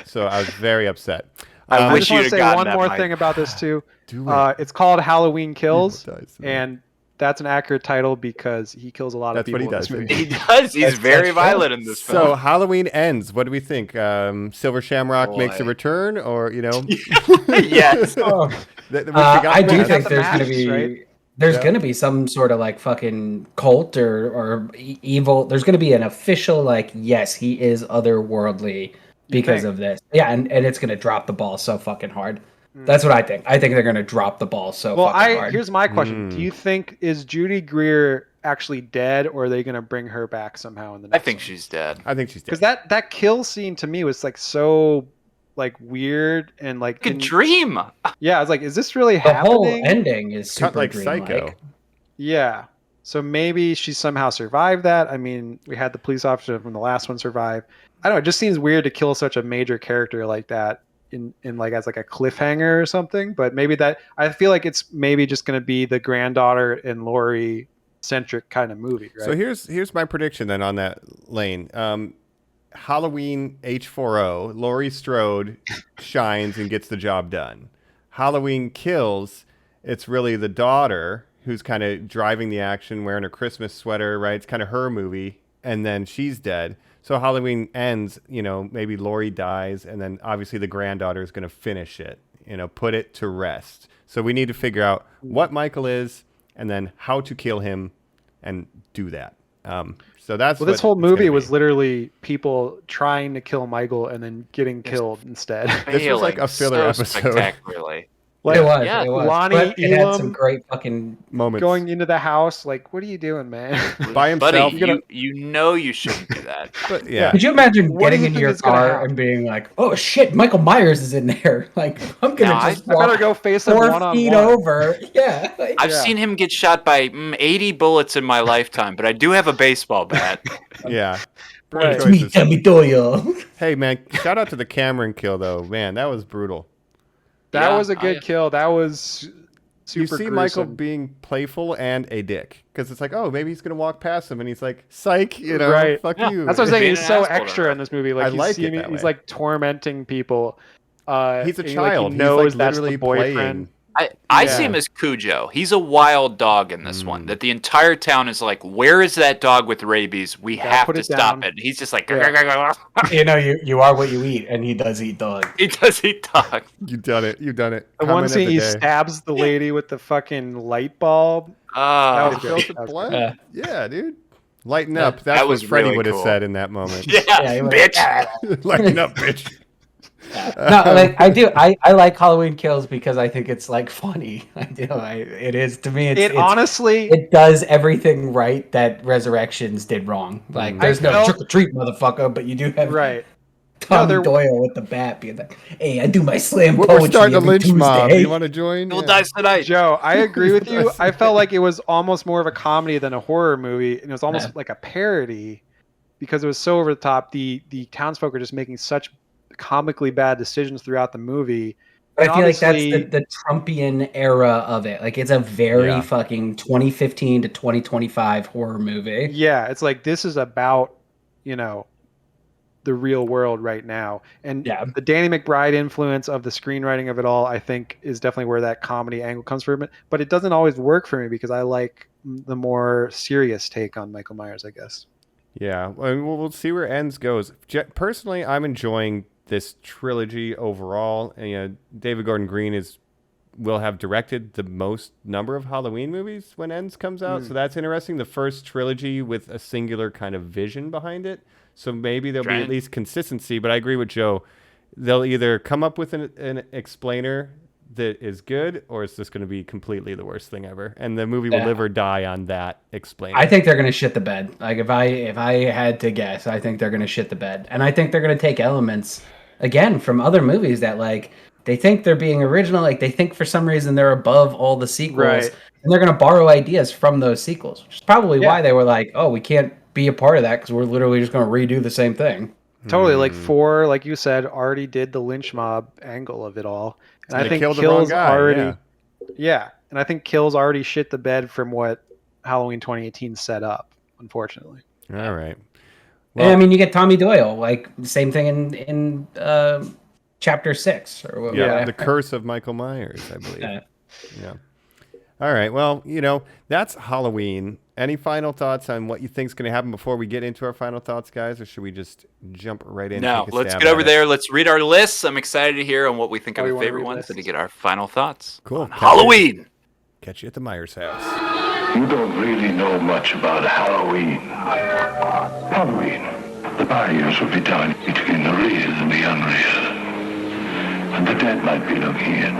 So I was very upset. I wish just want you'd to have say gotten one that, more Mike. thing about this too. Do it. It's called Halloween Kills, Evil dies tonight. and that's an accurate title because he kills a lot of That's what people he in this does. movie. He does. He's very violent in this film. So Halloween ends. What do we think? Silver Shamrock makes a Boy. return, or Yes. I do think there's masks, going to be right? there's going to be some sort of like fucking cult or evil. There's going to be an official like, yes, he is otherworldly because of this. Yeah, and it's going to drop the ball so fucking hard. That's what I think. I think they're going to drop the ball so fucking hard. Here's my question: do you think is Judy Greer actually dead, or are they going to bring her back somehow in the next? I think she's dead. I think she's dead. Because that kill scene to me was like so like weird and like a dream. Yeah, I was like, is this really the happening? whole ending is super Cut like dreamlike. Psycho. Yeah. So maybe she somehow survived that. I mean, we had the police officer from the last one survive. I don't know. It just seems weird to kill such a major character like that in like as like a cliffhanger or something. But maybe that I feel like it's maybe just going to be the granddaughter and Laurie centric kind of movie. Right? So here's my prediction then on that lane. Halloween H4O, Laurie Strode shines and gets the job done. Halloween Kills, it's really the daughter who's kind of driving the action, wearing a Christmas sweater, right? It's kind of her movie, and then she's dead. So Halloween ends, maybe Laurie dies, and then obviously the granddaughter is going to finish it, put it to rest. So we need to figure out what Michael is, and then how to kill him, and do that. So that's this whole movie was literally people trying to kill Michael and then getting killed instead. This was like a filler episode. Spectacularly. Like, it was. Lonnie But it had some Elam great fucking moments going into the house. Like, what are you doing, man? By himself. Buddy, you shouldn't do that. But yeah. Could you imagine What do getting you into think your is gonna car happen? and being like, "Oh shit, Michael Myers is in there"? Like, I'm gonna No, just I better walk go face him 4 one-on-one. feet over. Yeah. Like, I've seen him get shot by 80 bullets in my lifetime, but I do have a baseball bat. Yeah. Right. it's me, Tommy Doyle. Hey man, shout out to the Cameron kill though. Man, that was brutal. That Yeah, was a good kill. That was super You see gruesome. Michael being playful and a dick because it's like, oh, maybe he's gonna walk past him, and he's like, "Psych, right? fuck Yeah. you." That's what I'm saying. Being He's an so asshole to extra her. in this movie. Like I he's like it seeming, that he's way. like tormenting people. He's a and, like, child. he knows he's like that's literally the boyfriend. playing. I Yeah. see him as Cujo. He's a wild dog in this one. That the entire town is like, where is that dog with rabies? We Gotta have put to it stop down. it. He's just like, you are what you eat, and he does eat dog. he does eat dog. You done it. You done it. The Comment one of scene the he day. stabs the lady with the fucking light bulb. Oh, It fills with blood. Yeah, dude. Lighten up. That's that what was Freddie really would have cool. said in that moment. yeah, he was- bitch. Lighten up, bitch. No, like I do. I like Halloween Kills because I think it's like funny. I do. It is to me. It's Honestly, it does everything right that Resurrections did wrong. Like there's no trick or treat, motherfucker, but you do have right. Tom Doyle with the bat being like, "Hey, I do my slam We're poetry starting a every lynch mob. Tuesday." You want to join? We'll Yeah. die tonight. Joe, I agree with you. I felt like it was almost more of a comedy than a horror movie, and it was almost like a parody because it was so over the top. The townsfolk are just making such comically bad decisions throughout the movie. But I feel like that's obviously- the Trumpian era of it. Like it's a very fucking 2015 to 2025 horror movie. Yeah, it's like this is about, the real world right now. And the Danny McBride influence of the screenwriting of it all, I think, is definitely where that comedy angle comes from. But it doesn't always work for me because I like the more serious take on Michael Myers, I guess. Yeah, we'll see where Ends goes. Personally, I'm enjoying this trilogy overall. And, David Gordon Green will have directed the most number of Halloween movies when Ends comes out, so that's interesting. The first trilogy with a singular kind of vision behind it, so maybe there'll be at least consistency. But I agree with Joe. They'll either come up with an explainer that is good, or it's just going to be completely the worst thing ever, and the movie will live or die on that explainer. I think they're gonna shit the bed. Like if I had to guess, I think they're gonna shit the bed, and I think they're gonna take elements again from other movies that like they think they're being original, like they think for some reason they're above all the sequels, Right. and they're gonna borrow ideas from those sequels, which is probably why they were like, oh, we can't be a part of that because we're literally just gonna redo the same thing. Totally, like 4, like you said, already did the lynch mob angle of it all, and I think killed the wrong Kills guy, already, and I think Kills already shit the bed from what Halloween 2018 set up, unfortunately. All right. And I mean, you get Tommy Doyle, like same thing in Chapter 6 or whatever. Yeah, The Curse of Michael Myers, I believe. Yeah. All right. Well, that's Halloween. Any final thoughts on what you think's going to happen before we get into our final thoughts, guys? Or should we just jump right in? No, let's get over there. Let's read our lists. I'm excited to hear on what we think are the favorite ones and to get our final thoughts. Cool. On Halloween. Catch you at the Myers house. You don't really know much about Halloween. Halloween. The barriers will be down between the real and the unreal. And the dead might be looking in.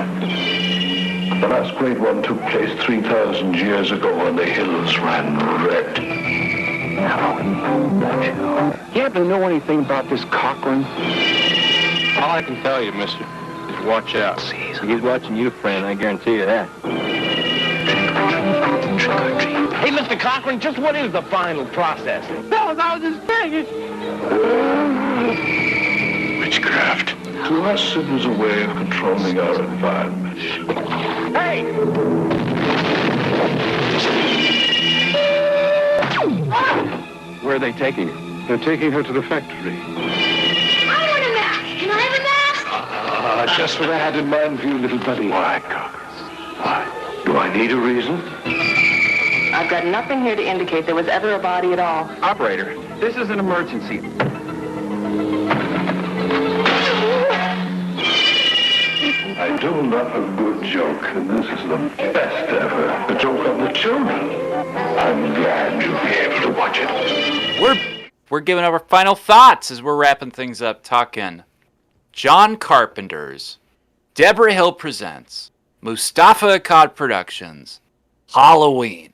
The last great one took place 3,000 years ago and the hills ran red. Halloween, don't you? You happen to know anything about this Cochran? All I can tell you, mister, is watch out. He's watching you, friend, I guarantee you that. Hey, Mr. Cochran, just what is the final process? Fellas, I was just thinking. Witchcraft. To us, it was a way of controlling our environment. Hey! Where are they taking her? They're taking her to the factory. I want a mask. Can I have a mask? Just what I had in mind for you, little buddy. Why, Cochran? Why? Do I need a reason? I've got nothing here to indicate there was ever a body at all. Operator, this is an emergency. I do love a good joke, and this is the best ever. The joke on the children. I'm glad you'll be able to watch it. We're giving our final thoughts as we're wrapping things up, talking John Carpenter's Deborah Hill Presents, Mustafa Akkad Productions, Halloween.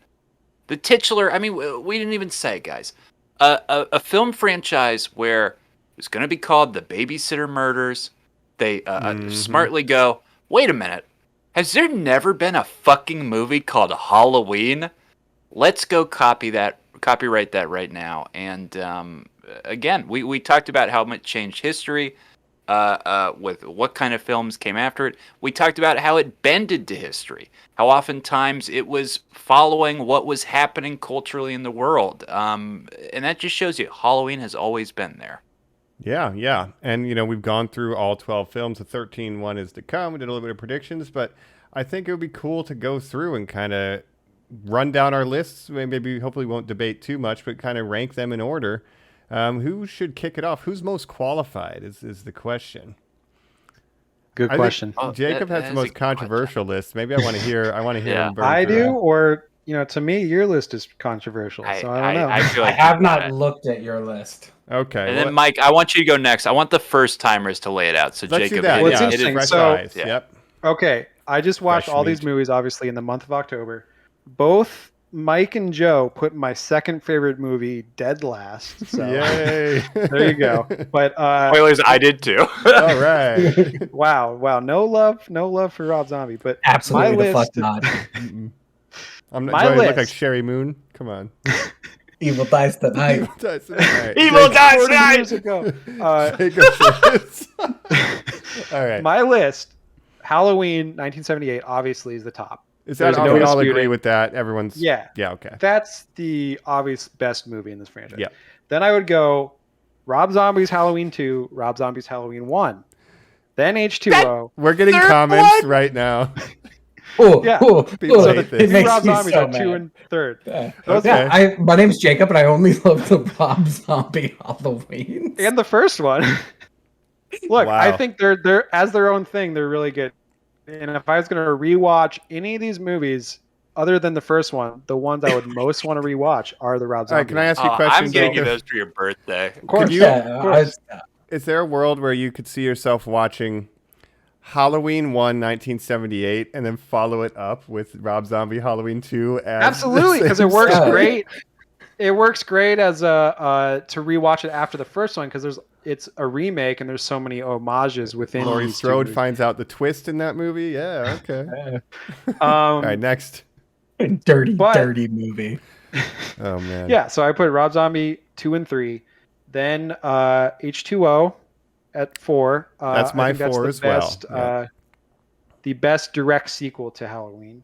The titular, I mean, we didn't even say, guys. A film franchise where it was going to be called The Babysitter Murders. They smartly go, wait a minute. Has there never been a fucking movie called Halloween? Let's go copyright that right now. And again, we talked about how much changed history with what kind of films came after it. We talked about how it bended to history. How oftentimes it was following what was happening culturally in the world. And that just shows you Halloween has always been there. Yeah. And, we've gone through all 12 films. The 13 one is to come. We did a little bit of predictions, but I think it would be cool to go through and kind of run down our lists. Maybe, hopefully, won't debate too much, but kind of rank them in order. Who should kick it off? Who's most qualified is the question. Good question. Jacob has the most controversial list. Maybe I want to hear. Yeah. Him burn I through do, it. or to me, your list is controversial. So I don't know. I feel like I have not looked at your list. Okay. And then Mike, I want you to go next. I want the first timers to lay it out. So Let's Jacob, do that. Well, it's Yeah, interesting. fresh So- eyes. Yep. Okay, I just watched Fresh all these meat. movies, obviously, in the month of October. Both Mike and Joe put my second favorite movie dead last. So Yay. there you go. But spoilers, I did too. All right. wow, no love for Rob Zombie. But Absolutely my the fuck list, not. I'm not. My Do I look like list. Sherry Moon? Come on. Evil dies tonight. All right. Evil dies 40 tonight. years ago. All right. My list, Halloween 1978, obviously is the top. Is that There's all? no We all disputing. agree with that. Everyone's. Yeah. Yeah. Okay. That's the obvious best movie in this franchise. Yeah. Then I would go Rob Zombie's Halloween 2, Rob Zombie's Halloween 1. Then H2O. We're getting Third comments one? right now. Yeah. People So hate the this. two makes Rob me Zombies so are 2 mad. and 3rd. Yeah. Those Okay. Yeah, my name's Jacob, and I only love the Rob Zombie Halloween. And the first one. Look, Wow. I think they're as their own thing. They're really good. And if I was going to rewatch any of these movies, other than the first one, the ones I would most want to rewatch are the Rob All Zombie. right. Can I ask you a question? I'm getting you Jacob? those for your birthday. Of course. Could you- Yeah, of course. Is there a world where you could see yourself watching Halloween 1, 1978, and then follow it up with Rob Zombie Halloween 2? As Absolutely, because it the same works story? great. It works great as a to rewatch it after the first one because it's a remake and there's so many homages within. Laurie these two Strode movies. finds out the twist in that movie. Yeah. Okay. Um, All right. Next. dirty movie. Oh man. Yeah, so I put Rob Zombie 2 and 3, then H2O at 4. That's I my think 4 the as well. best, Yeah. The best direct sequel to Halloween.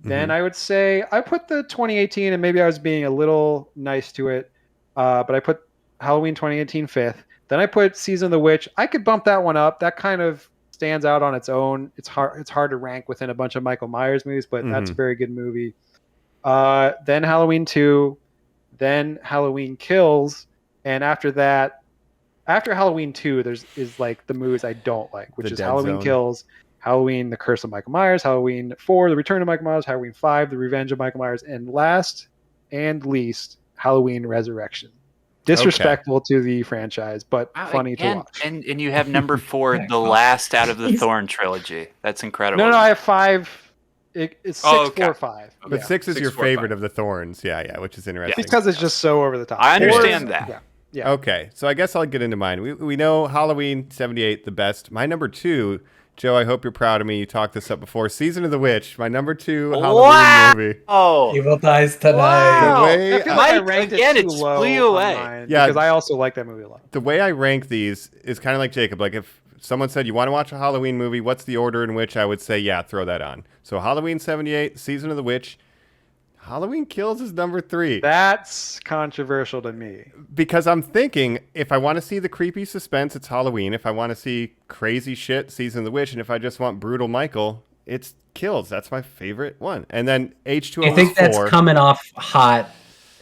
Mm-hmm. Then I would say I put the 2018, and maybe I was being a little nice to it, but I put Halloween 2018 5th. Then I put Season of the Witch. I could bump that one up. That kind of stands out on its own. It's hard to rank within a bunch of Michael Myers movies, but that's a very good movie. Then Halloween 2, then Halloween Kills, and after that, after Halloween 2, is like the movies I don't like, which is Halloween Kills, Halloween: The Curse of Michael Myers, Halloween 4: The Return of Michael Myers, Halloween 5: The Revenge of Michael Myers, and last and least, Halloween Resurrection. Disrespectful to the franchise, but funny to watch. And you have number 4, the last out of the Thorn trilogy. That's incredible. No, I have 5. It's 6, 4, 5. But 6 is your favorite of the Thorns. Yeah, which is interesting. Because it's just so over the top. I understand that. Yeah. Okay, so I guess I'll get into mine. We know Halloween 78 the best. My number 2, Joe, I hope you're proud of me. You talked this up before. Season of the Witch, my number 2 Halloween movie. Oh, Evil Dies Tonight. Wow. I feel like I ranked it too low blew away. on mine because I also like that movie a lot. The way I rank these is kind of like Jacob. Like if someone said, you want to watch a Halloween movie, what's the order in which I would say, yeah, throw that on. So Halloween 78, Season of the Witch. Halloween Kills is number 3. That's controversial to me. Because I'm thinking, if I want to see the creepy suspense, it's Halloween. If I want to see crazy shit, Season of the Witch. And if I just want brutal Michael, it's Kills. That's my favorite one. And then H2O. I think that's coming off hot,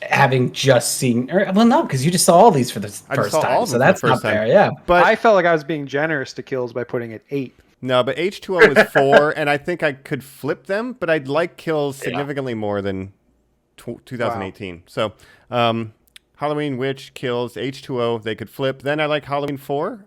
having just seen. No, because you just saw all these for the first time. So that's not fair. Yeah. But I felt like I was being generous to Kills by putting it 8. No, but H2O was 4, and I think I could flip them, but I'd like Kills significantly more than 2018. Wow. So Halloween, Witch, Kills, H2O, they could flip. Then I like Halloween 4,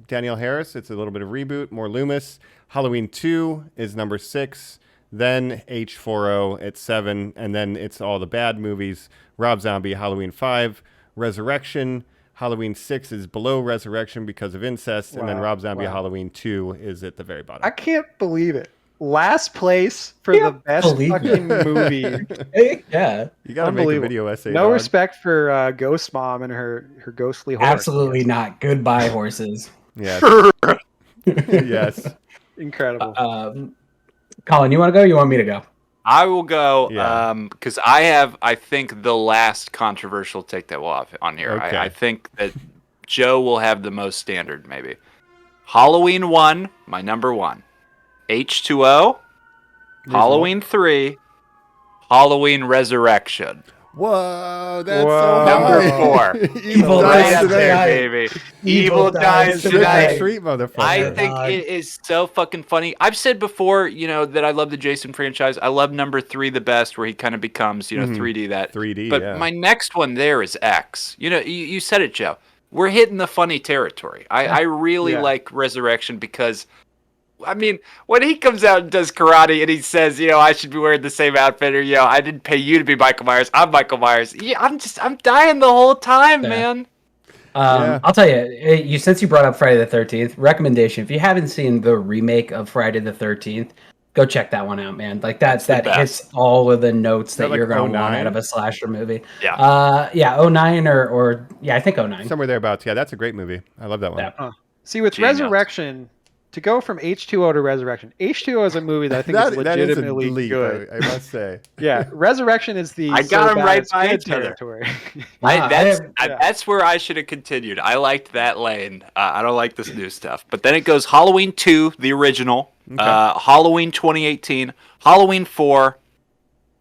Danielle Harris. It's a little bit of reboot, more Loomis. Halloween 2 is number 6. Then H4O at 7, and then it's all the bad movies. Rob Zombie, Halloween 5, Resurrection. Halloween 6 is below Resurrection because of incest, and then Rob Zombie Halloween 2 is at the very bottom. I can't believe it. Last place for the best fucking movie. Yeah. You gotta make a video essay. No respect for Ghost Mom and her ghostly horse. Absolutely not. Goodbye, horses. Yes. Yes. Incredible. Colin, you want to go? You want me to go? I will go because I have, I think, the last controversial take that we'll have on here. Okay. I think that Joe will have the most standard, maybe. Halloween 1, my number 1. H2O, Halloween 3, Halloween Resurrection. Whoa, that's so number high. 4. Evil Dies Tonight, baby. Evil Dies Tonight. Street, motherfucker. I think it is so fucking funny. I've said before, that I love the Jason franchise. I love number 3 the best, where he kind of becomes, 3D that. 3D, but my next one there is X. You said it, Joe. We're hitting the funny territory. I really like Resurrection because, when he comes out and does karate and he says, I should be wearing the same outfit, or, I didn't pay you to be Michael Myers. I'm Michael Myers. Yeah, I'm dying the whole time, man. I'll tell you, since you brought up Friday the 13th, recommendation, if you haven't seen the remake of Friday the 13th, go check that one out, man. Like that hits all of the notes that you're going to want out of a slasher movie. Yeah. 09 or I think 09. Somewhere thereabouts. Yeah, that's a great movie. I love that one. Yeah. See, with Resurrection, to go from H2O to Resurrection, H2O is a movie that I think is legitimately leap, good. I must say. Yeah, Resurrection is the I got them right by each other. territory. That's where I should have continued. I liked that lane. I don't like this new stuff. But then it goes Halloween 2, the original, Halloween 2018, Halloween 4,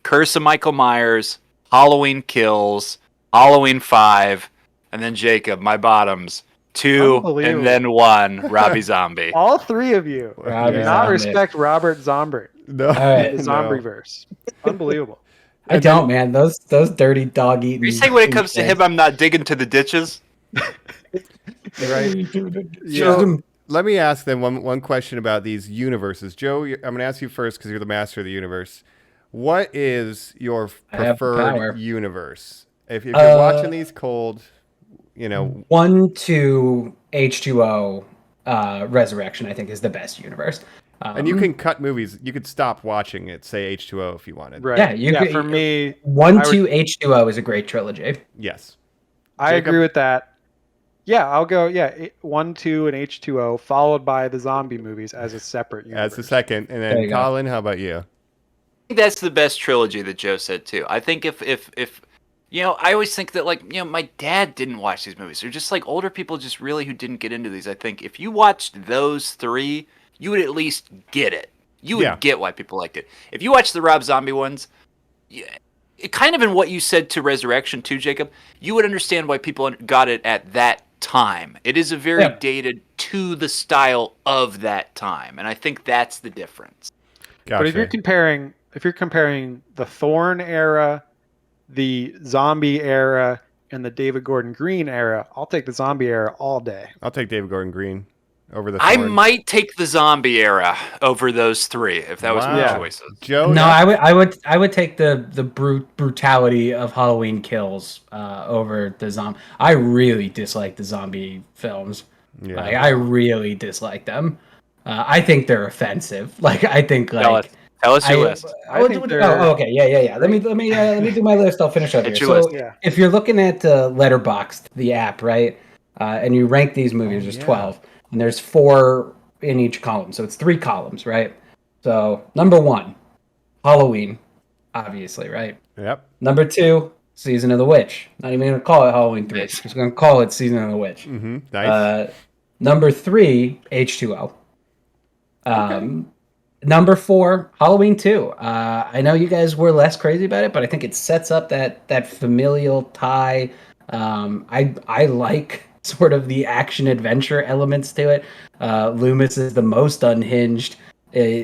Curse of Michael Myers, Halloween Kills, Halloween 5, and then Jacob, my bottoms. 2 and then 1, Robbie Zombie. All 3 of you do not respect Robert Zombie. No, the Zombieverse. Unbelievable. I don't, man. Those dirty dog eating. Are you saying when it comes to him, I'm not digging to the ditches? Right. So, let me ask then one question about these universes. Joe, I'm going to ask you first because you're the master of the universe. What is your preferred universe? If you're watching these cold, 1, 2, H2O, Resurrection, I think is the best universe. And you can cut movies. You could stop watching it, say H2O, if you wanted. Right. Yeah, could, for me, 1, 2, H2O is a great trilogy. Yes. I agree with that. Yeah, I'll go. Yeah, 1, 2, and H2O, followed by the zombie movies as a separate universe. As the second, and then Colin, how about you? I think that's the best trilogy that Joe said too. I think if I always think that, like, my dad didn't watch these movies. They're just like older people just really who didn't get into these. I think if you watched those three, you would at least get it. You would get why people liked it. If you watch the Rob Zombie ones, it kind of in what you said to Resurrection too, Jacob, you would understand why people got it at that time. It is a very dated to the style of that time, and I think that's the difference. Gotcha. But if you're comparing the Thorne era, the zombie era, and the David Gordon Green era, I'll take the zombie era all day. I'll take David Gordon Green over the I Thorne. might take the zombie era over those three if that was my choices. Joe, no, I would take the brutality of Halloween Kills over the zombie. I really dislike the zombie films. Yeah. Like, I really dislike them. I think they're offensive. Like, I think like tell us your list. Okay, yeah. Let me do my list. I'll finish up here. So if you're looking at Letterboxd, the app, right, and you rank these movies, there's 12, and there's 4 in each column, so it's 3 columns, right? So number 1, Halloween, obviously, right? Yep. Number 2, Season of the Witch. Not even gonna call it Halloween 3. Just gonna call it Season of the Witch. Mm-hmm. Nice. Number 3, H2O. Number 4, Halloween 2. I know you guys were less crazy about it, but I think it sets up that familial tie. I like sort of the action adventure elements to it. Loomis is the most unhinged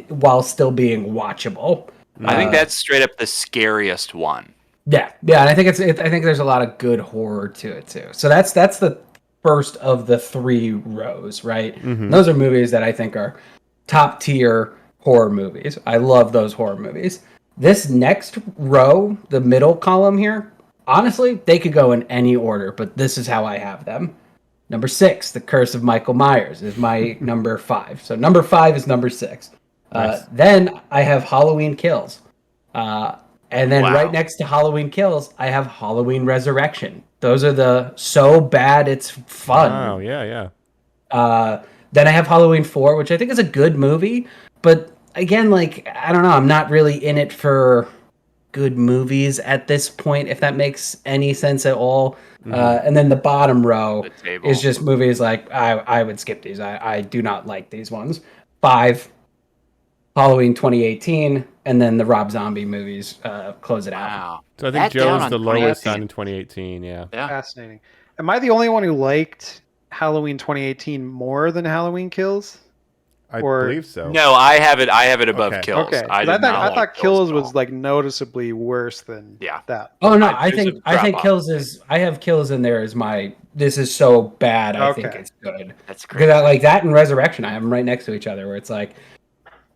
while still being watchable. I think that's straight up the scariest one. Yeah, and I think I think there's a lot of good horror to it too. So that's the first of the 3 rows, right? Mm-hmm. Those are movies that I think are top tier horror movies. I love those horror movies. This next row, the middle column here, honestly, they could go in any order, but this is how I have them. Number 6, The Curse of Michael Myers is my number 5. So number 5 is number 6. Nice. Then I have Halloween Kills. And then right next to Halloween Kills, I have Halloween Resurrection. Those are the so bad it's fun. Oh, yeah. Then I have Halloween 4, which I think is a good movie. But again, like, I don't know, I'm not really in it for good movies at this point, if that makes any sense at all. Mm-hmm. And then the bottom row is just movies like, I would skip these. I do not like these ones. 5, Halloween 2018, and then the Rob Zombie movies close it out. Wow. So I think Joe's the lowest on 2018, yeah. Fascinating. Am I the only one who liked Halloween 2018 more than Halloween Kills? I believe so. No, I have it above Kills. Okay. I thought Kills was like noticeably worse than that. Oh no, I think Kills is. I have Kills in there as my. This is so bad. I think it's good. That's great. Because I like that and Resurrection. I have them right next to each other. Where it's like,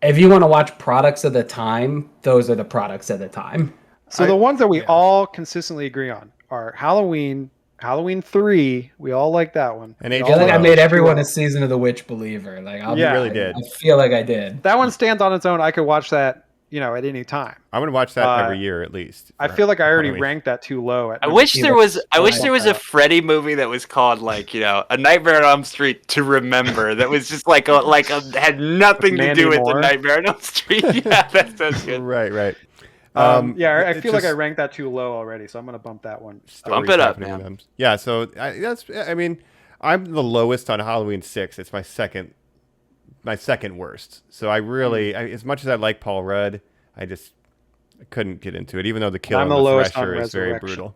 if you want to watch products of the time, those are the products of the time. So the ones that we all consistently agree on are Halloween 3, we all like that one. And I feel like I made everyone a Season of the Witch believer. Like, you really did. I feel like I did. That one stands on its own. I could watch that, at any time. I'm gonna watch that every year at least. I feel like I already ranked that too low. I wish there was a Freddy movie that was called like A Nightmare on Elm Street to Remember. That was just like had nothing to do with the Nightmare on Elm Street. Yeah, that sounds good. Right. I feel like I ranked that too low already, so I'm gonna bump that one. Bump it up, man. Yeah, so I'm the lowest on Halloween 6. It's my second worst. So I really, as much as I like Paul Rudd, I couldn't get into it, even though the kill on the Thresher is very brutal.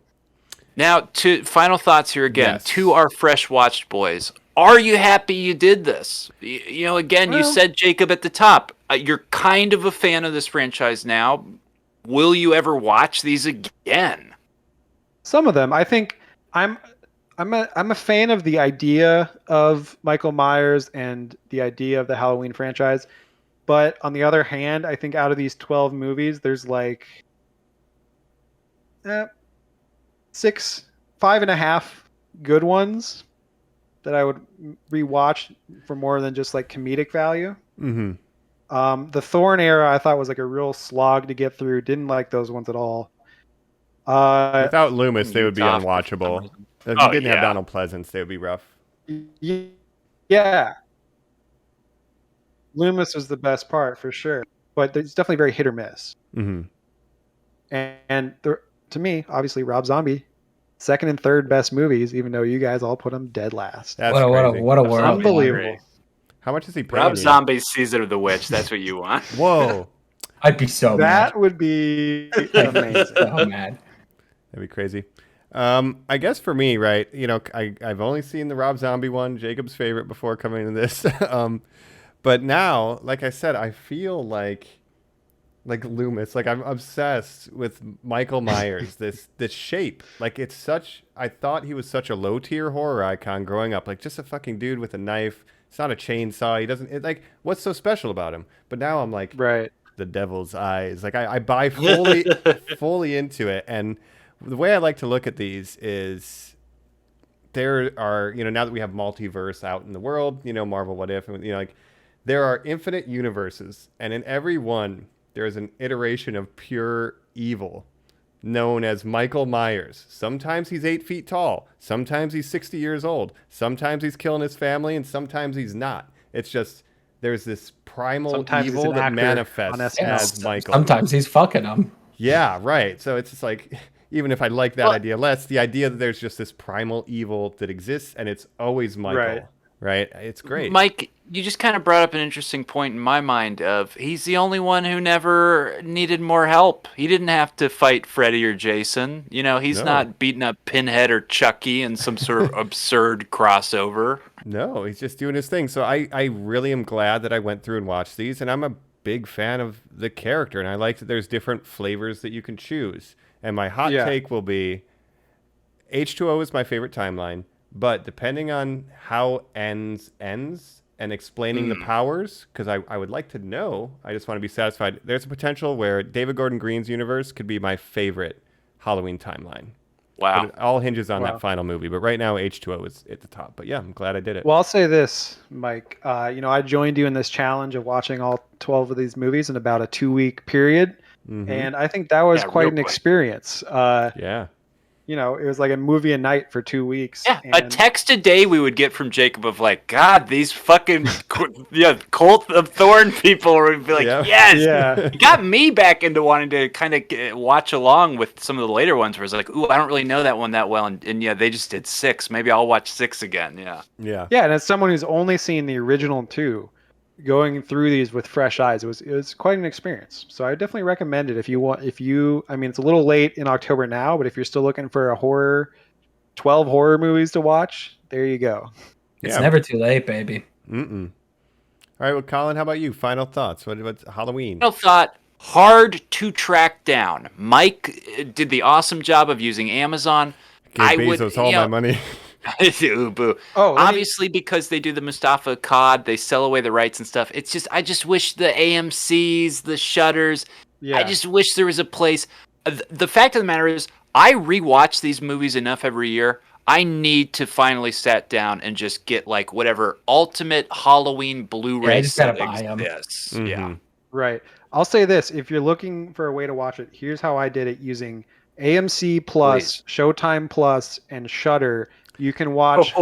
Now, to final thoughts here again, to our fresh watched boys. Are you happy you did this? Again, you said, Jacob, at the top, you're kind of a fan of this franchise now. Will you ever watch these again? Some of them. I think I'm a fan of the idea of Michael Myers and the idea of the Halloween franchise. But on the other hand, I think out of these 12 movies, there's like 5.5 good ones that I would rewatch for more than just like comedic value. Mm-hmm. The Thorne era I thought was like a real slog to get through. Didn't like those ones at all. Without Loomis, they would be unwatchable. If you didn't have Donald Pleasance, they would be rough. Yeah. Loomis was the best part for sure, but it's definitely very hit or miss. Mm-hmm. And to me, obviously, Rob Zombie second and third best movies, even though you guys all put them dead last. That's what a crazy. world! Unbelievable. How much is he paying Rob you? Zombie's Season of the Witch. That's what you want. Whoa. I'd be so mad. That would be amazing. So mad. That'd be crazy. I guess for me, right, I've only seen the Rob Zombie one, Jacob's favorite, before coming into this. But now, like I said, I feel like Loomis, like I'm obsessed with Michael Myers, this shape. Like I thought he was such a low tier horror icon growing up, like just a fucking dude with a knife. It's not a chainsaw. He doesn't, like, what's so special about him? But now I'm like, right, the devil's eyes. Like I buy fully into it. And the way I like to look at these is there are, now that we have multiverse out in the world, Marvel What If, and like there are infinite universes, and in every one there is an iteration of pure evil known as Michael Myers. Sometimes he's 8 feet tall, sometimes he's 60 years old, sometimes he's killing his family, and sometimes he's not. It's just there's this primal evil that manifests as Michael. Sometimes he's fucking them. Yeah, right. So it's just like, even if I like that idea less, the idea that there's just this primal evil that exists and it's always Michael, right? It's great. Mike, you just kind of brought up an interesting point in my mind of he's the only one who never needed more help. He didn't have to fight Freddy or Jason. He's not beating up Pinhead or Chucky in some sort of absurd crossover. No, he's just doing his thing. So I really am glad that I went through and watched these, and I'm a big fan of the character, and I like that there's different flavors that you can choose. And my hot take will be H2O is my favorite timeline, but depending on how ends and explaining the powers, because I would like to know, I just want to be satisfied. There's a potential where David Gordon Green's universe could be my favorite Halloween timeline. Wow. But it all hinges on that final movie. But right now, H2O is at the top. But yeah, I'm glad I did it. Well, I'll say this, Mike. I joined you in this challenge of watching all 12 of these movies in about a 2-week period. Mm-hmm. And I think that was quite an experience. It was like a movie a night for 2 weeks. Yeah, a text a day we would get from Jacob of like, God, these fucking Cult of Thorn people would be like, yes. It got me back into wanting to kind of watch along with some of the later ones where it's like, ooh, I don't really know that one that well. And yeah, they just did 6. Maybe I'll watch 6 again. Yeah. Yeah. Yeah, and as someone who's only seen the original 2, going through these with fresh eyes, it was quite an experience. So I definitely recommend it if you want. I mean, it's a little late in October now, but if you're still looking for 12 horror movies to watch, there you go. It's never too late, baby. All right, well, Colin, how about you? Final thoughts? What's Halloween? Final thought: hard to track down. Mike did the awesome job of using Amazon. Gave Bezos all my money. Obviously, because they do the Mustafa Cod, they sell away the rights and stuff. It's just, I just wish the AMCs, the Shutters, I just wish there was a place. The fact of the matter is, I rewatch these movies enough every year. I need to finally sit down and just get like whatever ultimate Halloween Blu-ray set exists. Mm-hmm. Yeah, right. I'll say this: if you're looking for a way to watch it, here's how I did it using AMC Plus, Showtime Plus, and Shudder. You can watch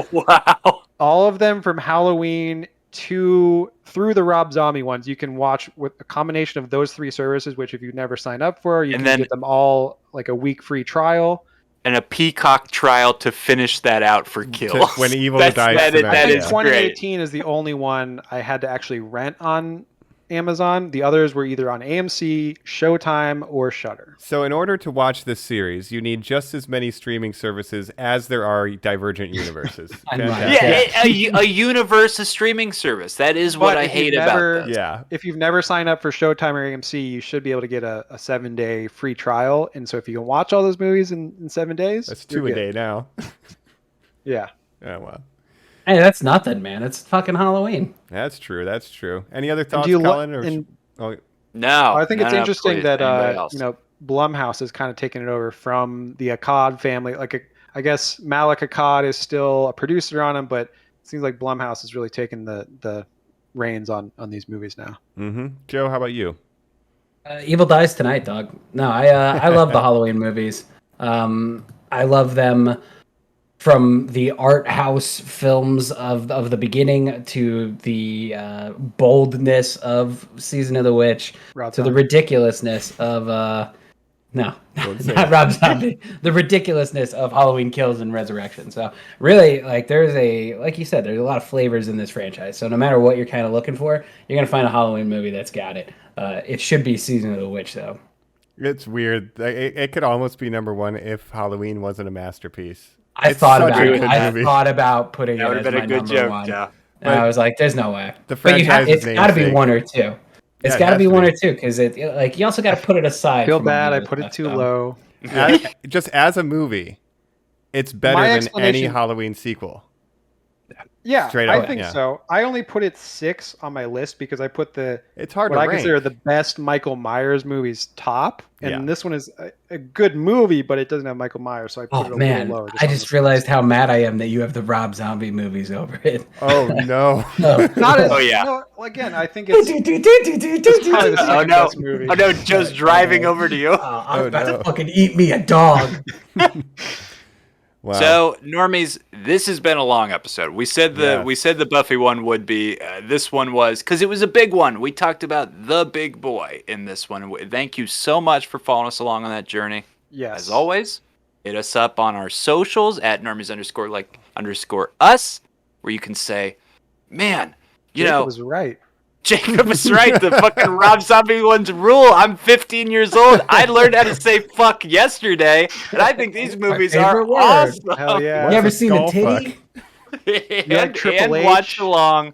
all of them from Halloween through the Rob Zombie ones. You can watch with a combination of those 3 services, which if you've never signed up for, you can get them all like a week free trial. And a Peacock trial to finish that out for kills. When evil dies. I think 2018 is the only one I had to actually rent on Amazon. The others were either on AMC, Showtime, or Shudder. So in order to watch this series, you need just as many streaming services as there are divergent universes. A universe, a streaming service. That is what I hate about this. Yeah. If you've never signed up for Showtime or AMC, you should be able to get a 7-day free trial. And so if you can watch all those movies in 7 days, that's 2 a day now. Yeah. Oh, wow. Hey, that's nothing, man. It's fucking Halloween. That's true. Any other thoughts, Colin? No. I think it's interesting that Blumhouse has kind of taken it over from the Akkad family. I guess Malik Akkad is still a producer on them, but it seems like Blumhouse has really taken the reins on these movies now. Mm-hmm. Joe, how about you? Evil Dies Tonight, dog. No, I love the Halloween movies. I love them. From the art house films of the beginning to the boldness of Season of the Witch to the ridiculousness of No, not Rob Zombie. The ridiculousness of Halloween Kills and Resurrection. So really, like like you said, there's a lot of flavors in this franchise. So no matter what you're kind of looking for, you're gonna find a Halloween movie that's got it. It should be Season of the Witch, though. It's weird. It could almost be number one if Halloween wasn't a masterpiece. I thought about putting it as my number one. Yeah. And I was like, "There's no way." The franchise it's got to be one or two. It's got to be one or two because you also got to put it aside. I feel bad. I put it too low. Just as a movie, it's better than any Halloween sequel. Yeah, I think so. I only put it 6 on my list because I put it's hard what to I rank. consider the best Michael Myers movies top, and this one is a good movie, but it doesn't have Michael Myers, so I put it a little lower. I just realized how mad I am that you have the Rob Zombie movies over it. Oh no! Not as, no, again, I think it's probably the second best movie. Oh no! Joe's driving over to you. I was about to fucking eat me a dog. Wow. So, Normies, this has been a long episode. We said the Buffy one would be. This one was because it was a big one. We talked about the big boy in this one. Thank you so much for following us along on that journey. Yes. As always, hit us up on our socials at Normies_us, where you can say, "Man, Jacob was right. Jacob was right. The fucking Rob Zombie ones rule. I'm 15 years old. I learned how to say fuck yesterday, and I think these movies are awesome. Hell yeah. You ever seen a titty? and watch along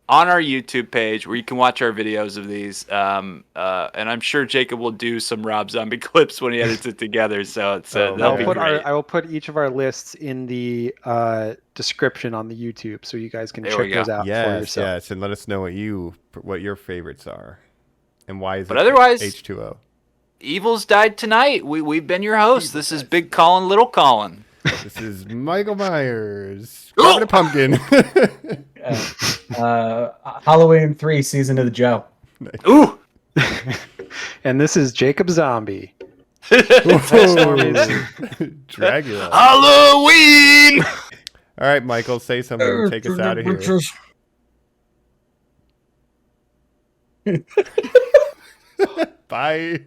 on our YouTube page where you can watch our videos of these. And I'm sure Jacob will do some Rob Zombie clips when he edits it together. So it's I will put each of our lists in the description on the YouTube so you guys can check those out for yourself. Yes, and let us know what your favorites are and why is but otherwise, H2O. Evil's died tonight. We've been your hosts. This is Big Colin, Little Colin. This is Michael Myers. Carving a pumpkin. Halloween 3, Season of the Joe. Nice. Ooh. And this is Jacob Zombie. Dracula. Halloween. All right, Michael, say something. Take us out of here. Bye.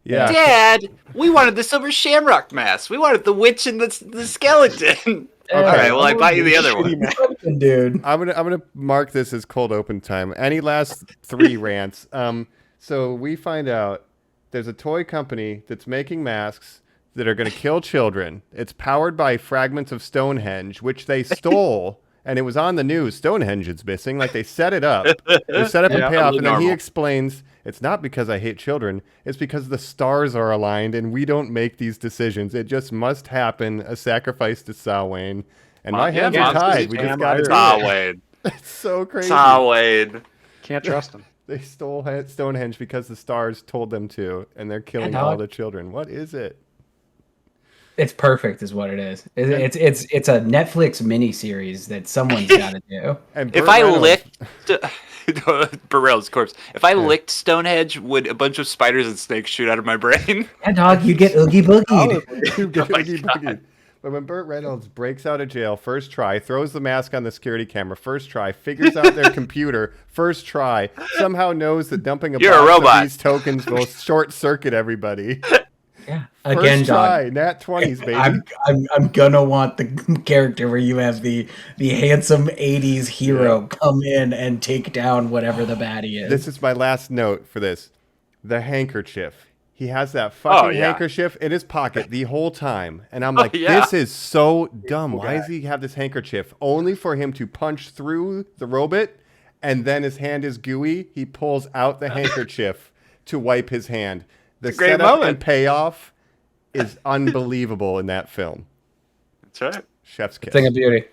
Yeah. Dad, we wanted the silver shamrock mask. We wanted the witch and the skeleton. All right, well, I buy you the other one. Dude. I'm gonna mark this as cold open time. Any last 3 rants? So we find out there's a toy company that's making masks that are gonna kill children. It's powered by fragments of Stonehenge, which they stole, and it was on the news. Stonehenge is missing. Like they set it up. They set up and pay off, and then he explains it's not because I hate children. It's because the stars are aligned, and we don't make these decisions. It just must happen. A sacrifice to Samhain. And my hands are tied. We just got to do it. It's so crazy. Samhain. Can't trust them. They stole Stonehenge because the stars told them to, and they're killing all the children. What is it? It's perfect, is what it is. It's a Netflix miniseries that someone's got to do. And if I licked Burrell's corpse, if I licked Stonehenge, would a bunch of spiders and snakes shoot out of my brain? Yeah, dog, you get oogie boogied. But when Burt Reynolds breaks out of jail, first try, throws the mask on the security camera, first try, figures out their computer, first try, somehow knows that dumping a box of these tokens will short circuit everybody. Yeah. Again, try, Nat 20s, baby. I'm gonna want the character where you have the handsome 80s hero come in and take down whatever the baddie is. This is my last note for this. The handkerchief. He has that fucking handkerchief in his pocket the whole time. And I'm like, this is so dumb. Why does he have this handkerchief? Only for him to punch through the robot, and then his hand is gooey. He pulls out the handkerchief to wipe his hand. The setup and payoff is unbelievable in that film. That's right. Chef's kiss. Thing of beauty.